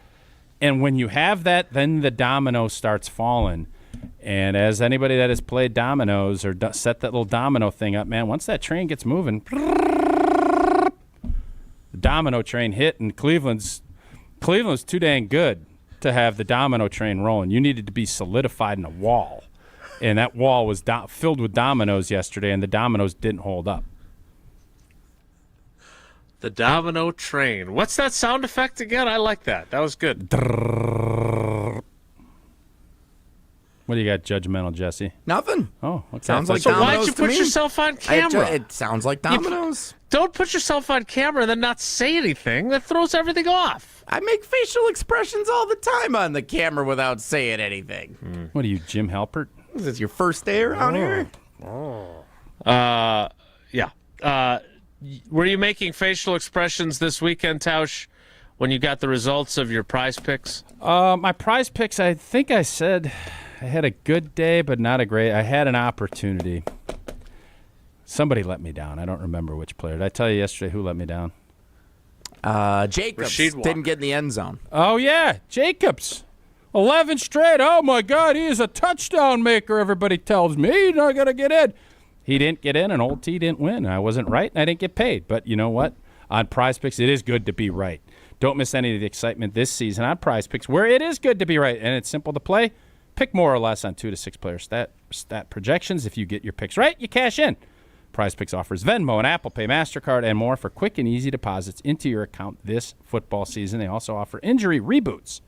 And when you have that, then the domino starts falling. And as anybody that has played dominoes or set that little domino thing up, man, once that train gets moving, the domino train hit, and Cleveland's too dang good to have the domino train rolling. You needed to be solidified in a wall, and that wall was filled with dominoes yesterday, and the dominoes didn't hold up. The domino train. What's that sound effect again? I like that. That was good. What do you got, judgmental, Jesse? Nothing. Oh, okay. Sounds like so dominoes. Why'd you put yourself on camera? It sounds like dominoes. Don't put yourself on camera and then not say anything. That throws everything off. I make facial expressions all the time on the camera without saying anything. What are you, Jim Halpert? Is this your first day around here? Yeah. Were you making facial expressions this weekend, Tausch, when you got the results of your prize picks? My prize picks, I think I said I had a good day, but not a great. I had an opportunity. Somebody let me down. I don't remember which player. Did I tell you yesterday who let me down? Jacobs didn't get in the end zone. Oh, yeah, Jacobs. 11 straight. Oh, my God, he is a touchdown maker, everybody tells me. He's not going to get in. He didn't get in, and Old T didn't win. I wasn't right, and I didn't get paid. But you know what? On Prize Picks, it is good to be right. Don't miss any of the excitement this season on Prize Picks, where it is good to be right, and it's simple to play. Pick more or less on 2 to 6 player stat projections. If you get your picks right, you cash in. Prize Picks offers Venmo and Apple Pay, MasterCard, and more for quick and easy deposits into your account this football season. They also offer injury reboots.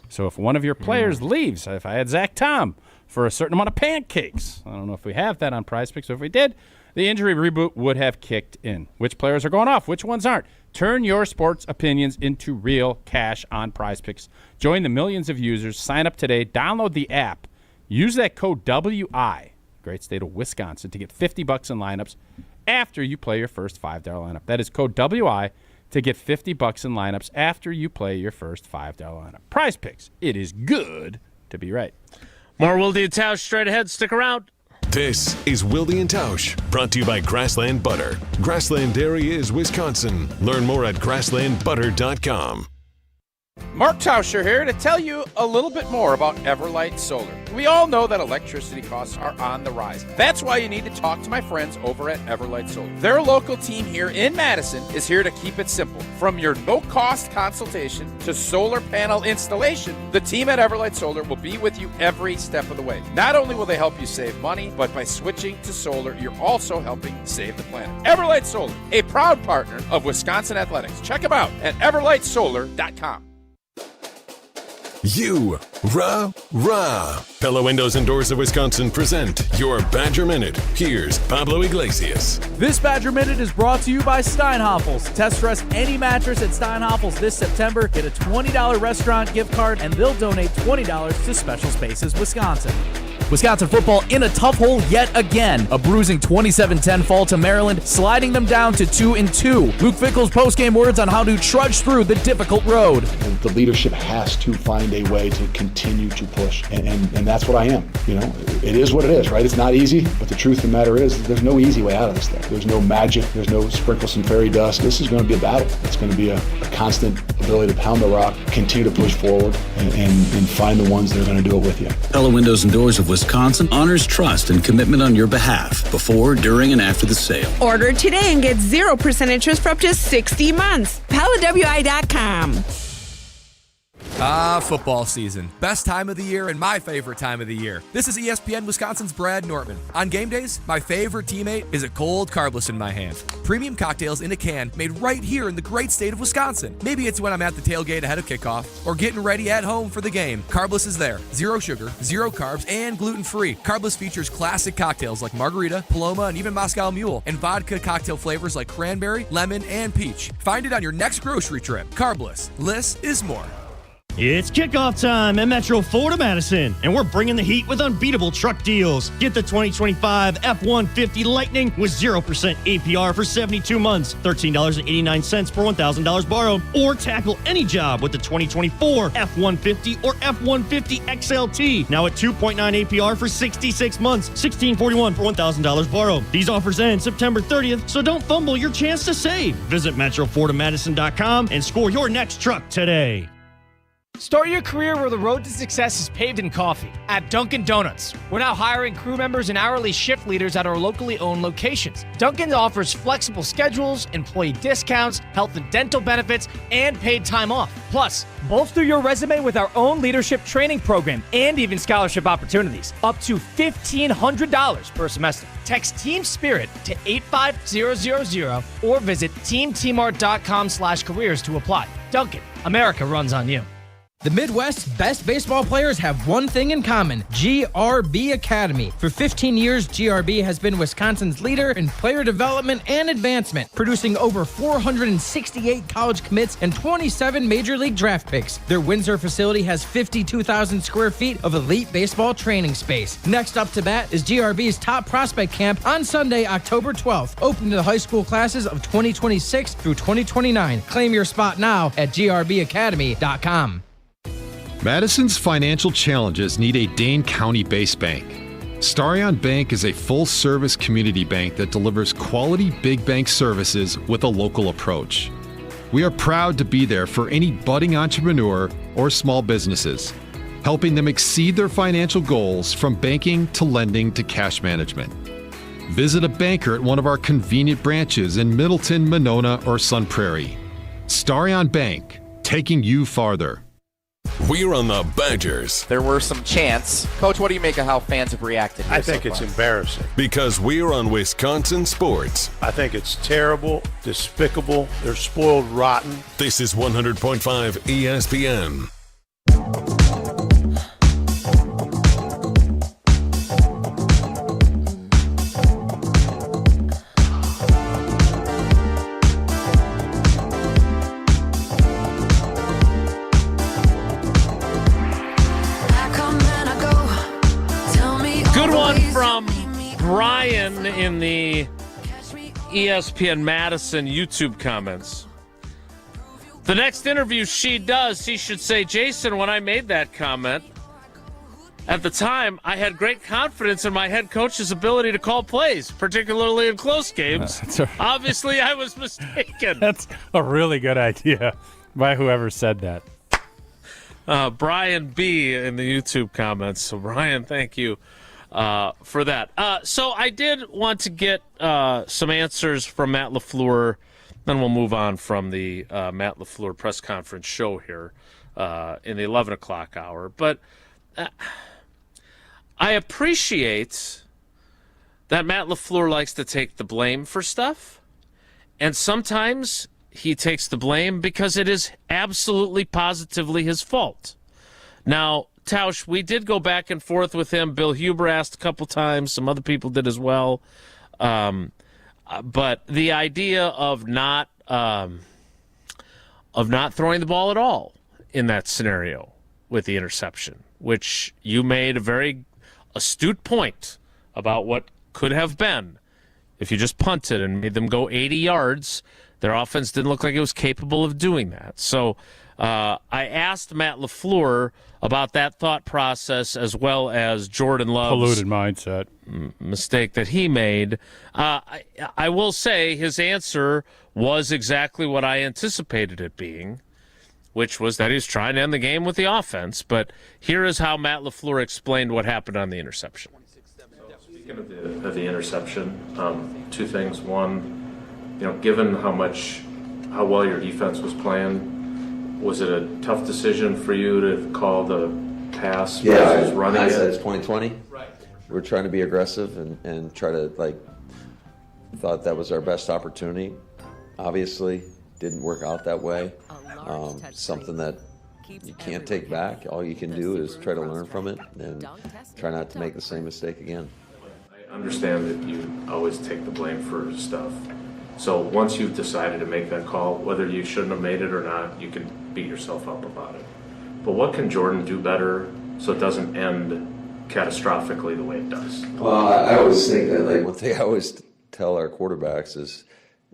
So if one of your players leaves, if I had Zach Tom for a certain amount of pancakes, I don't know if we have that on Prize Picks, but if we did, the injury reboot would have kicked in. Which players are going off? Which ones aren't? Turn your sports opinions into real cash on Prize Picks. Join the millions of users. Sign up today. Download the app. Use that code WI, great state of Wisconsin, to get $50 in lineups after you play your first $5 lineup. That is code WI to get $50 in lineups after you play your first $5 lineup. Prize Picks. It is good to be right. More Wilde and Tausch straight ahead. Stick around. This is Wilde and Tausch, brought to you by Grassland Butter. Grassland Dairy is Wisconsin. Learn more at grasslandbutter.com. Mark Tauscher here to tell you a little bit more about Everlight Solar. We all know that electricity costs are on the rise. That's why you need to talk to my friends over at Everlight Solar. Their local team here in Madison is here to keep it simple. From your no-cost consultation to solar panel installation, the team at Everlight Solar will be with you every step of the way. Not only will they help you save money, but by switching to solar, you're also helping save the planet. Everlight Solar, a proud partner of Wisconsin Athletics. Check them out at everlightsolar.com. You, rah, rah. Pella Windows and Doors of Wisconsin present your Badger Minute. Here's Pablo Iglesias. This Badger Minute is brought to you by Steinhoffels. Test dress any mattress at Steinhoffels this September. Get a $20 restaurant gift card, and they'll donate $20 to Special Spaces Wisconsin. Wisconsin football in a tough hole yet again. A bruising 27-10 fall to Maryland, sliding them down to 2-2. Luke Fickell's postgame words on how to trudge through the difficult road. The leadership has to find a way to continue to push, and that's what I am. You know, it is what it is, right? It's not easy, but the truth of the matter is there's no easy way out of this thing. There's no magic. There's no sprinkle some fairy dust. This is going to be a battle. It's going to be a constant ability to pound the rock, continue to push forward, and find the ones that are going to do it with you. Pella Windows and Doors of Wisconsin honors trust and commitment on your behalf before, during, and after the sale. Order today and get 0% interest for up to 60 months. PellaWI.com. Football season. Best time of the year and my favorite time of the year. This is ESPN Wisconsin's Brad Nortman. On game days, my favorite teammate is a cold carbless in my hand. Premium cocktails in a can made right here in the great state of Wisconsin. Maybe it's when I'm at the tailgate ahead of kickoff or getting ready at home for the game. Carbless is there. Zero sugar, zero carbs, and gluten-free. Carbless features classic cocktails like margarita, Paloma, and even Moscow Mule, and vodka cocktail flavors like cranberry, lemon, and peach. Find it on your next grocery trip. Carbless. Less is more. It's kickoff time at Metro Ford of Madison, and we're bringing the heat with unbeatable truck deals. Get the 2025 F-150 Lightning with 0% APR for 72 months, $13.89 per $1,000 borrowed, or tackle any job with the 2024 F-150 or F-150 XLT, now at 2.9 APR for 66 months, $16.41 per $1,000 borrowed. These offers end September 30th, so don't fumble your chance to save. Visit MetroFordofMadison.com and score your next truck today. Start your career where the road to success is paved in coffee at Dunkin' Donuts. We're now hiring crew members and hourly shift leaders at our locally owned locations. Dunkin' offers flexible schedules, employee discounts, health and dental benefits, and paid time off. Plus, bolster your resume with our own leadership training program and even scholarship opportunities. Up to $1,500 per semester. Text Team Spirit to 85000 or visit teamtmart.com/careers to apply. Dunkin', America runs on you. The Midwest's best baseball players have one thing in common: GRB Academy. For 15 years, GRB has been Wisconsin's leader in player development and advancement, producing over 468 college commits and 27 major league draft picks. Their Windsor facility has 52,000 square feet of elite baseball training space. Next up to bat is GRB's Top Prospect Camp on Sunday, October 12th, open to the high school classes of 2026 through 2029. Claim your spot now at grbacademy.com. Madison's financial challenges need a Dane County-based bank. Starion Bank is a full-service community bank that delivers quality big bank services with a local approach. We are proud to be there for any budding entrepreneur or small businesses, helping them exceed their financial goals from banking to lending to cash management. Visit a banker at one of our convenient branches in Middleton, Monona, or Sun Prairie. Starion Bank, taking you farther. We're on the Badgers. There were some chants. Coach, what do you make of how fans have reacted here I think so it's far? embarrassing. Because we're on Wisconsin Sports. I think it's terrible, despicable. They're spoiled rotten. This is 100.5 ESPN. Good one from Brian in the ESPN Madison YouTube comments. The next interview she does, he should say, Jason, when I made that comment, At the time, I had great confidence in my head coach's ability to call plays, particularly in close games. Obviously, I was mistaken. That's a really good idea by whoever said that. Brian B. in the YouTube comments. So, Brian, thank you for that. So I did want to get some answers from Matt LaFleur. Then we'll move on from the Matt LaFleur press conference show here in the 11 o'clock hour. But I appreciate that Matt LaFleur likes to take the blame for stuff. And sometimes he takes the blame because it is absolutely positively his fault. Now, Tausch, we did go back and forth with him. Bill Huber asked a couple times. Some other people did as well. But the idea of not throwing the ball at all in that scenario with the interception, which you made a very astute point about what could have been if you just punted and made them go 80 yards. Their offense didn't look like it was capable of doing that. So I asked Matt LaFleur about that thought process as well as Jordan Love's polluted mindset mistake that he made. I will say his answer was exactly what I anticipated it being, which was that he's trying to end the game with the offense. But here is how Matt LaFleur explained what happened on the interception. Speaking of the interception, two things. One, given how well your defense was playing, was it a tough decision for you to call the pass versus running it? It's 2020. Right. We're trying to be aggressive and try to thought that was our best opportunity. Obviously, didn't work out that way. Something that you can't take back. All you can do is try to learn from it and try not to make the same mistake again. I understand that you always take the blame for stuff. So once you've decided to make that call, whether you shouldn't have made it or not, you can beat yourself up about it. But what can Jordan do better so it doesn't end catastrophically the way it does? Well, I always think that one thing I always tell our quarterbacks is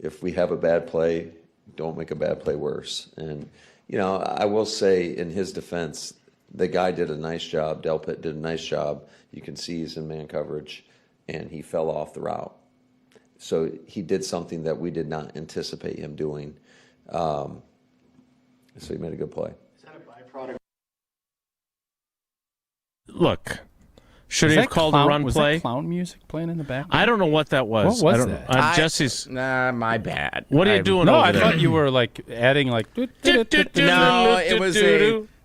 if we have a bad play, don't make a bad play worse. And, I will say in his defense, the guy did a nice job. Delpit did a nice job. You can see he's in man coverage, and he fell off the route. So he did something that we did not anticipate him doing. So he made a good play. Is that a byproduct? Look, should he have called a run was play? Was that clown music playing in the background? I don't know what that was. What was that? Jesse's. My bad. What are you doing no, over I there? thought you were adding No, it was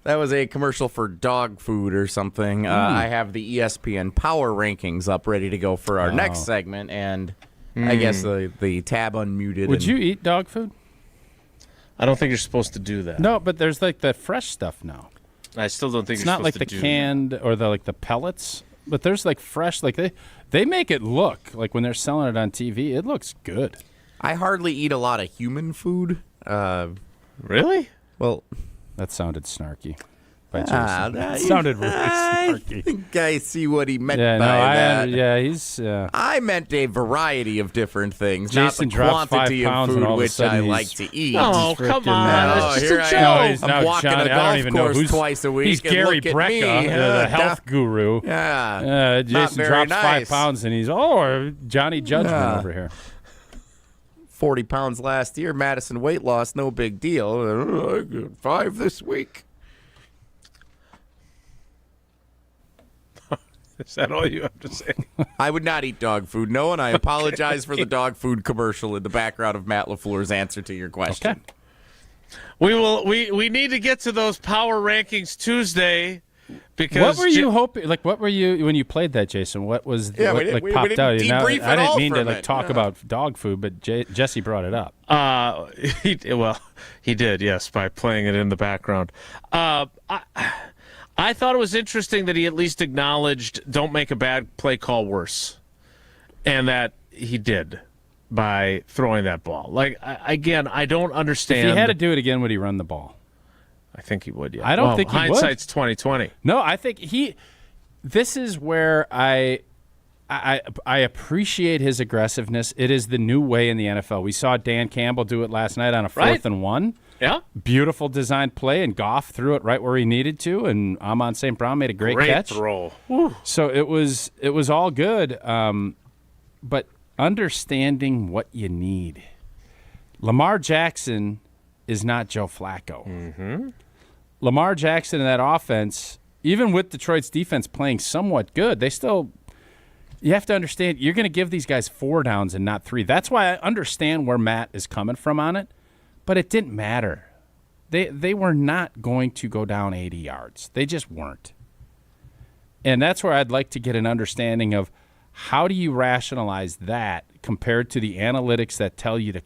that was a commercial for dog food or something. I have the ESPN Power Rankings up ready to go for our next segment, and I guess the tab unmuted. Would you eat dog food? I don't think you're supposed to do that. No, but there's the fresh stuff now. I still don't think it's you're not supposed to like do the canned or the pellets, but there's fresh. They make it look like when they're selling it on TV, it looks good. I hardly eat a lot of human food. Really? Well, that sounded snarky. By Jason. That sounded really snarky. I think I see what he meant by that. He's. I meant a variety of different things, Jason not the quantity of food which I like to eat. Oh, come on. It's just a joke. I'm walking a golf course twice a week. He's Gary Brecka, the health guru. Yeah. Jason drops 5 pounds, and he's, Johnny Judgment over here. 40 pounds last year. Madison weight loss, no big deal. I got 5 this week. Is that all you have to say? I would not eat dog food. No, and I apologize for the dog food commercial in the background of Matt LaFleur's answer to your question. Okay. We need to get to those power rankings Tuesday because what were you hoping? What were you when you played that, Jason? What was what popped out? I didn't mean to talk about dog food, but Jesse brought it up. He did, yes, by playing it in the background. I thought it was interesting that he at least acknowledged don't make a bad play call worse, and that he did by throwing that ball. Again, I don't understand. If he had to do it again, would he run the ball? I think he would, yeah. I don't think he would. Hindsight's 20/20. No, I think this is where I appreciate his aggressiveness. It is the new way in the NFL. We saw Dan Campbell do it last night on a 4th and 1. Yeah. Beautiful design play, and Goff threw it right where he needed to, and Amon St. Brown made a great catch. Throw. So it was all good, but understanding what you need. Lamar Jackson is not Joe Flacco. Mm-hmm. Lamar Jackson in that offense, even with Detroit's defense playing somewhat good, they still – you have to understand, you're going to give these guys 4 downs and not 3. That's why I understand where Matt is coming from on it, but it didn't matter. They were not going to go down 80 yards. They just weren't. And that's where I'd like to get an understanding of how do you rationalize that compared to the analytics that tell you to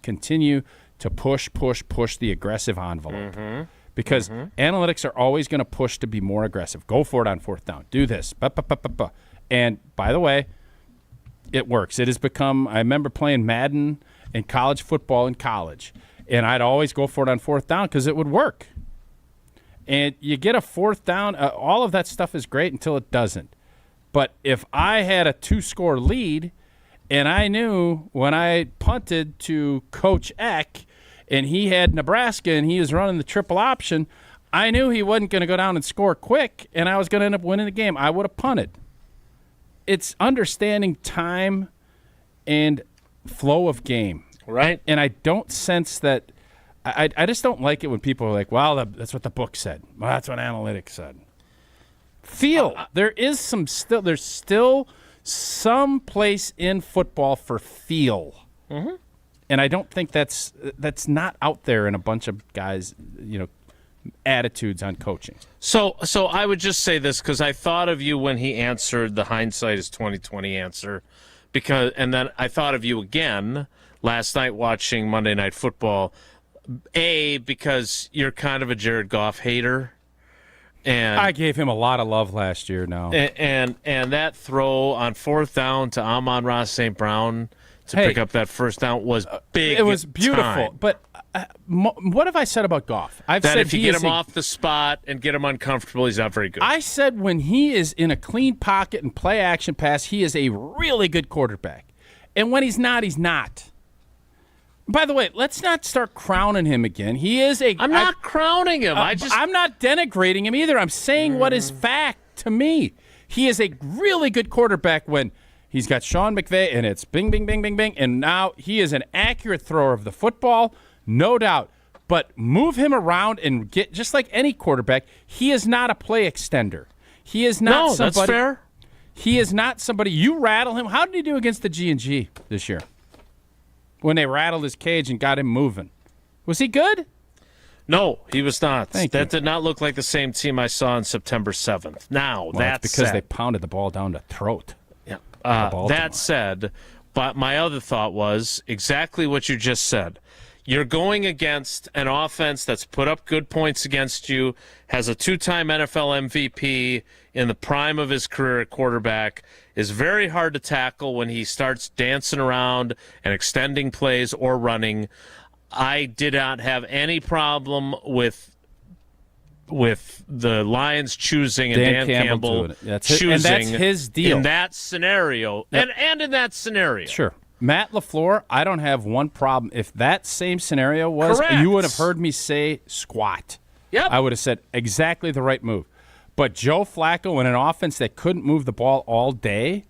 continue to push the aggressive envelope. Mm-hmm. Because analytics are always going to push to be more aggressive. Go for it on 4th down. Do this. And, by the way, it works. It has become – I remember playing Madden and college football in college, and I'd always go for it on 4th down because it would work. And you get a 4th down, all of that stuff is great until it doesn't. But if I had a 2-score lead and I knew when I punted to Coach Eck and he had Nebraska and he was running the triple option, I knew he wasn't going to go down and score quick and I was going to end up winning the game. I would have punted. It's understanding time and flow of game. Right. And I don't sense that – I just don't like it when people are like, well, that's what the book said. Well, that's what analytics said. There's still some place in football for feel. Mm-hmm. And I don't think that's not out there in a bunch of guys, attitudes on coaching. So I would just say this because I thought of you when he answered the hindsight is 20/20 answer, and then I thought of you again last night watching Monday Night Football. Because you're kind of a Jared Goff hater. And I gave him a lot of love last year now. And that throw on 4th down to Amon-Ra St. Brown to pick up that 1st down was big. It was beautiful. Time. But what have I said about Goff? I've said if you get him off the spot and get him uncomfortable, he's not very good. I said when he is in a clean pocket and play action pass, he is a really good quarterback. And when he's not, he's not. By the way, let's not start crowning him again. He is I'm not crowning him. I'm not denigrating him either. I'm saying what is fact to me. He is a really good quarterback when he's got Sean McVay and it's bing, bing, bing, bing, bing. And now he is an accurate thrower of the football, no doubt. But move him around and get just like any quarterback. He is not a play extender. He is not somebody. That's fair. He is not somebody. You rattle him. How did he do against the G&G this year? When they rattled his cage and got him moving. Was he good? No, he was not. That did not look like the same team I saw on September 7th. Now, that's because they pounded the ball down the throat. Yeah. That said, but my other thought was exactly what you just said. You're going against an offense that's put up good points against you, has a 2-time NFL MVP in the prime of his career at quarterback, is very hard to tackle when he starts dancing around and extending plays or running. I did not have any problem with the Lions choosing and Dan Campbell choosing. And that's his deal. In that scenario. Yep. And in that scenario. Sure. Matt LaFleur, I don't have one problem. If that same scenario was, Correct. you would have heard me say squat. Yep. I would have said exactly the right move. But Joe Flacco in an offense that couldn't move the ball all day,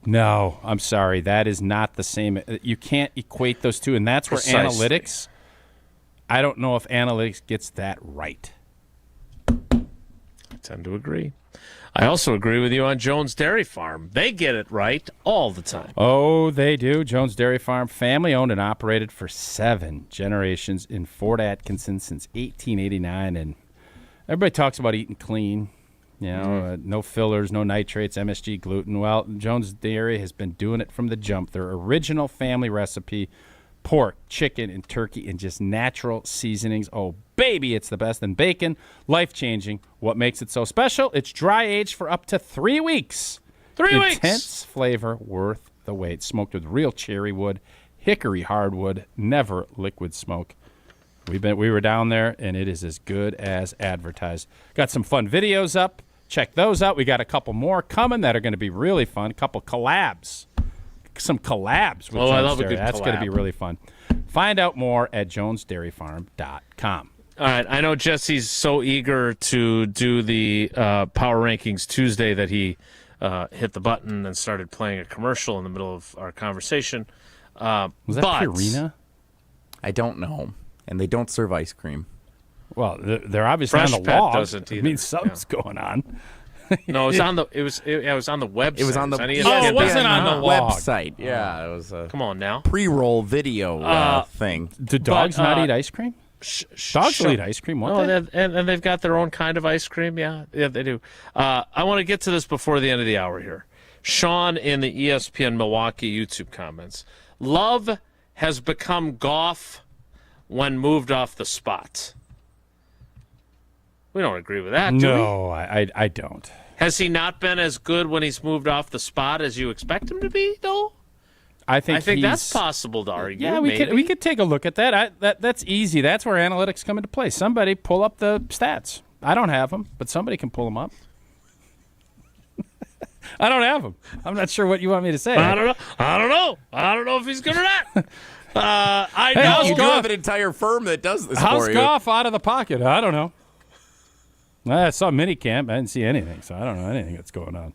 no, I'm sorry. That is not the same. You can't equate those two, and that's where analytics, I don't know if analytics gets that right. I tend to agree. I also agree with you on Jones Dairy Farm. They get it right all the time. Oh, they do. Jones Dairy Farm, family-owned and operated for 7 generations in Fort Atkinson since 1889. And everybody talks about eating clean, no fillers, no nitrates, MSG, gluten. Well, Jones Dairy has been doing it from the jump. Their original family recipe, pork, chicken, and turkey, and just natural seasonings. Oh, baby, it's the best. And bacon, life-changing. What makes it so special? It's dry-aged for up to 3 weeks. 3 weeks! Intense flavor, worth the wait. Smoked with real cherry wood, hickory hardwood, never liquid smoke. We were down there, and it is as good as advertised. Got some fun videos up. Check those out. We got a couple more coming that are going to be really fun. A couple collabs. Some collabs with Jones I love Dairy. a good That's collab. going to be really fun. Find out more at jonesdairyfarm.com. All right, I know Jesse's so eager to do the Power Rankings Tuesday that he hit the button and started playing a commercial in the middle of our conversation. Was that Purina? I don't know. And they don't serve ice cream. Well, they're obviously Fresh on the Pet log. doesn't either. I mean, something's going on. No, it was on the. It was on the website. It was on the. it wasn't on the log. Website. Yeah, it was a. Come on now. Pre-roll video thing. Do dogs not eat ice cream? Dogs will eat ice cream. And they've got their own kind of ice cream. Yeah, they do. I want to get to this before the end of the hour here. Sean in the ESPN Milwaukee YouTube comments. Love has become Goff when moved off the spot. We don't agree with that, do we? No, I don't. Has he not been as good when he's moved off the spot as you expect him to be, though? I think that's possible to argue. Yeah, we could take a look at that. That's easy. That's where analytics come into play. Somebody pull up the stats. I don't have them, but somebody can pull them up. I don't have them. I'm not sure what you want me to say. I don't know. I don't know if he's good or not. I know. Hey, you do have an entire firm that does this How's for you. Goff out of the pocket? I don't know. I saw minicamp. I didn't see anything, so I don't know anything that's going on.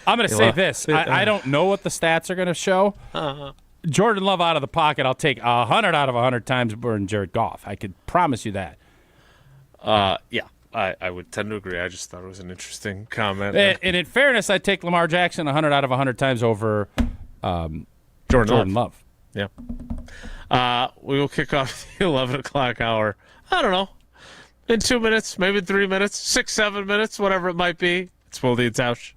I'm going to say this. I don't know what the stats are going to show. Jordan Love out of the pocket, I'll take 100 out of 100 times more than Jared Goff. I could promise you that. Yeah, I would tend to agree. I just thought it was an interesting comment. And in fairness, I'd take Lamar Jackson 100 out of 100 times over Jordan Love. Yeah. We will kick off the 11 o'clock hour. I don't know. In 2 minutes, maybe 3 minutes, 6, 7 minutes, whatever it might be. It's Wilde and Tausch.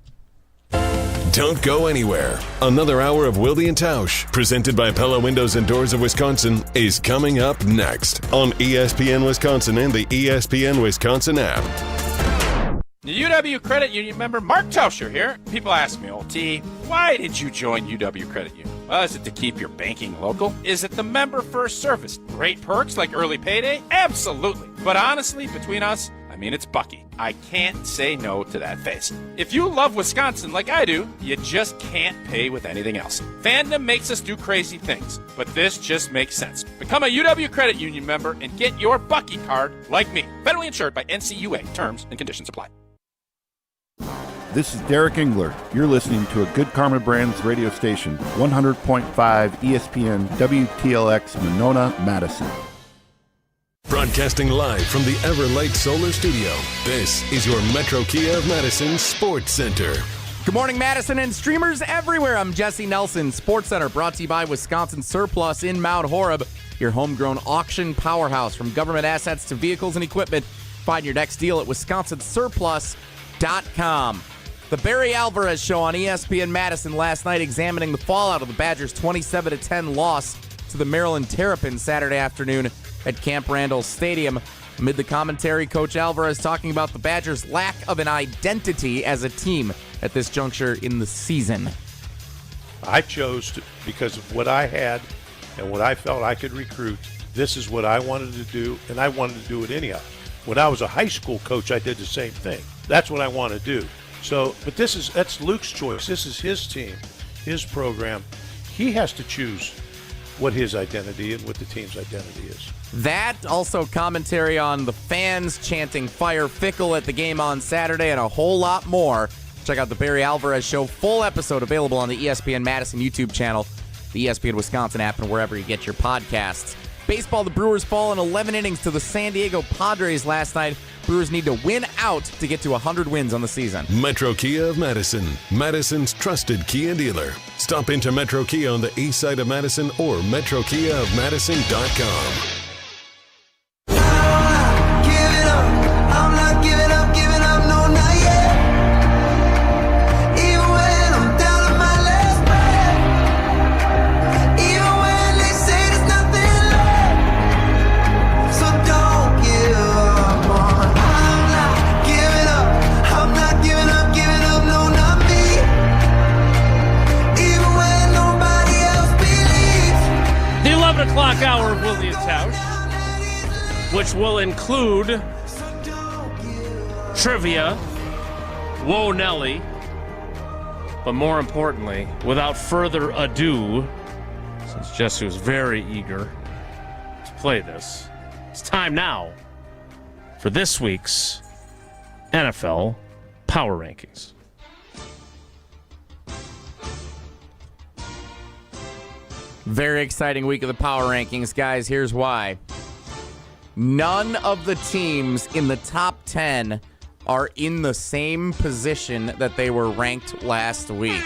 Don't go anywhere. Another hour of Wilde and Tausch, presented by Pella Windows and Doors of Wisconsin, is coming up next on ESPN Wisconsin and the ESPN Wisconsin app. The UW Credit Union member Mark Tauscher here. People ask me, T, why did you join UW Credit Union? Well, is it to keep your banking local? Is it the member-first service? Great perks like early payday? Absolutely. But honestly, between us, it's Bucky. I can't say no to that face. If you love Wisconsin like I do, you just can't pay with anything else. Fandom makes us do crazy things, but this just makes sense. Become a UW Credit Union member and get your Bucky card like me. Federally insured by NCUA. Terms and conditions apply. This is Derek Engler. You're listening to a Good Karma Brands radio station, 100.5 ESPN WTLX Monona, Madison. Broadcasting live from the Everlight Solar Studio, this is your Metro Kia of Madison Sports Center. Good morning, Madison and streamers everywhere. I'm Jesse Nelson. Sports Center brought to you by Wisconsin Surplus in Mount Horeb, your homegrown auction powerhouse. From government assets to vehicles and equipment, find your next deal at wisconsinsurplus.com. The Barry Alvarez Show on ESPN Madison last night, examining the fallout of the Badgers' 27-10 loss to the Maryland Terrapins Saturday afternoon at Camp Randall Stadium. Amid the commentary, Coach Alvarez talking about the Badgers' lack of an identity as a team at this juncture in the season. I chose to, because of what I had and what I felt I could recruit, this is what I wanted to do, and I wanted to do it anyhow. When I was a high school coach, I did the same thing. That's what I want to do. So, but that's Luke's choice. This is his team, his program. He has to choose what his identity and what the team's identity is. That, also commentary on the fans chanting "Fire Fickell" at the game on Saturday, and a whole lot more. Check out the Barry Alvarez Show. Full episode available on the ESPN Madison YouTube channel, the ESPN Wisconsin app, and wherever you get your podcasts. Baseball, the Brewers fall in 11 innings to the San Diego Padres last night. Brewers need to win out to get to 100 wins on the season. Metro Kia of Madison, Madison's trusted Kia dealer. Stop into Metro Kia on the east side of Madison or metrokiaofmadison.com. O'clock hour of Wilde and Tausch, which will include trivia, Whoa Nelly, but more importantly, without further ado, Jesse was very eager to play this. It's time now for this week's NFL Power Rankings. Very exciting week of the Power Rankings, guys. Here's why. None of the teams in the top 10 are in the same position that they were ranked last week.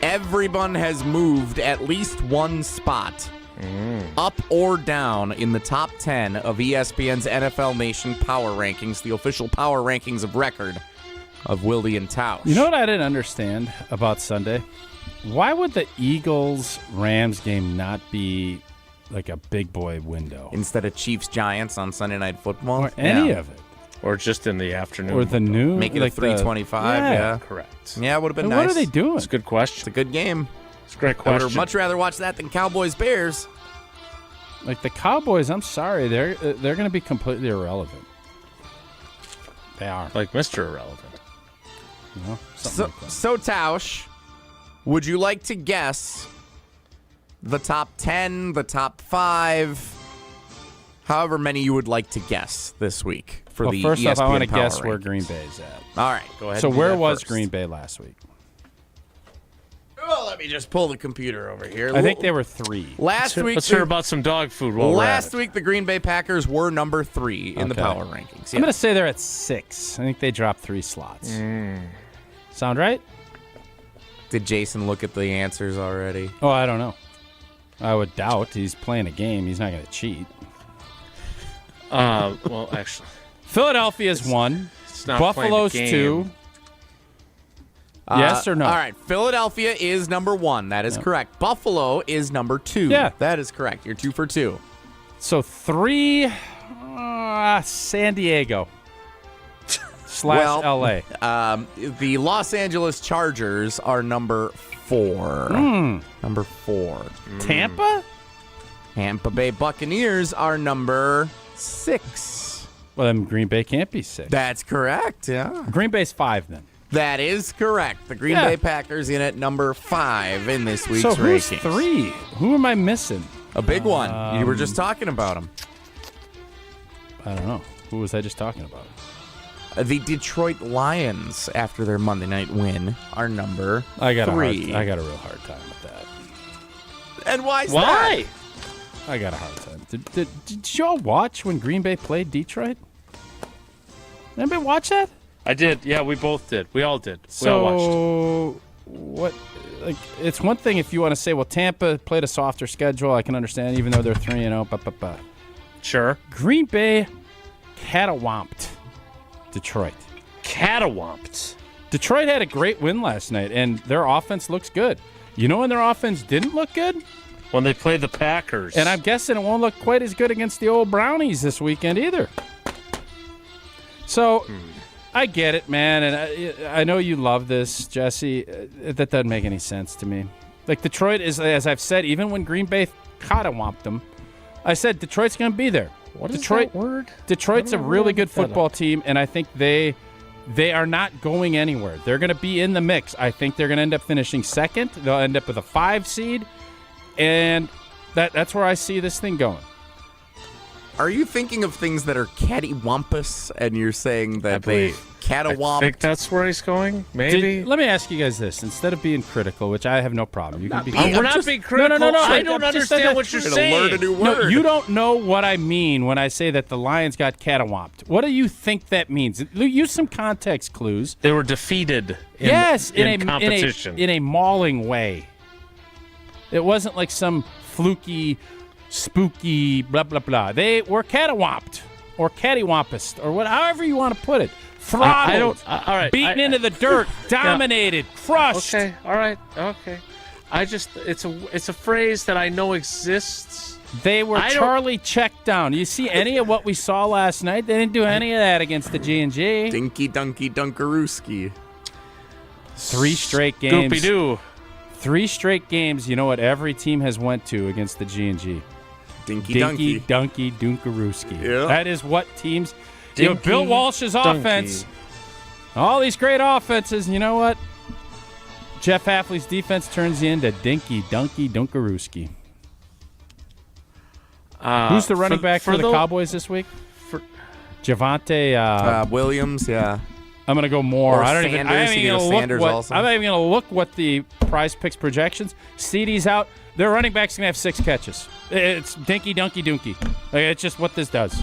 Everyone has moved at least one spot, up or down, in the top 10 of ESPN's NFL Nation Power Rankings, the official power rankings of record of Wilde and Tausch. You know what I didn't understand about Sunday? Why would the Eagles-Rams game not be like a big boy window? Instead of Chiefs-Giants on Sunday Night Football? Or any of it. Or just in the afternoon. Or the noon. Make it like a 325, yeah. Correct. Yeah, it would have been And nice. what are they doing? It's a good question. It's a good game. It's a great I question. would much rather watch that than Cowboys-Bears. Like the Cowboys, I'm sorry, they're going to be completely irrelevant. They are. Like Mr. Irrelevant. You know, So Tausch, would you like to guess the top 10, the top 5, however many you would like to guess this week for the first ESPN off, I want to Power guess where Rankings? Green Bay's at. All right, go ahead. So and do where that was first. Green Bay last week? Well, let me just pull the computer over here. I think they were 3. Last week. Let's hear about some dog food while Last we're at it. week, the Green Bay Packers were number 3 in the power rankings. I'm going to say they're at 6. I think they dropped 3 slots. Sound right? Did Jason look at the answers already? Oh, I don't know. I would doubt. He's playing a game. He's not going to cheat. Well, actually. Philadelphia's 1. not Buffalo's playing the 2. game. Yes or no? All right. Philadelphia is number 1. That is correct. Buffalo is number 2. Yeah. That is correct. You're 2 for 2. So 3, San Diego / LA. The Los Angeles Chargers are number 4. Number 4. Tampa? Tampa Bay Buccaneers are number 6. Well, then Green Bay can't be 6. That's correct, yeah. Green Bay's 5 then. That is correct. The Green Bay Packers in at number 5 in this week's So who's rankings. 3? Who am I missing? A big one. You were just talking about him. I don't know. Who was I just talking about? The Detroit Lions, after their Monday night win, are number 3. I got a real hard time with that. And why? I got a hard time. Did y'all watch when Green Bay played Detroit? Anybody watch that? I did. Yeah, we both did. We all did. We So, all watched. what? Like, it's one thing if you want to say, well, Tampa played a softer schedule. I can understand, even though they're 3-0. Sure. Green Bay catawamped Detroit. Catawamped. Detroit had a great win last night, and their offense looks good. You know when their offense didn't look good? When they played the Packers. And I'm guessing it won't look quite as good against the old Brownies this weekend either. So, I get it, man, and I know you love this, Jesse. That doesn't make any sense to me. Like, Detroit is, as I've said, even when Green Bay catawamped them, I said Detroit's going to be there. What is Detroit, that word? Detroit's a really good football team, and I think they are not going anywhere. They're going to be in the mix. I think they're going to end up finishing second. They'll end up with a 5 seed, and that's where I see this thing going. Are you thinking of things that are cattywampus, and you're saying that they catawamp? I think that's where he's going. Maybe. Let me ask you guys this. Instead of being critical, which I have no problem. You can be We're not being critical. No. I don't understand what you're saying. Learn a new word. No, you don't know what I mean when I say that the Lions got catawamped. What do you think that means? Use some context clues. They were defeated in competition. In a mauling way. It wasn't like some fluky, spooky, blah, blah, blah. They were catawamped or cattywampus or however you want to put it. Throttled, all right, beaten into the dirt, dominated, crushed. Okay, all right, okay. It's a phrase that I know exists. They were Charlie checked down. You see any of what we saw last night? They didn't do any of that against the G&G. Dinky Dunky Dunkarooski. 3 straight games. Scoopy-Doo. 3 straight games. You know what every team has went to against the G&G? Dinky Dunky Dunkarooski. Yeah. That is what teams. Bill Walsh's offense. All these great offenses. You know what? Jeff Hafley's defense turns you into Dinky Dunky Dunkarooski. Who's the running back for the Cowboys this week? Javonte Williams, yeah. I'm going to go more. Or Sanders. I'm not even going to look what the Prize Picks projections. CeeDee's out. Their running back's going to have 6 catches. It's Dinky Dunky Dunky. It's just what this does.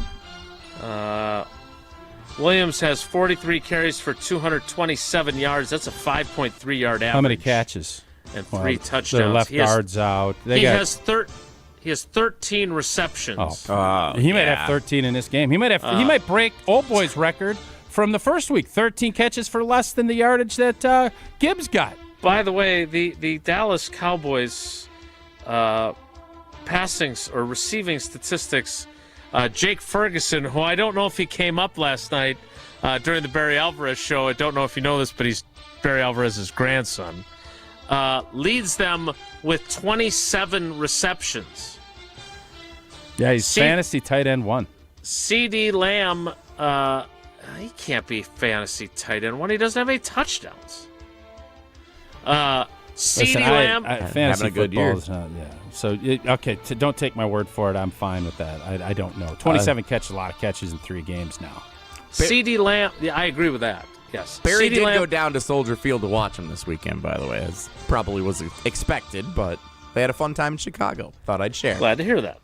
Williams has 43 carries for 227 yards. That's a 5.3 yard average. How many catches? And 3 touchdowns. Their left guard's out. He has 13 receptions. He might have 13 in this game. He might break Old Boy's record from the first week. 13 catches for less than the yardage that Gibbs got. By the way, the Dallas Cowboys passing or receiving statistics, Jake Ferguson, who I don't know if he came up last night during the Barry Alvarez show. I don't know if you know this, but he's Barry Alvarez's grandson. Leads them with 27 receptions. Yeah, he's fantasy tight end 1. CeeDee Lamb, he can't be fantasy tight end 1. He doesn't have any touchdowns. CeeDee Lamb fantasy having a good year. So don't take my word for it. I'm fine with that. I don't know. 27 catches, a lot of catches in 3 games now. CeeDee Lamb, yeah, I agree with that. Yes, Barry did go down to Soldier Field to watch him this weekend, by the way, as probably was expected, but they had a fun time in Chicago. Thought I'd share. Glad to hear that.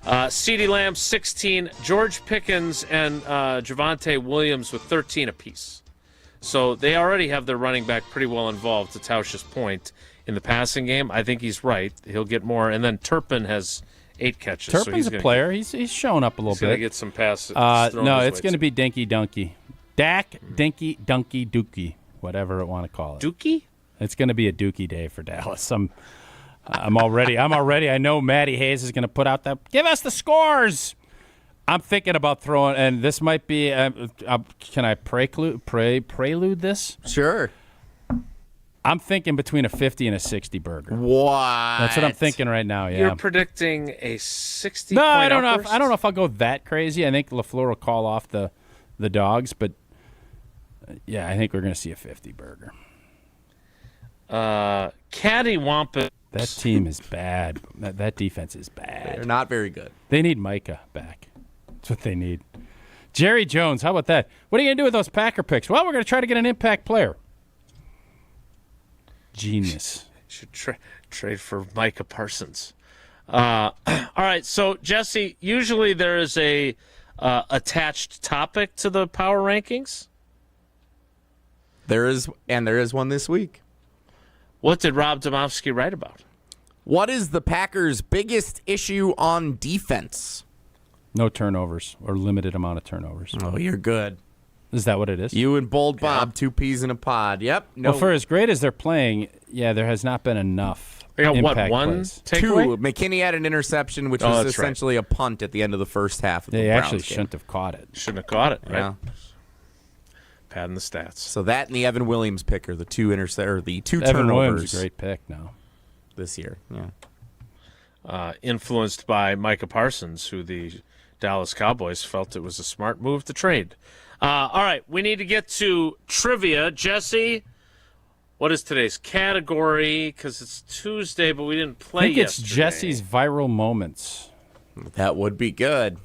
CeeDee Lamb, 16. George Pickens and Javonte Williams with 13 apiece. So they already have their running back pretty well involved, to Tausch's point, in the passing game. I think he's right. He'll get more. And then Turpin has 8 catches. Turpin's a player. He's showing up a little bit. He's going to get some passes. No, it's going to be Dinky Dunky. Dak, Dinky, Dunky, Dookie, whatever I want to call it. Dookie? It's going to be a Dookie day for Dallas. I'm already. I know Matty Hayes is going to put out that. Give us the scores. I'm thinking about throwing, and this might be. Can I prelude this? Sure. I'm thinking between a 50 and a 60 burger. What? That's what I'm thinking right now. Yeah. You're predicting a 60. No, I don't know. I don't know if I'll go that crazy. I think LaFleur will call off the dogs, but yeah, I think we're going to see a 50 burger. Cattywampus. That team is bad. That defense is bad. They're not very good. They need Micah back. That's what they need. Jerry Jones, how about that? What are you going to do with those Packer picks? Well, we're going to try to get an impact player. Genius. Should trade for Micah Parsons. All right, so Jesse, usually there is a attached topic to the power rankings. There is one this week. What did Rob Domofsky write about? What is the Packers' biggest issue on defense? No turnovers or limited amount of turnovers. Oh, you're good. Is that what it is? You and Bold Bob, 2 peas in a pod. Yep. No. Well, for as great as they're playing, there has not been enough. They got impact one plays. Two. McKinney had an interception, which was essentially a punt at the end of the first half of the Browns actually game. shouldn't have caught it. Shouldn't have caught it, right? Yeah. Padding the stats. So that and the Evan Williams pick are the two Evan turnovers. Williams is a great pick now. This year, yeah. Influenced by Micah Parsons, who the Dallas Cowboys felt it was a smart move to trade. All right, we need to get to trivia. Jesse, what is today's category? Because it's Tuesday, but we didn't play yesterday. I think it's Jesse's viral moments. That would be good.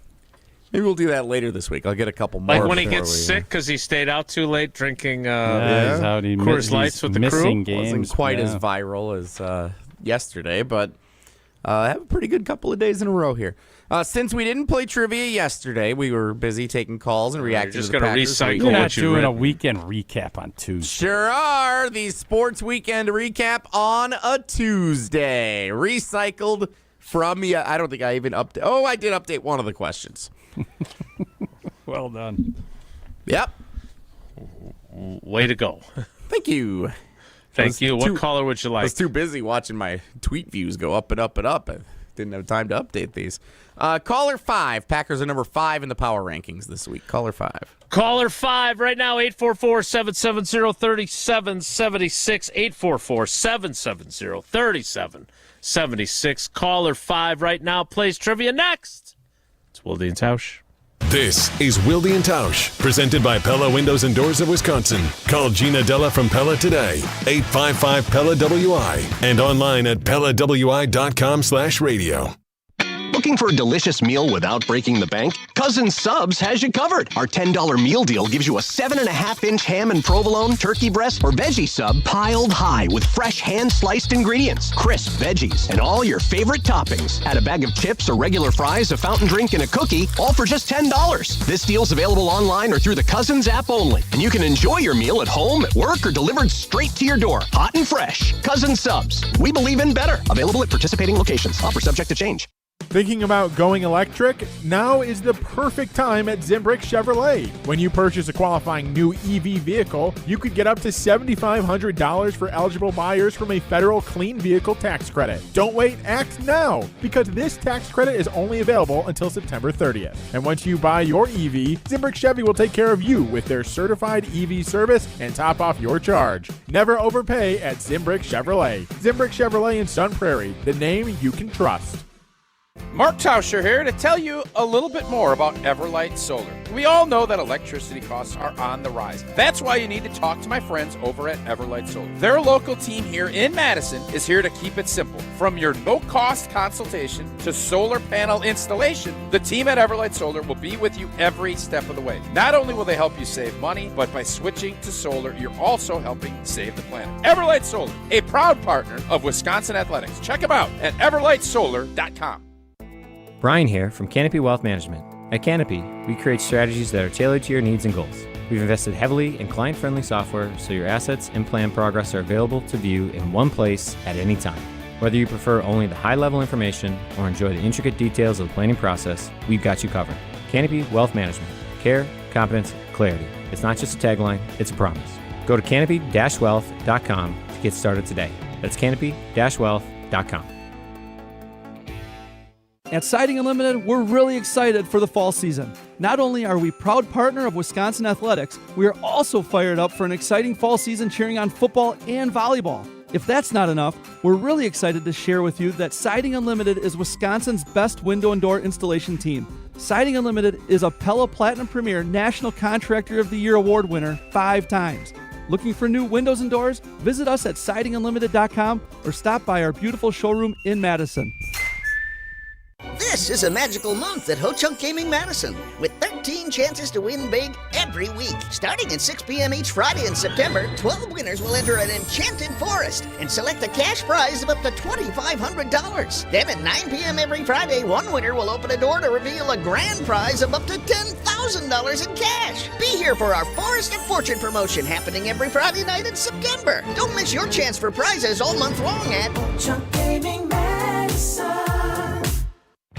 Maybe we'll do that later this week. I'll get a couple more. Like when he gets sick because he stayed out too late drinking he's out. Coors Lights with the crew. Games. Wasn't quite as viral as yesterday, but I have a pretty good couple of days in a row here. Since we didn't play trivia yesterday, we were busy taking calls and reacting to the Packers. You're not doing a weekend recap on Tuesday. Sure are. The sports weekend recap on a Tuesday. Recycled from I don't think I even update. Oh, I did update one of the questions. Well done. Yep. Way to go. Thank you. Thank you. What caller would you like? I was too busy watching my tweet views go up and up and up. I didn't have time to update these. Caller 5. Packers are number 5 in the power rankings this week. Caller 5. Caller 5 right now, 844-770-3776. 844-770-3776. Caller 5 right now plays trivia next. It's Wilde and Tausch. This is Wilde and Tausch, presented by Pella Windows and Doors of Wisconsin. Call Gina Della from Pella today, 855-PELLA-WI, and online at PellaWI.com/radio. Looking for a delicious meal without breaking the bank? Cousin Subs has you covered. Our $10 meal deal gives you a 7.5-inch ham and provolone, turkey breast, or veggie sub piled high with fresh hand-sliced ingredients, crisp veggies, and all your favorite toppings. Add a bag of chips or regular fries, a fountain drink, and a cookie, all for just $10. This deal's available online or through the Cousins app only. And you can enjoy your meal at home, at work, or delivered straight to your door, hot and fresh. Cousin Subs. We believe in better. Available at participating locations. Offer subject to change. Thinking about going electric? Now is the perfect time at Zimbrick Chevrolet. When you purchase a qualifying new EV vehicle, you could get up to $7,500 for eligible buyers from a federal clean vehicle tax credit. Don't wait, act now, because this tax credit is only available until September 30th. And once you buy your EV, Zimbrick Chevy will take care of you with their certified EV service and top off your charge. Never overpay at Zimbrick Chevrolet. Zimbrick Chevrolet in Sun Prairie, the name you can trust. Mark Tauscher here to tell you a little bit more about Everlight Solar. We all know that electricity costs are on the rise. That's why you need to talk to my friends over at Everlight Solar. Their local team here in Madison is here to keep it simple. From your no-cost consultation to solar panel installation, the team at Everlight Solar will be with you every step of the way. Not only will they help you save money, but by switching to solar, you're also helping save the planet. Everlight Solar, a proud partner of Wisconsin Athletics. Check them out at everlightsolar.com. Brian here from Canopy Wealth Management. At Canopy, we create strategies that are tailored to your needs and goals. We've invested heavily in client-friendly software so your assets and plan progress are available to view in one place at any time. Whether you prefer only the high-level information or enjoy the intricate details of the planning process, we've got you covered. Canopy Wealth Management. Care, competence, clarity. It's not just a tagline, it's a promise. Go to canopy-wealth.com to get started today. That's canopy-wealth.com. At Siding Unlimited, we're really excited for the fall season. Not only are we proud partner of Wisconsin Athletics, we are also fired up for an exciting fall season cheering on football and volleyball. If that's not enough, we're really excited to share with you that Siding Unlimited is Wisconsin's best window and door installation team. Siding Unlimited is a Pella Platinum Premier National Contractor of the Year award winner 5 times. Looking for new windows and doors? Visit us at sidingunlimited.com or stop by our beautiful showroom in Madison. This is a magical month at Ho-Chunk Gaming Madison, with 13 chances to win big every week. Starting at 6 p.m. each Friday in September, 12 winners will enter an enchanted forest and select a cash prize of up to $2,500. Then at 9 p.m. every Friday, one winner will open a door to reveal a grand prize of up to $10,000 in cash. Be here for our Forest of Fortune promotion happening every Friday night in September. Don't miss your chance for prizes all month long at Ho-Chunk Gaming Madison.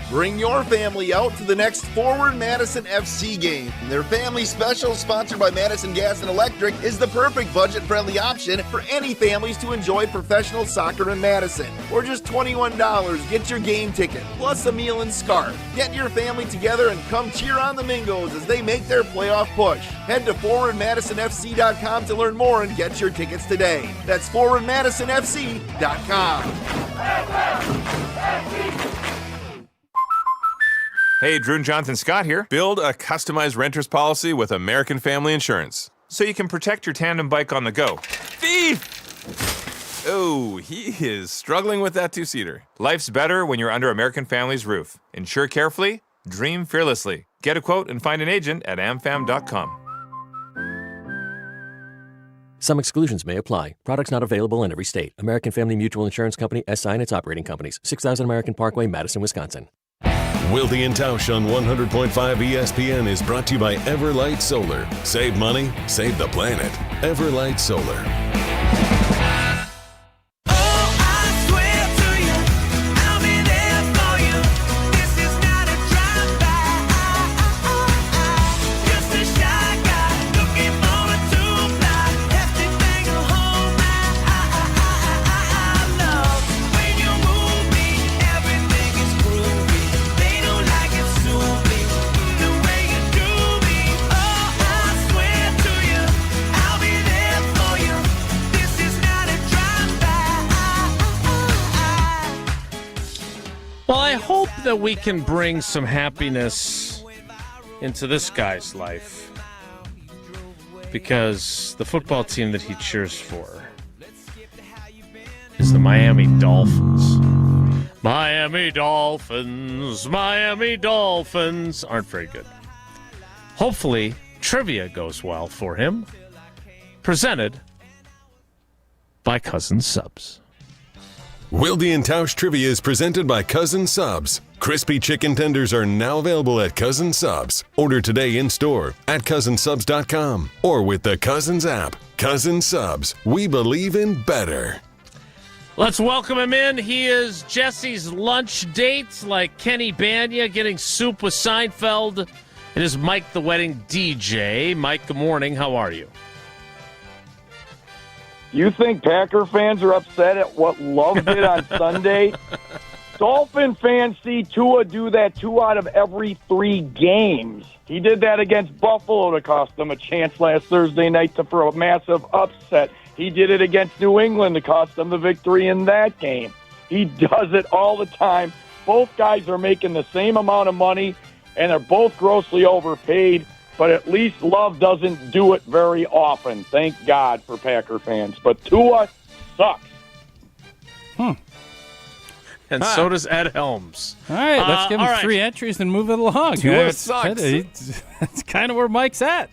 Bring your family out to the next Forward Madison FC game. Their family special, sponsored by Madison Gas and Electric, is the perfect budget-friendly option for any families to enjoy professional soccer in Madison. For just $21, get your game ticket, plus a meal and scarf. Get your family together and come cheer on the Mingos as they make their playoff push. Head to ForwardMadisonFC.com to learn more and get your tickets today. That's ForwardMadisonFC.com. Hey, Drew and Jonathan Scott here. Build a customized renter's policy with American Family Insurance so you can protect your tandem bike on the go. Thief! Oh, he is struggling with that two-seater. Life's better when you're under American Family's roof. Insure carefully, dream fearlessly. Get a quote and find an agent at amfam.com. Some exclusions may apply. Products not available in every state. American Family Mutual Insurance Company, SI and its operating companies. 6000 American Parkway, Madison, Wisconsin. Wilde and Tausch on 100.5 ESPN is brought to you by Everlight Solar. Save money, save the planet. Everlight Solar. Well, I hope that we can bring some happiness into this guy's life because the football team that he cheers for is the Miami Dolphins. Miami Dolphins aren't very good. Hopefully, trivia goes well for him. Presented by Cousin Subs. Wilde and Tausch Trivia is presented by Cousin Subs. Crispy chicken tenders are now available at Cousin Subs. Order today in store at cousinsubs.com or with the Cousins app. Cousin Subs, we believe in better. Let's welcome him in. He is Jesse's lunch date, like Kenny Banya getting soup with Seinfeld. It is Mike the Wedding DJ. Mike, good morning. How are you? You think Packer fans are upset at what Love did on Sunday? Dolphin fans see Tua do that 2 out of every 3 games. He did that against Buffalo to cost them a chance last Thursday night for a massive upset. He did it against New England to cost them the victory in that game. He does it all the time. Both guys are making the same amount of money, and they're both grossly overpaid. But at least Love doesn't do it very often. Thank God for Packer fans. But Tua sucks. And so does Ed Helms. All right, let's give him 3 entries and move it along. Tua sucks. That's kind of where Mike's at.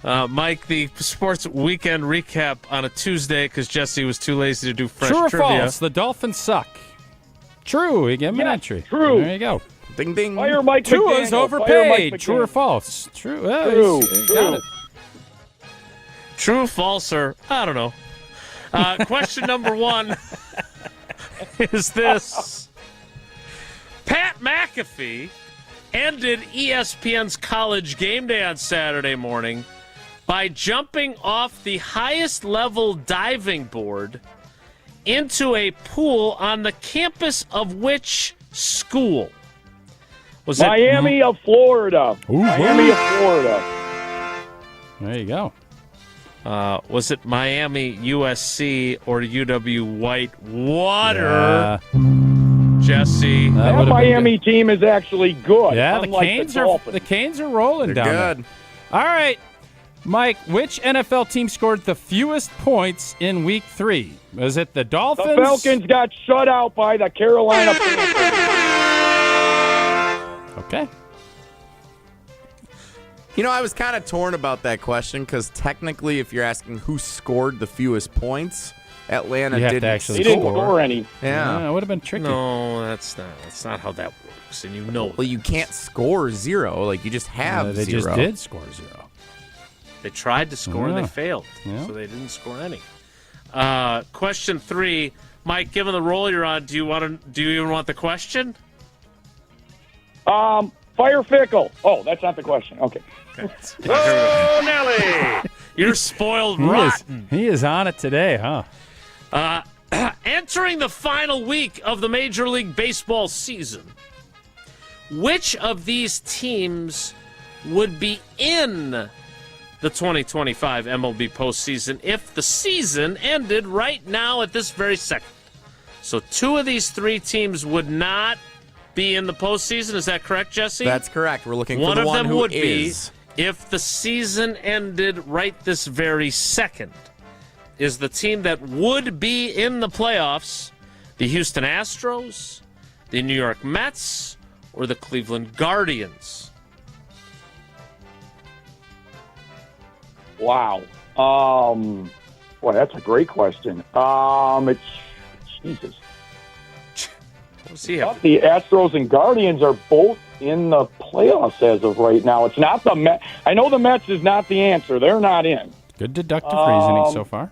Mike, the sports weekend recap on a Tuesday because Jesse was too lazy to do fresh True or trivia. false? The Dolphins suck. True. You give him an entry. True. There you go. Ding, ding. Fire Mike Tua's McDaniel. Fire overpaid. Mike True or McDaniel. false? True. True. Got it. True, false, or I don't know. Question number 1 is this. Pat McAfee ended ESPN's College Game Day on Saturday morning by jumping off the highest level diving board into a pool on the campus of which school? Was Miami of Florida. Miami of Florida. There you go. Was it Miami, USC, or UW Whitewater? Yeah. Jesse. That Miami team is actually good. Yeah, the unlike Canes are Dolphins. the Canes are rolling They're down good. there. All right, Mike. Which NFL team scored the fewest points in Week 3? Was it the Dolphins? The Falcons got shut out by the Carolina Panthers. Okay. You know, I was kind of torn about that question because technically, if you're asking who scored the fewest points, Atlanta You have to didn't actually They didn't score any. Yeah. it would have been tricky. No, that's not how that works, and you know. Well, you can't score 0. Like, you just have they 0. just did score 0. They tried to score and Yeah. they failed, Yeah. so they didn't score any. Question 3, Mike. Given the role you're on, do you even want the question? Fire Fickell. Oh, that's not the question. Okay. Oh, Nelly! You're spoiled rotten. He is on it today, huh? Entering the final week of the Major League Baseball season, which of these teams would be in the 2025 MLB postseason if the season ended right now at this very second? So 2 of these 3 teams would not be in the postseason. Is that correct, Jesse? That's correct. We're looking One for the of one them who would is. be if the season ended right this very second. Is the team that would be in the playoffs the Houston Astros, the New York Mets, or the Cleveland Guardians? Wow. Boy, that's a great question. It's Jesus. We'll see how. The Astros and Guardians are both in the playoffs as of right now. It's not the Mets. I know the Mets is not the answer. They're not in. Good deductive reasoning so far.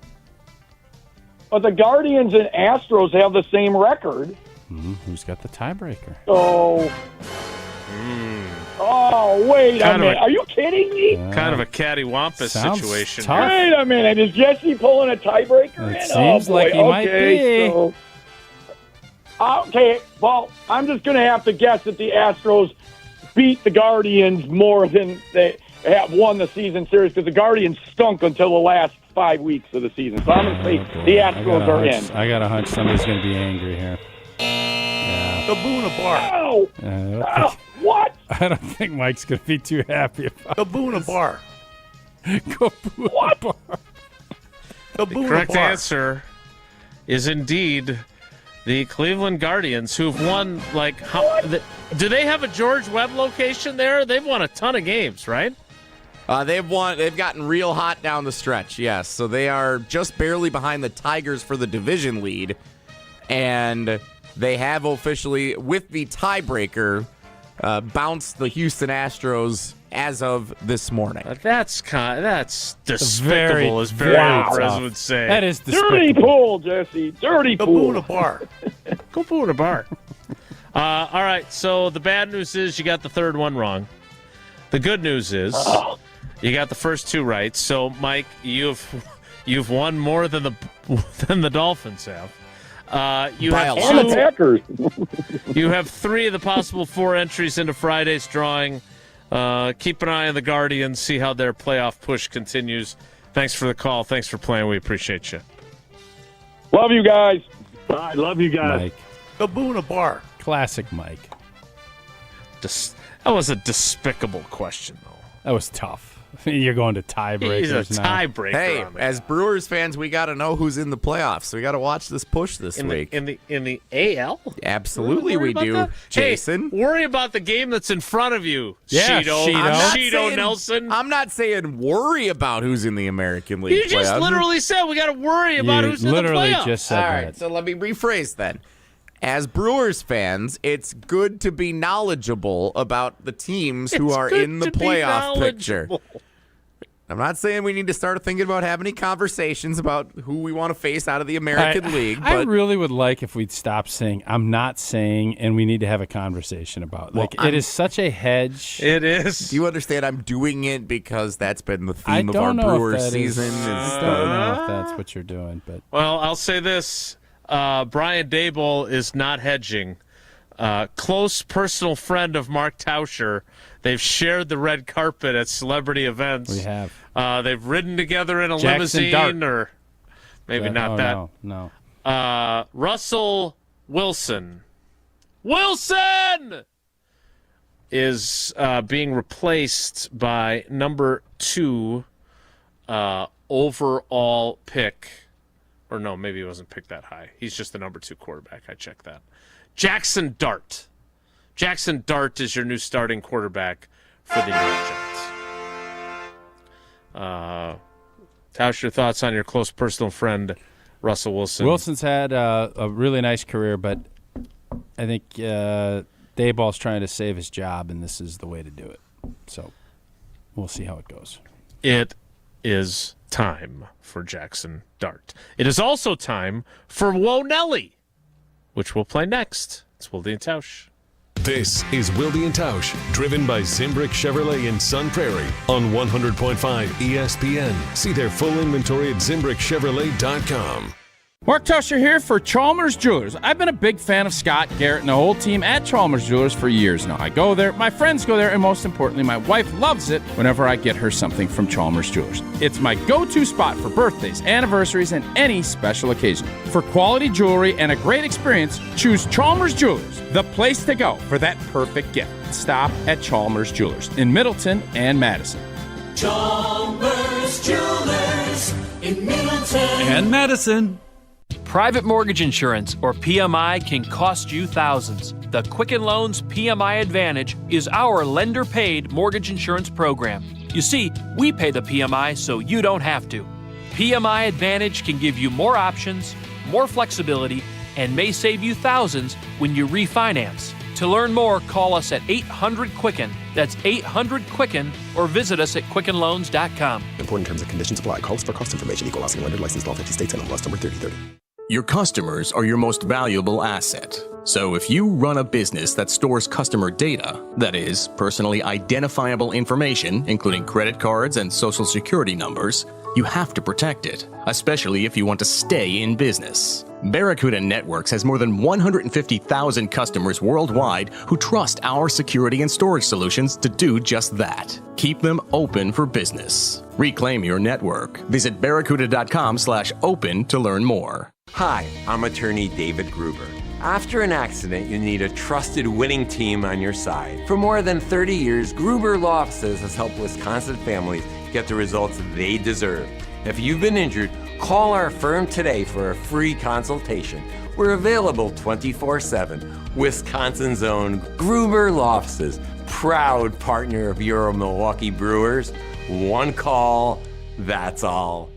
But the Guardians and Astros have the same record. Who's got the tiebreaker? So. Oh, wait a Kind of minute. a- Are you kidding me? Kind of a cattywampus Sounds situation. tough. Wait a minute. Is Jesse pulling a tiebreaker in? It seems boy. like he might Okay, be. so- okay, well, I'm just going to have to guess that the Astros beat the Guardians more than they have won the season series because the Guardians stunk until the last 5 weeks of the season. So I'm going to say the Astros are in. I got a hunch somebody's going to be angry here. The Boone Bar. Oh! I don't Oh, think- what? I don't think Mike's going to be too happy about Go boo in a bar. Go boo in a bar. Go boo The in a correct bar. answer is indeed the Cleveland Guardians, who've won, do they have a George Webb location there? They've won a ton of games, right? They've gotten real hot down the stretch, yes. So they are just barely behind the Tigers for the division lead. And they have officially, with the tiebreaker, bounced the Houston Astros as of this morning. That's despicable, as Barry Alvarez would say. That is despicable. Dirty pool, Jesse. Dirty Go pool. boo in a bar. Go boo in a bar. All right, so the bad news is you got the third one wrong. The good news is you got the first two right. So, Mike, you've won more than the Dolphins have. You have And the Packers. You have 3 of the possible 4 entries into Friday's drawing. Keep an eye on the Guardians, see how their playoff push continues. Thanks for the call. Thanks for playing. We appreciate you. Love you guys. Bye. Love you guys. Mike. Go boo in a bar. Classic Mike. That was a despicable question, though. That was tough. You're going to tiebreakers He's a now. tiebreaker. Hey, as Brewers fans, we got to know who's in the playoffs. So we got to watch this push this week. In the AL? Absolutely, we do, that? Jason. Hey, worry about the game that's in front of you, Yeah, Cheeto Nelson. I'm not saying worry about who's in the American League. You just playoffs. literally said we got to worry about who's in the literally playoffs. just said All that. right, so let me rephrase then. As Brewers fans, it's good to be knowledgeable about the teams who are in the playoff picture. I'm not saying we need to start thinking about having any conversations about who we want to face out of the American League. But I really would like if we'd stop saying, I'm not saying, and we need to have a conversation about. It is such a hedge. It is. Do you understand? I'm doing it because that's been the theme of our don't know if Brewers that season. I don't know if that's what you're doing. But Well, I'll say this. Brian Daboll is not hedging. Close personal friend of Mark Tauscher. They've shared the red carpet at celebrity events. We have. They've ridden together in a Jackson limousine, Dart. or maybe not that. No. Russell Wilson is being replaced by number 2 overall pick. Or no, maybe he wasn't picked that high. He's just the number 2 quarterback. I checked that. Jackson Dart. Jackson Dart is your new starting quarterback for the New York Giants. Tausch, your thoughts on your close personal friend, Russell Wilson? Wilson's had a really nice career, but I think Dayball's trying to save his job, and this is the way to do it. So we'll see how it goes. It is time for Jackson Dart. It is also time for Whoa Nelly, which we'll play next. It's Wilde and Tausch. This is Wilde and Tausch, driven by Zimbrick Chevrolet in Sun Prairie on 100.5 ESPN. See their full inventory at ZimbrickChevrolet.com. Mark Tauscher here for Chalmers Jewelers. I've been a big fan of Scott, Garrett, and the whole team at Chalmers Jewelers for years now. I go there, my friends go there, and most importantly, my wife loves it whenever I get her something from Chalmers Jewelers. It's my go-to spot for birthdays, anniversaries, and any special occasion. For quality jewelry and a great experience, choose Chalmers Jewelers, the place to go for that perfect gift. Stop at Chalmers Jewelers in Middleton and Madison. Chalmers Jewelers in Middleton And Madison. Private mortgage insurance, or PMI, can cost you thousands. The Quicken Loans PMI Advantage is our lender-paid mortgage insurance program. You see, we pay the PMI so you don't have to. PMI Advantage can give you more options, more flexibility, and may save you thousands when you refinance. To learn more, call us at 800-QUICKEN. That's 800-QUICKEN, or visit us at quickenloans.com. Important terms and conditions apply. Calls for cost information. Equal housing lender. Licensed in all 50 states and MLS number 3030. Your customers are your most valuable asset. So if you run a business that stores customer data, that is, personally identifiable information, including credit cards and social security numbers, you have to protect it, especially if you want to stay in business. Barracuda Networks has more than 150,000 customers worldwide who trust our security and storage solutions to do just that. Keep them open for business. Reclaim your network. Visit barracuda.com/open to learn more. Hi, I'm attorney David Gruber. After an accident, you need a trusted winning team on your side. For more than 30 years, Gruber Law Offices has helped Wisconsin families get the results they deserve. If you've been injured, call our firm today for a free consultation. We're available 24/7. Wisconsin's own Gruber Law Offices, proud partner of your Milwaukee Brewers. One call, that's all.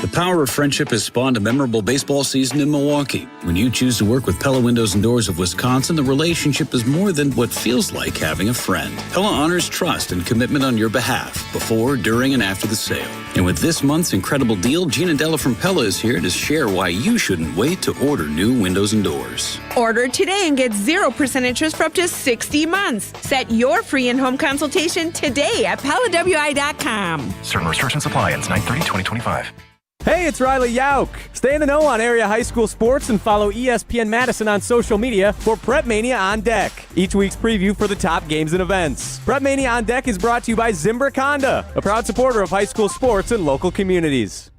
The power of friendship has spawned a memorable baseball season in Milwaukee. When you choose to work with Pella Windows and Doors of Wisconsin, the relationship is more than what feels like having a friend. Pella honors trust and commitment on your behalf, before, during, and after the sale. And with this month's incredible deal, Gina Della from Pella is here to share why you shouldn't wait to order new windows and doors. Order today and get 0% interest for up to 60 months. Set your free in-home consultation today at PellaWI.com. Certain restrictions apply. Ends 9/30/2025. Hey, it's Riley Yauk. Stay in the know on area high school sports and follow ESPN Madison on social media for Prep Mania on Deck, each week's preview for the top games and events. Prep Mania on Deck is brought to you by Zimbrick Honda, a proud supporter of high school sports and local communities.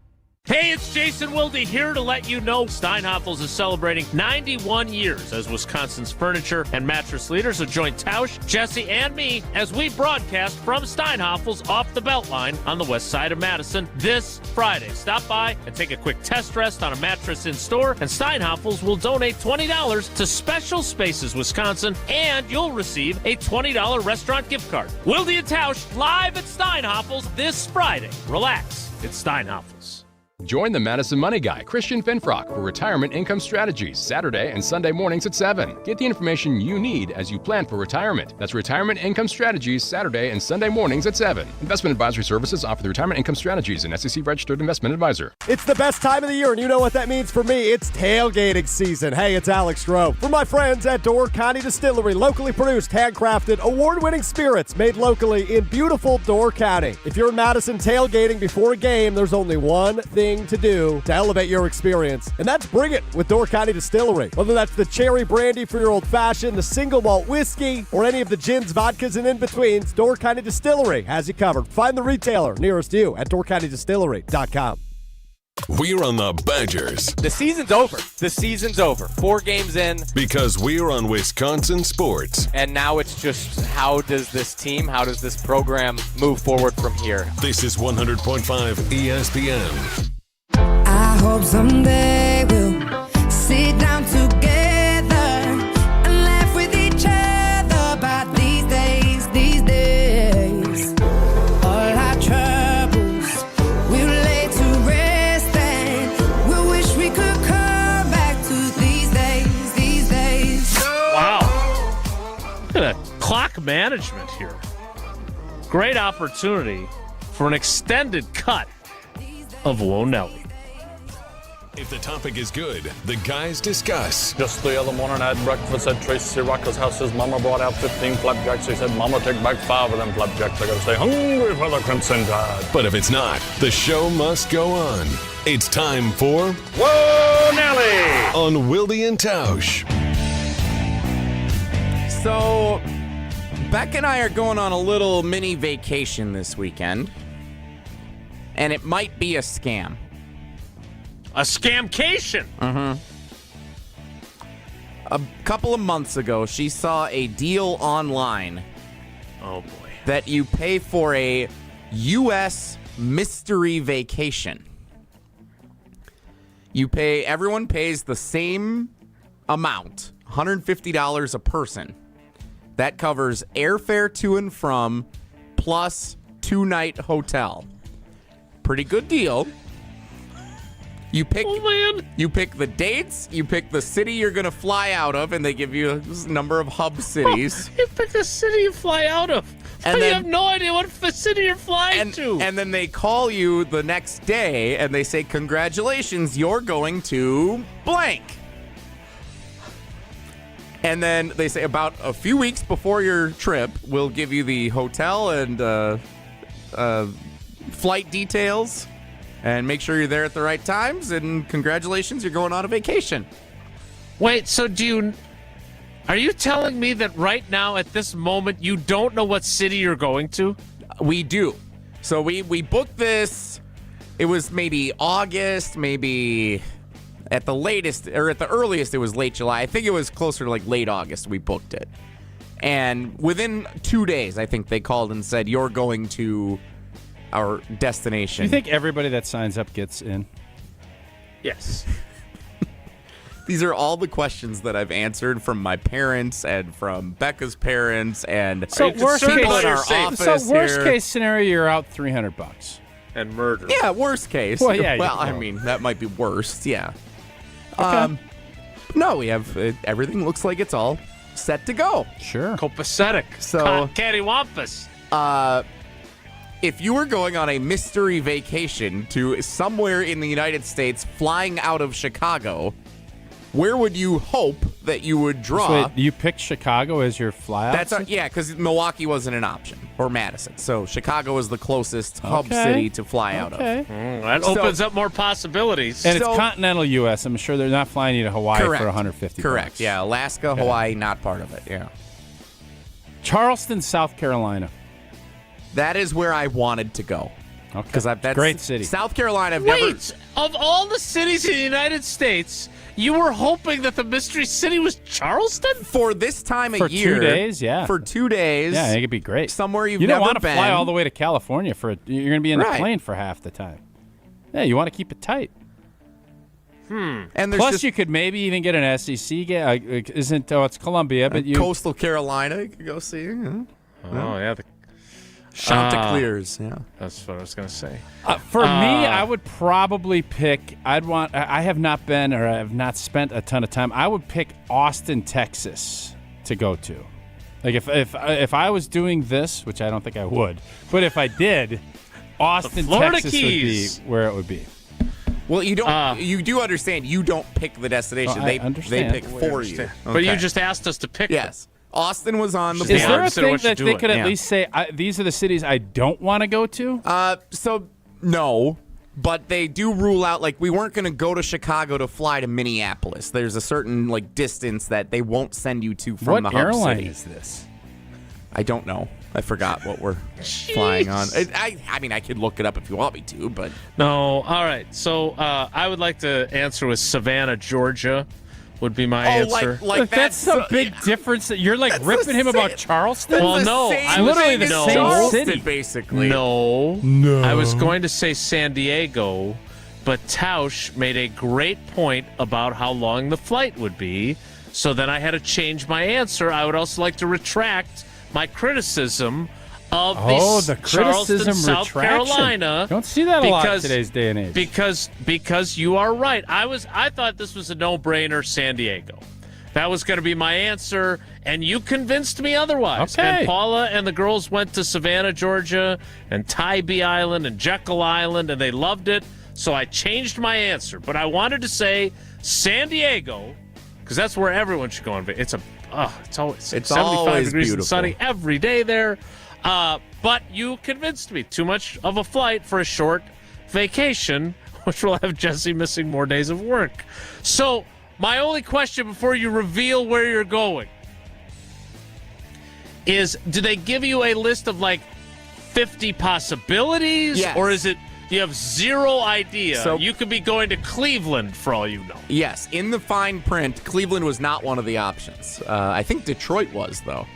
Hey, it's Jason Wilde here to let you know Steinhoffels is celebrating 91 years as Wisconsin's furniture and mattress leader. So join Tausch, Jesse, and me as we broadcast from Steinhoffels off the Beltline on the west side of Madison this Friday. Stop by and take a quick test rest on a mattress in store, and Steinhoffels will donate $20 to Special Spaces Wisconsin, and you'll receive a $20 restaurant gift card. Wilde and Tausch live at Steinhoffels this Friday. Relax, it's Steinhoffels. Join the Madison Money Guy, Christian Finfrock, for Retirement Income Strategies, Saturday and Sunday mornings at 7. Get the information you need as you plan for retirement. That's Retirement Income Strategies, Saturday and Sunday mornings at 7. Investment advisory services offered through Retirement Income Strategies, an SEC-registered investment advisor. It's the best time of the year, and you know what that means for me. It's tailgating season. Hey, it's Alex Stroh. For my friends at Door County Distillery, locally produced, handcrafted, award-winning spirits made locally in beautiful Door County. If you're in Madison tailgating before a game, there's only one thing to do to elevate your experience, and that's bring it with Door County Distillery. Whether that's the cherry brandy for your old-fashioned, the single malt whiskey, or any of the gins, vodkas, and in-betweens, Door County Distillery has you covered. Find the retailer nearest you at doorcountydistillery.com. We're on the Badgers. The season's over. The season's over. 4 games in. Because we're on Wisconsin sports. And now it's just, how does this program move forward from here? This is 100.5 ESPN. I hope someday we'll sit down together and laugh with each other about these days. All our troubles we'll lay to rest, and we'll wish we could come back to these days. Wow. Look at that clock management here. Great opportunity for an extended cut of Whoa Nelly. If the topic is good, the guys discuss. Just the other morning I had breakfast at Tracy Rocker's house. His mama brought out 15 flapjacks. He said, Mama, take back 5 of them flapjacks. I gotta stay hungry for the Crimson Tide. But if it's not, the show must go on. It's time for Whoa Nelly on Wilde and Tausch. So, Beck and I are going on a little mini vacation this weekend, and it might be a scam. A scamcation. Mm-hmm. A couple of months ago, she saw a deal online. Oh, boy. That you pay for a U.S. mystery vacation. Everyone pays the same amount, $150 a person. That covers airfare to and from, plus 2-night hotel. Pretty good deal. You pick the dates, you pick the city you're going to fly out of, and they give you a number of hub cities. You pick the city you fly out of. And you have no idea what the city you're flying to. And then they call you the next day, and they say, congratulations, you're going to blank. And then they say about a few weeks before your trip, we'll give you the hotel and flight details. And make sure you're there at the right times, and congratulations, you're going on a vacation. Wait, so are you telling me that right now, at this moment, you don't know what city you're going to? We do. So we booked this, it was maybe August, maybe At the latest, or at the earliest, it was late July. I think it was closer to like late August we booked it. And within 2 days, I think they called and said, you're going to our destination. Do you think everybody that signs up gets in? Yes. These are all the questions that I've answered from my parents and from Becca's parents and So worst people in our office. So worst here. case scenario, you're out $300. And murder. Yeah, worst case. Well, yeah, Well, you I know. mean, that might be worst. Yeah. Okay. No, we have everything looks like it's all set to go. Sure. Copacetic. So, Cattywampus. if you were going on a mystery vacation to somewhere in the United States, flying out of Chicago, where would you hope that you would draw? So wait, you picked Chicago as your flyout? Yeah, because Milwaukee wasn't an option, or Madison. So Chicago was the closest hub city to fly out of. That opens up more possibilities. And it's continental U.S. I'm sure they're not flying you to Hawaii Correct. for $150. Correct. Yeah, Alaska, Hawaii, not part of it. Yeah. Charleston, South Carolina. That is where I wanted to go. Okay. Because that's great city. South Carolina. Wait, of all the cities in the United States, you were hoping that the mystery city was Charleston? For this time of For year. 2 days, yeah. For 2 days. Yeah, I think it'd be great. Somewhere you've you don't never want to been. fly all the way to California you're going to be in the Right. plane for half the time. Yeah, you want to keep it tight. And there's Plus, just you could maybe even get an SEC game. It's Columbia, but you Coastal Carolina you could go see. Yeah. Oh, yeah. The Chanticleers. Yeah. That's what I was going to say. For me, I would probably pick. I have not been, or I have not spent a ton of time. I would pick Austin, Texas, to go to. Like if I was doing this, which I don't think I would, but if I did, Austin, Florida Texas Keys. would be where it would be. Well, you don't. You do understand. You don't pick the destination. Oh, I they understand. pick for you. But you Okay. just asked us to pick Yes. Austin was on the Is board. there a Consider thing what you're that they doing. could at Yeah. least say, these are the cities I don't want to go to? So no, but they do rule out, like, we weren't going to go to Chicago to fly to Minneapolis. There's a certain like distance that they won't send you to from the What hub airline city. is this? I don't know. I forgot what we're flying on. I mean, I could look it up if you want me to, but No. All right. So I would like to answer with Savannah, Georgia. Would be my answer. like That's some big difference. That you're like that's ripping the him about same- Charleston. Well, the no, same I was literally the thing as same Charleston, city. basically. No. I was going to say San Diego, but Tausch made a great point about how long the flight would be. So then I had to change my answer. I would also like to retract my criticism of the Charleston, criticism South retraction. Carolina. Don't see that a lot in because- today's day and age. Because you are right. I thought this was a no-brainer, San Diego. That was going to be my answer, and you convinced me otherwise. Okay. And Paula and the girls went to Savannah, Georgia, and Tybee Island and Jekyll Island, and they loved it. So I changed my answer. But I wanted to say San Diego, because that's where everyone should go on vacation. It's always 75 always degrees beautiful. and sunny every day there. But you convinced me. Too much of a flight for a short vacation, which will have Jesse missing more days of work. So my only question before you reveal where you're going is, do they give you a list of like 50 possibilities? Yes. Or is it you have zero idea? So- You could be going to Cleveland for all you know. Yes, in the fine print, Cleveland was not one of the options. I think Detroit was, though.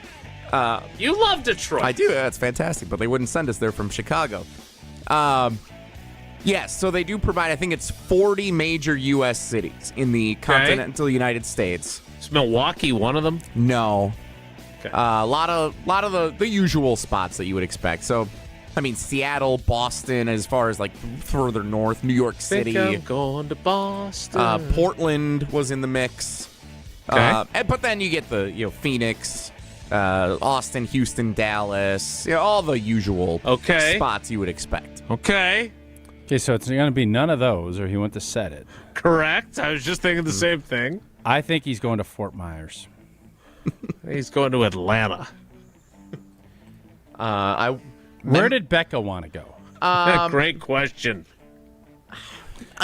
You love Detroit. I do. That's fantastic, but they wouldn't send us there from Chicago. Yes, so they do provide, I think it's 40 major U.S. cities in the continental United States. Is Milwaukee one of them? No. Okay. A lot of the usual spots that you would expect. So, I mean, Seattle, Boston, as far as like further north, New York City. Think I'm going to Boston. Portland was in the mix. Okay. But then you get the Phoenix, Austin, Houston, Dallas, all the usual spots you would expect. Okay. Okay, so it's going to be none of those, or he went to set it. Correct. I was just thinking the same thing. I think he's going to Fort Myers. He's going to Atlanta. Where did Becca want to go? Great question.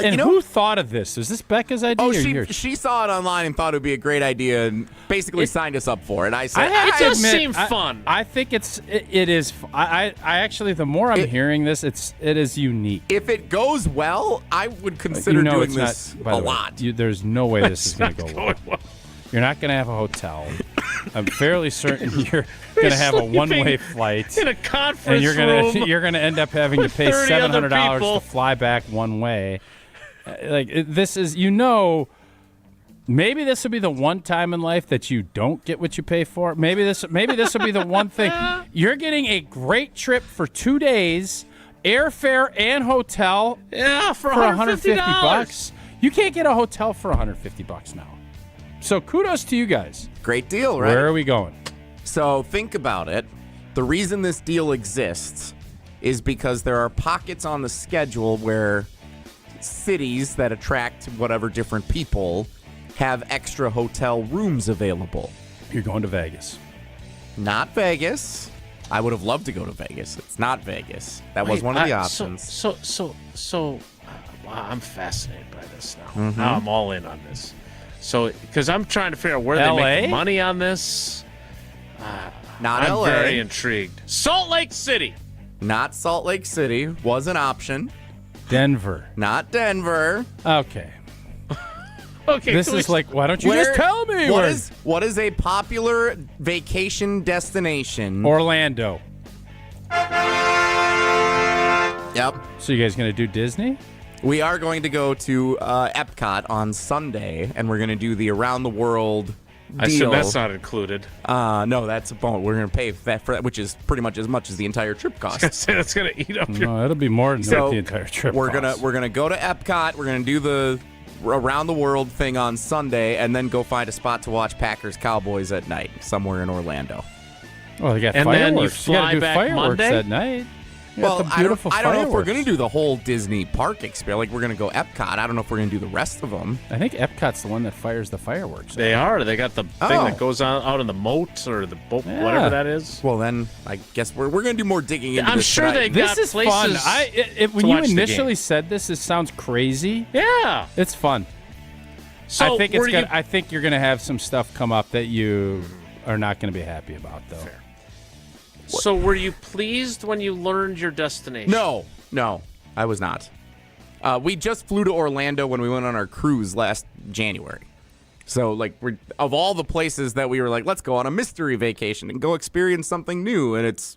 And who thought of this? Was this Becca's idea or yours? She saw it online and thought it would be a great idea and basically signed us up for it. I said, it does seem fun. I think it is. I actually, the more I'm hearing this, it is unique. If it goes well, I would consider doing this a lot. There's no way this is going to go well. You're not going to have a hotel. I'm fairly certain you're going to have a one-way flight in a conference and room. You're going to end up having to pay $700 to fly back one way. This is, maybe this will be the one time in life that you don't get what you pay for. Maybe this will be the one thing. You're getting a great trip for 2 days, airfare and hotel. Yeah, for $150. You can't get a hotel for $150 now. So kudos to you guys. Great deal, right? Where are we going? So think about it. The reason this deal exists is because there are pockets on the schedule where cities that attract whatever different people have extra hotel rooms available. You're going to Vegas. Not Vegas. I would have loved to go to Vegas. It's not Vegas. That was one of the options. So, I'm fascinated by this now. Mm-hmm. Now I'm all in on this. So, because I'm trying to figure out where LA? they make the money on this. Not I'm LA. very intrigued. Salt Lake City. Not Salt Lake City was an option. Denver. Not Denver. Okay. Okay. This is like, why don't you just tell me? What is a popular vacation destination? Orlando. Yep. So you guys going to do Disney? We are going to go to Epcot on Sunday, and we're going to do the around the world deal. I assume that's not included. No, that's a bonus. We're going to pay for that, which is pretty much as much as the entire trip costs. That's going to eat up your... No, it'll be more than So the entire trip we're costs. gonna go to Epcot. We're gonna do the around the world thing on Sunday, and then go find a spot to watch Packers Cowboys at night somewhere in Orlando. Oh, they got And fireworks. then you You fly got to do back fireworks Monday? at night. Well, I don't know if we're going to do. do the whole Disney park experience. Like, we're going to go Epcot. I don't know if we're going to do the rest of them. I think Epcot's the one that fires the fireworks. They are. They got the thing that goes out in the moat or the boat, whatever that is. Well, then I guess we're going to do more digging into I'm this sure tonight. they This got is places fun. When to you watch the initially game. said this, it sounds crazy. Yeah. It's fun. So I think I think you're going to have some stuff come up that you are not going to be happy about, though. Fair. So were you pleased when you learned your destination? No, I was not. We just flew to Orlando when we went on our cruise last January. So, like, of all the places that we were like, let's go on a mystery vacation and go experience something new, and it's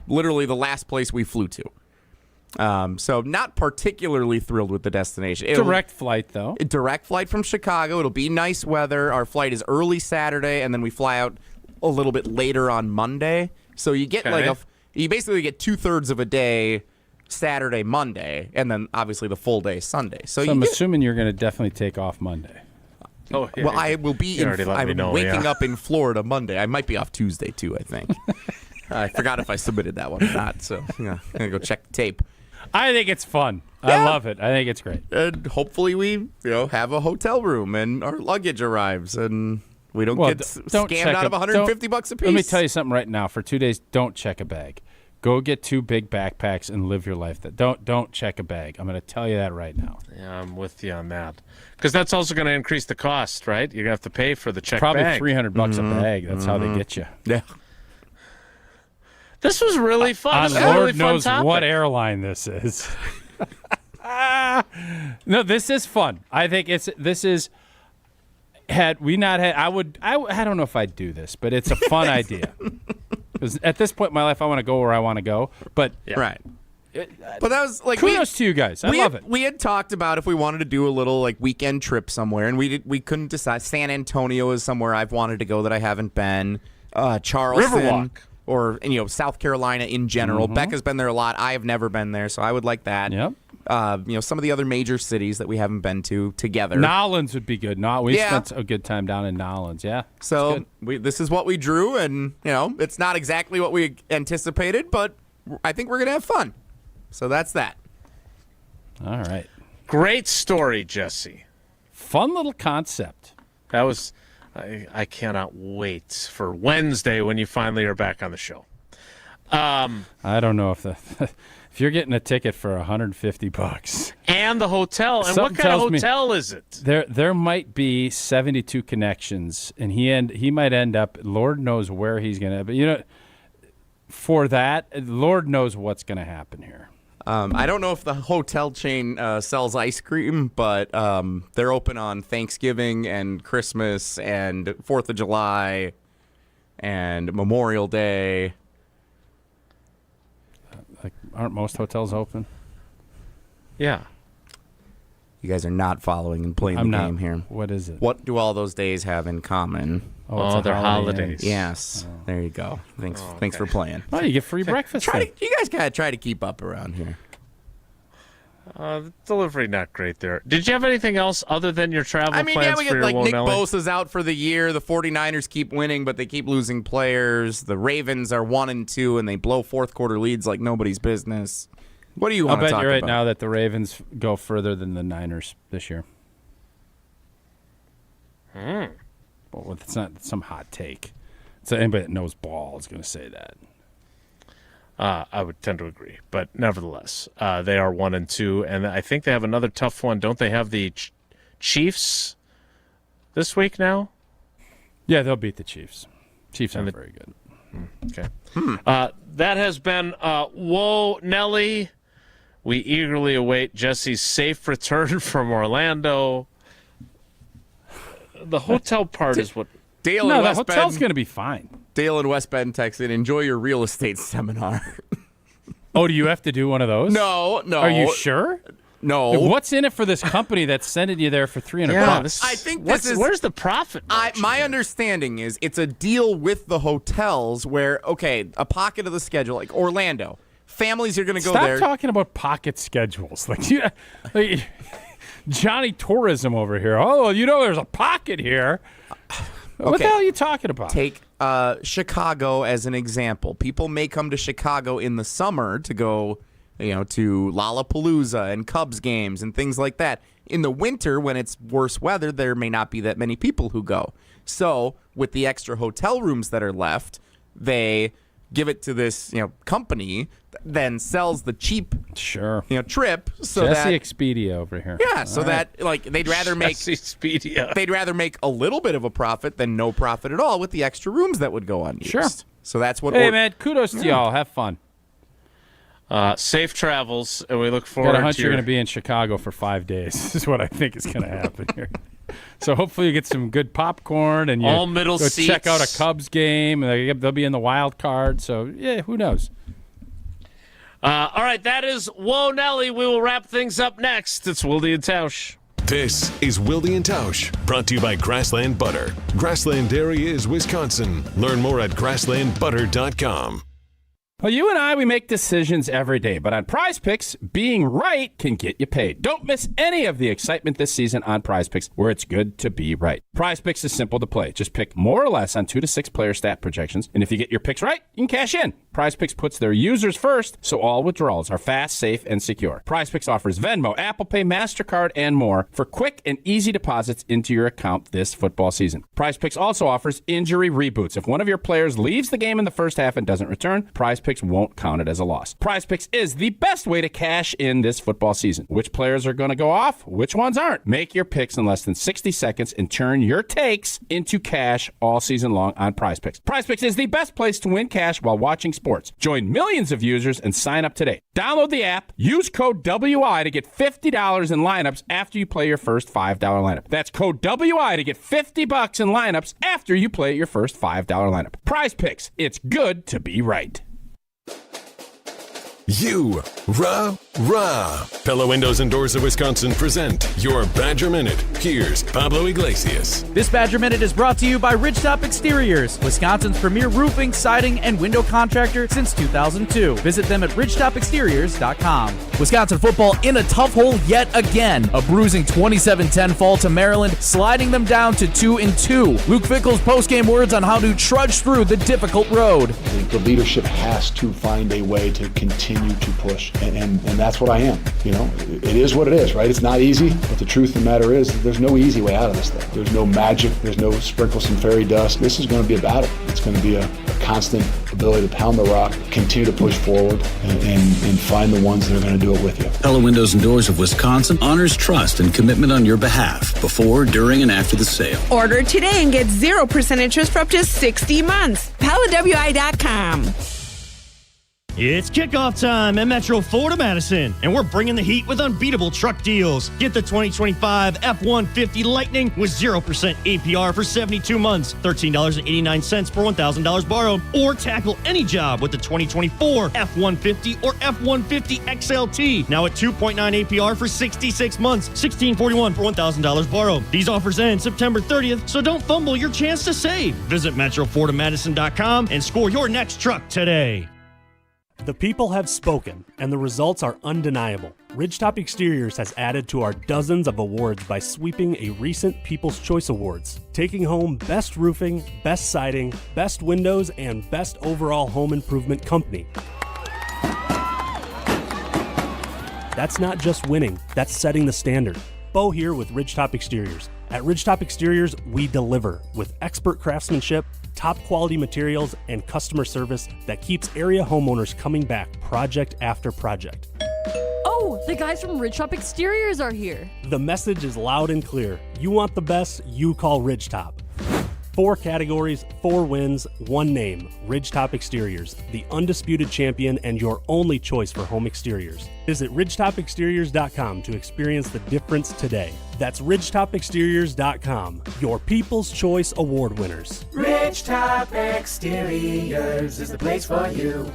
literally the last place we flew to. So not particularly thrilled with the destination. Direct flight, though. Direct flight from Chicago. It'll be nice weather. Our flight is early Saturday, and then we fly out a little bit later on Monday. So you get you basically get 2/3 of a day Saturday, Monday, and then obviously the full day Sunday. So I'm assuming you're going to definitely take off Monday. Oh, yeah. Well, I will be. I'm waking up in Florida Monday. I might be off Tuesday too. I think. I forgot if I submitted that one or not. So I'm gonna go check the tape. I think it's fun. I love it. I think it's great. And hopefully we, have a hotel room and our luggage arrives and we don't get scammed out of $150 a piece. Let me tell you something right now. For 2 days, don't check a bag. Go get 2 big backpacks and live your life. Don't check a bag. I'm going to tell you that right now. Yeah, I'm with you on that. Because that's also going to increase the cost, right? You're going to have to pay for the check Probably bag. $300 a bag. That's how they get you. Yeah. This was really fun. Lord knows what airline this is. No, this is fun. I think had we not had, I don't know if I'd do this, but it's a fun idea. Because at this point in my life, I want to go where I want to go. But right. But that was like kudos to you guys. I love it. We had talked about if we wanted to do a little like weekend trip somewhere, and we couldn't decide. San Antonio is somewhere I've wanted to go that I haven't been. Charleston, Riverwalk. or South Carolina in general. Mm-hmm. Becca's been there a lot. I have never been there, so I would like that. Yep. Some of the other major cities that we haven't been to together. Nolens would be good. We spent a good time down in Nolens. Yeah. So this is what we drew, and it's not exactly what we anticipated, but I think we're gonna have fun. So that's that. All right. Great story, Jesse. Fun little concept. That was. I cannot wait for Wednesday when you finally are back on the show. I don't know if If you're getting a ticket for $150 and the hotel, and Something what kind of tells me hotel is it? there might be 72 connections, and he might end up. Lord knows where he's gonna. But for that, Lord knows what's gonna happen here. I don't know if the hotel chain sells ice cream, but they're open on Thanksgiving and Christmas and 4th of July and Memorial Day. Like, aren't most hotels open? Yeah. You guys are not following and playing the game here. What is it? What do all those days have in common? Oh, they're holidays. Yes. There you go. Thanks for playing. Oh, you get free breakfast. You guys gotta try to keep up around here. The delivery not great there. Did you have anything else other than your travel plans we for get your Nick Nelly? Bosa's out for the year. The 49ers keep winning, but they keep losing players. The Ravens are 1-2, and they blow fourth quarter leads like nobody's business. What do you want to talk about? I'll bet you right now that the Ravens go further than the Niners this year. Well, it's not some hot take. So anybody that knows ball is going to say that. I would tend to agree, but nevertheless, they are 1-2, and I think they have another tough one. Don't they have the Chiefs this week now? Yeah, they'll beat the Chiefs. Chiefs aren't very good. Okay. That has been Whoa, Nelly. We eagerly await Jesse's safe return from Orlando. The hotel part is what... Dale the hotel's going to be fine. Dale in West Bend texted, enjoy your real estate seminar. Oh, do you have to do one of those? No. Are you sure? No. What's in it for this company that's sending you there for $300? I think where's the profit? My understanding is it's a deal with the hotels where, okay, a pocket of the schedule, like Orlando, families are going to go there. Stop talking about pocket schedules. Like Johnny Tourism over here. Oh, there's a pocket here. What the hell are you talking about? Take Chicago as an example. People may come to Chicago in the summer to go, to Lollapalooza and Cubs games and things like that. In the winter, when it's worse weather, there may not be that many people who go. So, with the extra hotel rooms that are left, they give it to this, company, then sells the cheap, trip. So Jesse that Expedia over here. Yeah, so that they'd rather make they'd rather make a little bit of a profit than no profit at all with the extra rooms that would go unused. Sure. So that's what. Hey man, kudos to y'all. Have fun. Safe travels, and we look forward. Got a hunch to you're going to be in Chicago for 5 days. This is what I think is going to happen here. So hopefully you get some good popcorn and you all middle go seats. Check out a Cubs game. And they'll be in the wild card. So yeah, who knows? All right, that is Whoa, Nelly. We will wrap things up next. It's Wilde and Tausch. This is Wilde and Tausch, brought to you by Grassland Butter. Grassland Dairy is Wisconsin. Learn more at grasslandbutter.com. Well, you and I, we make decisions every day, but on Prize Picks, being right can get you paid. Don't miss any of the excitement this season on Prize Picks, where it's good to be right. Prize Picks is simple to play. Just pick more or less on 2 to 6 player stat projections, and if you get your picks right, you can cash in. Prize Picks puts their users first, so all withdrawals are fast, safe, and secure. Prize Picks offers Venmo, Apple Pay, MasterCard, and more for quick and easy deposits into your account this football season. Prize Picks also offers injury reboots. If one of your players leaves the game in the first half and doesn't return, Prize Picks won't count it as a loss. Prize Picks is the best way to cash in this football season. Which players are going to go off? Which ones aren't? Make your picks in less than 60 seconds and turn your takes into cash all season long on Prize Picks. Prize Picks is the best place to win cash while watching sports. Join millions of users and sign up today. Download the app, use code WI to get $50 in lineups after you play your first $5 lineup. That's code WI to get $50 in lineups after you play your first $5 lineup. Prize Picks. It's good to be right. Pella Windows and Doors of Wisconsin present your Badger Minute. Here's Pablo Iglesias. This Badger Minute is brought to you by Ridgetop Exteriors, Wisconsin's premier roofing, siding, and window contractor since 2002. Visit them at ridgetopexteriors.com. Wisconsin football in a tough hole yet again. A bruising 27-10 fall to Maryland, sliding them down to 2-2. Luke Fickell's postgame words on how to trudge through the difficult road. I think the leadership has to find a way to continue continue to push, and that's what I am. You know, it is what it is, right? It's not easy, but the truth of the matter is that there's no easy way out of this thing. There's no magic. There's no sprinkle some fairy dust. This is going to be a battle. It's going to be a constant ability to pound the rock, continue to push forward, and find the ones that are going to do it with you. Pella Windows and Doors of Wisconsin honors trust and commitment on your behalf before, during, and after the sale. Order today and get 0% interest for up to 60 months. PellaWI.com. It's kickoff time at Metro Ford of Madison, and we're bringing the heat with unbeatable truck deals. Get the 2025 F-150 Lightning with 0% APR for 72 months, $13.89 per $1,000 borrowed, or tackle any job with the 2024 F-150 or F-150 XLT, now at 2.9 APR for 66 months, $16.41 per $1,000 borrowed. These offers end September 30th, so don't fumble your chance to save. Visit MetroFordofMadison.com and score your next truck today. The people have spoken, and the results are undeniable. Ridgetop Exteriors has added to our dozens of awards by sweeping a recent People's Choice Awards, taking home Best Roofing, Best Siding, Best Windows, and Best Overall Home Improvement Company. That's not just winning, that's setting the standard. Bo here with Ridgetop Exteriors. At Ridgetop Exteriors, we deliver with expert craftsmanship, top quality materials, and customer service that keeps area homeowners coming back project after project. Oh, the guys from Ridgetop Exteriors are here. The message is loud and clear. You want the best, you call Ridgetop. 4 categories, 4 wins, 1 name. Ridgetop Exteriors, the undisputed champion and your only choice for home exteriors. Visit ridgetopexteriors.com to experience the difference today. That's ridgetopexteriors.com, your People's Choice Award winners. Ridgetop Exteriors is the place for you.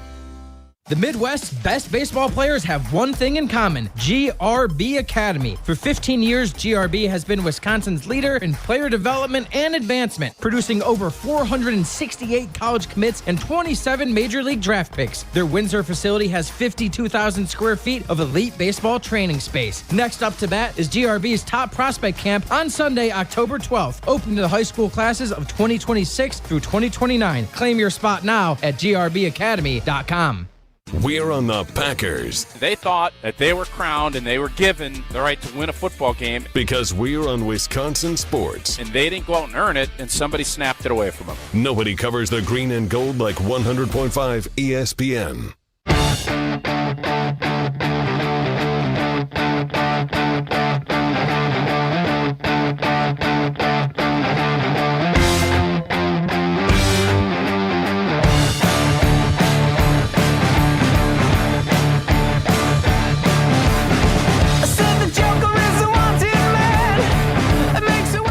The Midwest's best baseball players have one thing in common: GRB Academy. For 15 years, GRB has been Wisconsin's leader in player development and advancement, producing over 468 college commits and 27 major league draft picks. Their Windsor facility has 52,000 square feet of elite baseball training space. Next up to bat is GRB's Top Prospect Camp on Sunday, October 12th, open to the high school classes of 2026 through 2029. Claim your spot now at grbacademy.com. We're on the Packers. They thought that they were crowned and they were given the right to win a football game. Because we're on Wisconsin sports. And they didn't go out and earn it, and somebody snapped it away from them. Nobody covers the green and gold like 100.5 ESPN.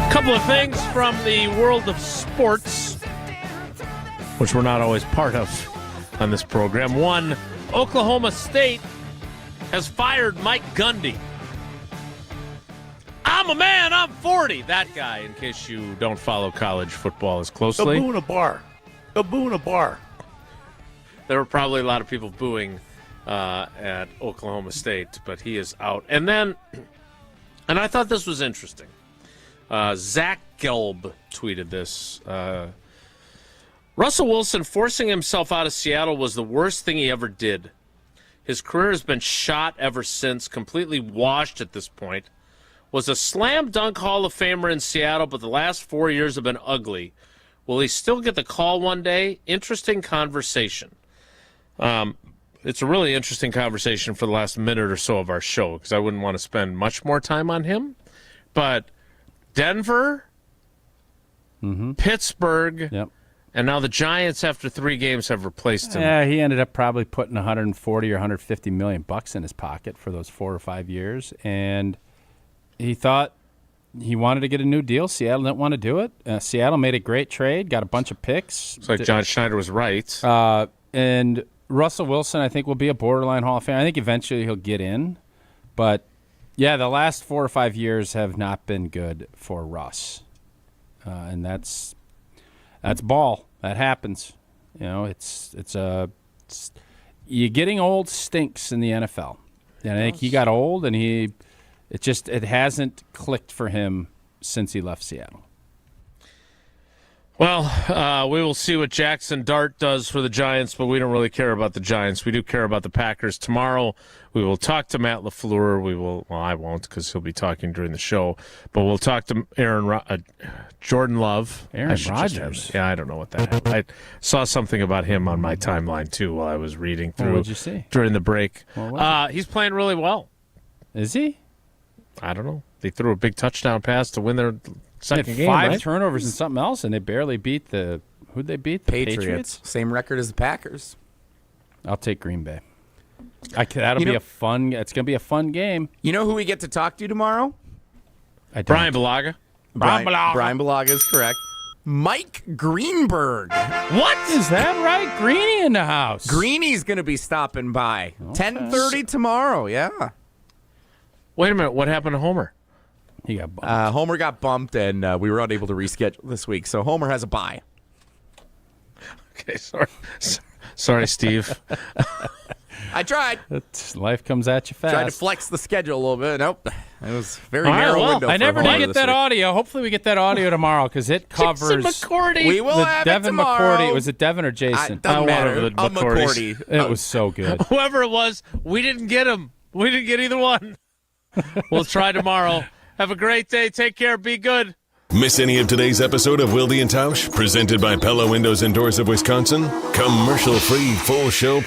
Couple of things from the world of sports, which we're not always part of on this program. One, Oklahoma State has fired Mike Gundy. I'm a man, I'm 40. That guy, in case you don't follow college football as closely. Go boo in a bar. Go boo in a bar. There were probably a lot of people booing at Oklahoma State, but he is out. And then, and I thought this was interesting. Zach Gelb tweeted this. Russell Wilson forcing himself out of Seattle was the worst thing he ever did. His career has been shot ever since, completely washed at this point. Was a slam dunk Hall of Famer in Seattle, but the last 4 years have been ugly. Will he still get the call one day? Interesting conversation. It's a really interesting conversation for the last minute or so of our show, because I wouldn't want to spend much more time on him. But Denver, Pittsburgh, and now the Giants, after 3 games, have replaced him. Yeah, he ended up probably putting 140 or 150 million bucks in his pocket for those 4 or 5 years, and he thought he wanted to get a new deal. Seattle didn't want to do it. Seattle made a great trade, got a bunch of picks. It's like John Schneider was right. And Russell Wilson, I think, will be a borderline Hall of Fame. I think eventually he'll get in, but yeah, the last 4 or 5 years have not been good for Russ, and that's ball. That happens. You know, it's you getting old stinks in the NFL. And I think he got old, and it hasn't clicked for him since he left Seattle. Well, we will see what Jackson Dart does for the Giants, but we don't really care about the Giants. We do care about the Packers. Tomorrow, we will talk to Matt LaFleur. I won't because he'll be talking during the show, but we'll talk to Jordan Love. Aaron Rodgers. Yeah, I don't know what that is. I saw something about him on my timeline, too, while I was reading through. What did you see? During the break. Well, he's playing really well. Is he? I don't know. They threw a big touchdown pass to win their second game, 5 right? turnovers and something else, and they barely beat who'd they beat? The Patriots? Same record as the Packers. I'll take Green Bay. That'll be a fun. It's gonna be a fun game. You know who we get to talk to tomorrow? Brian Balaga. Brian Balaga is correct. Mike Greenberg. What is that? Right, Greeny in the house. Greeny's gonna be stopping by. 10:30 tomorrow. Yeah. Wait a minute. What happened to Homer? He got bumped. Homer got bumped, and we were unable to reschedule this week. So Homer has a bye. Okay, sorry, Steve. I tried. Life comes at you fast. Tried to flex the schedule a little bit. Nope. It was very narrow window. I never did did get that audio. Hopefully we get that audio tomorrow because it covers. McCourty. We will have Devin it tomorrow. McCourty. Was it Devin or Jason? Doesn't matter. McCourty. It was so good. Whoever it was, we didn't get him. We didn't get either one. We'll try tomorrow. Have a great day. Take care. Be good. Miss any of today's episode of Wilde and Tausch, presented by Pella Windows and Doors of Wisconsin? Commercial-free full show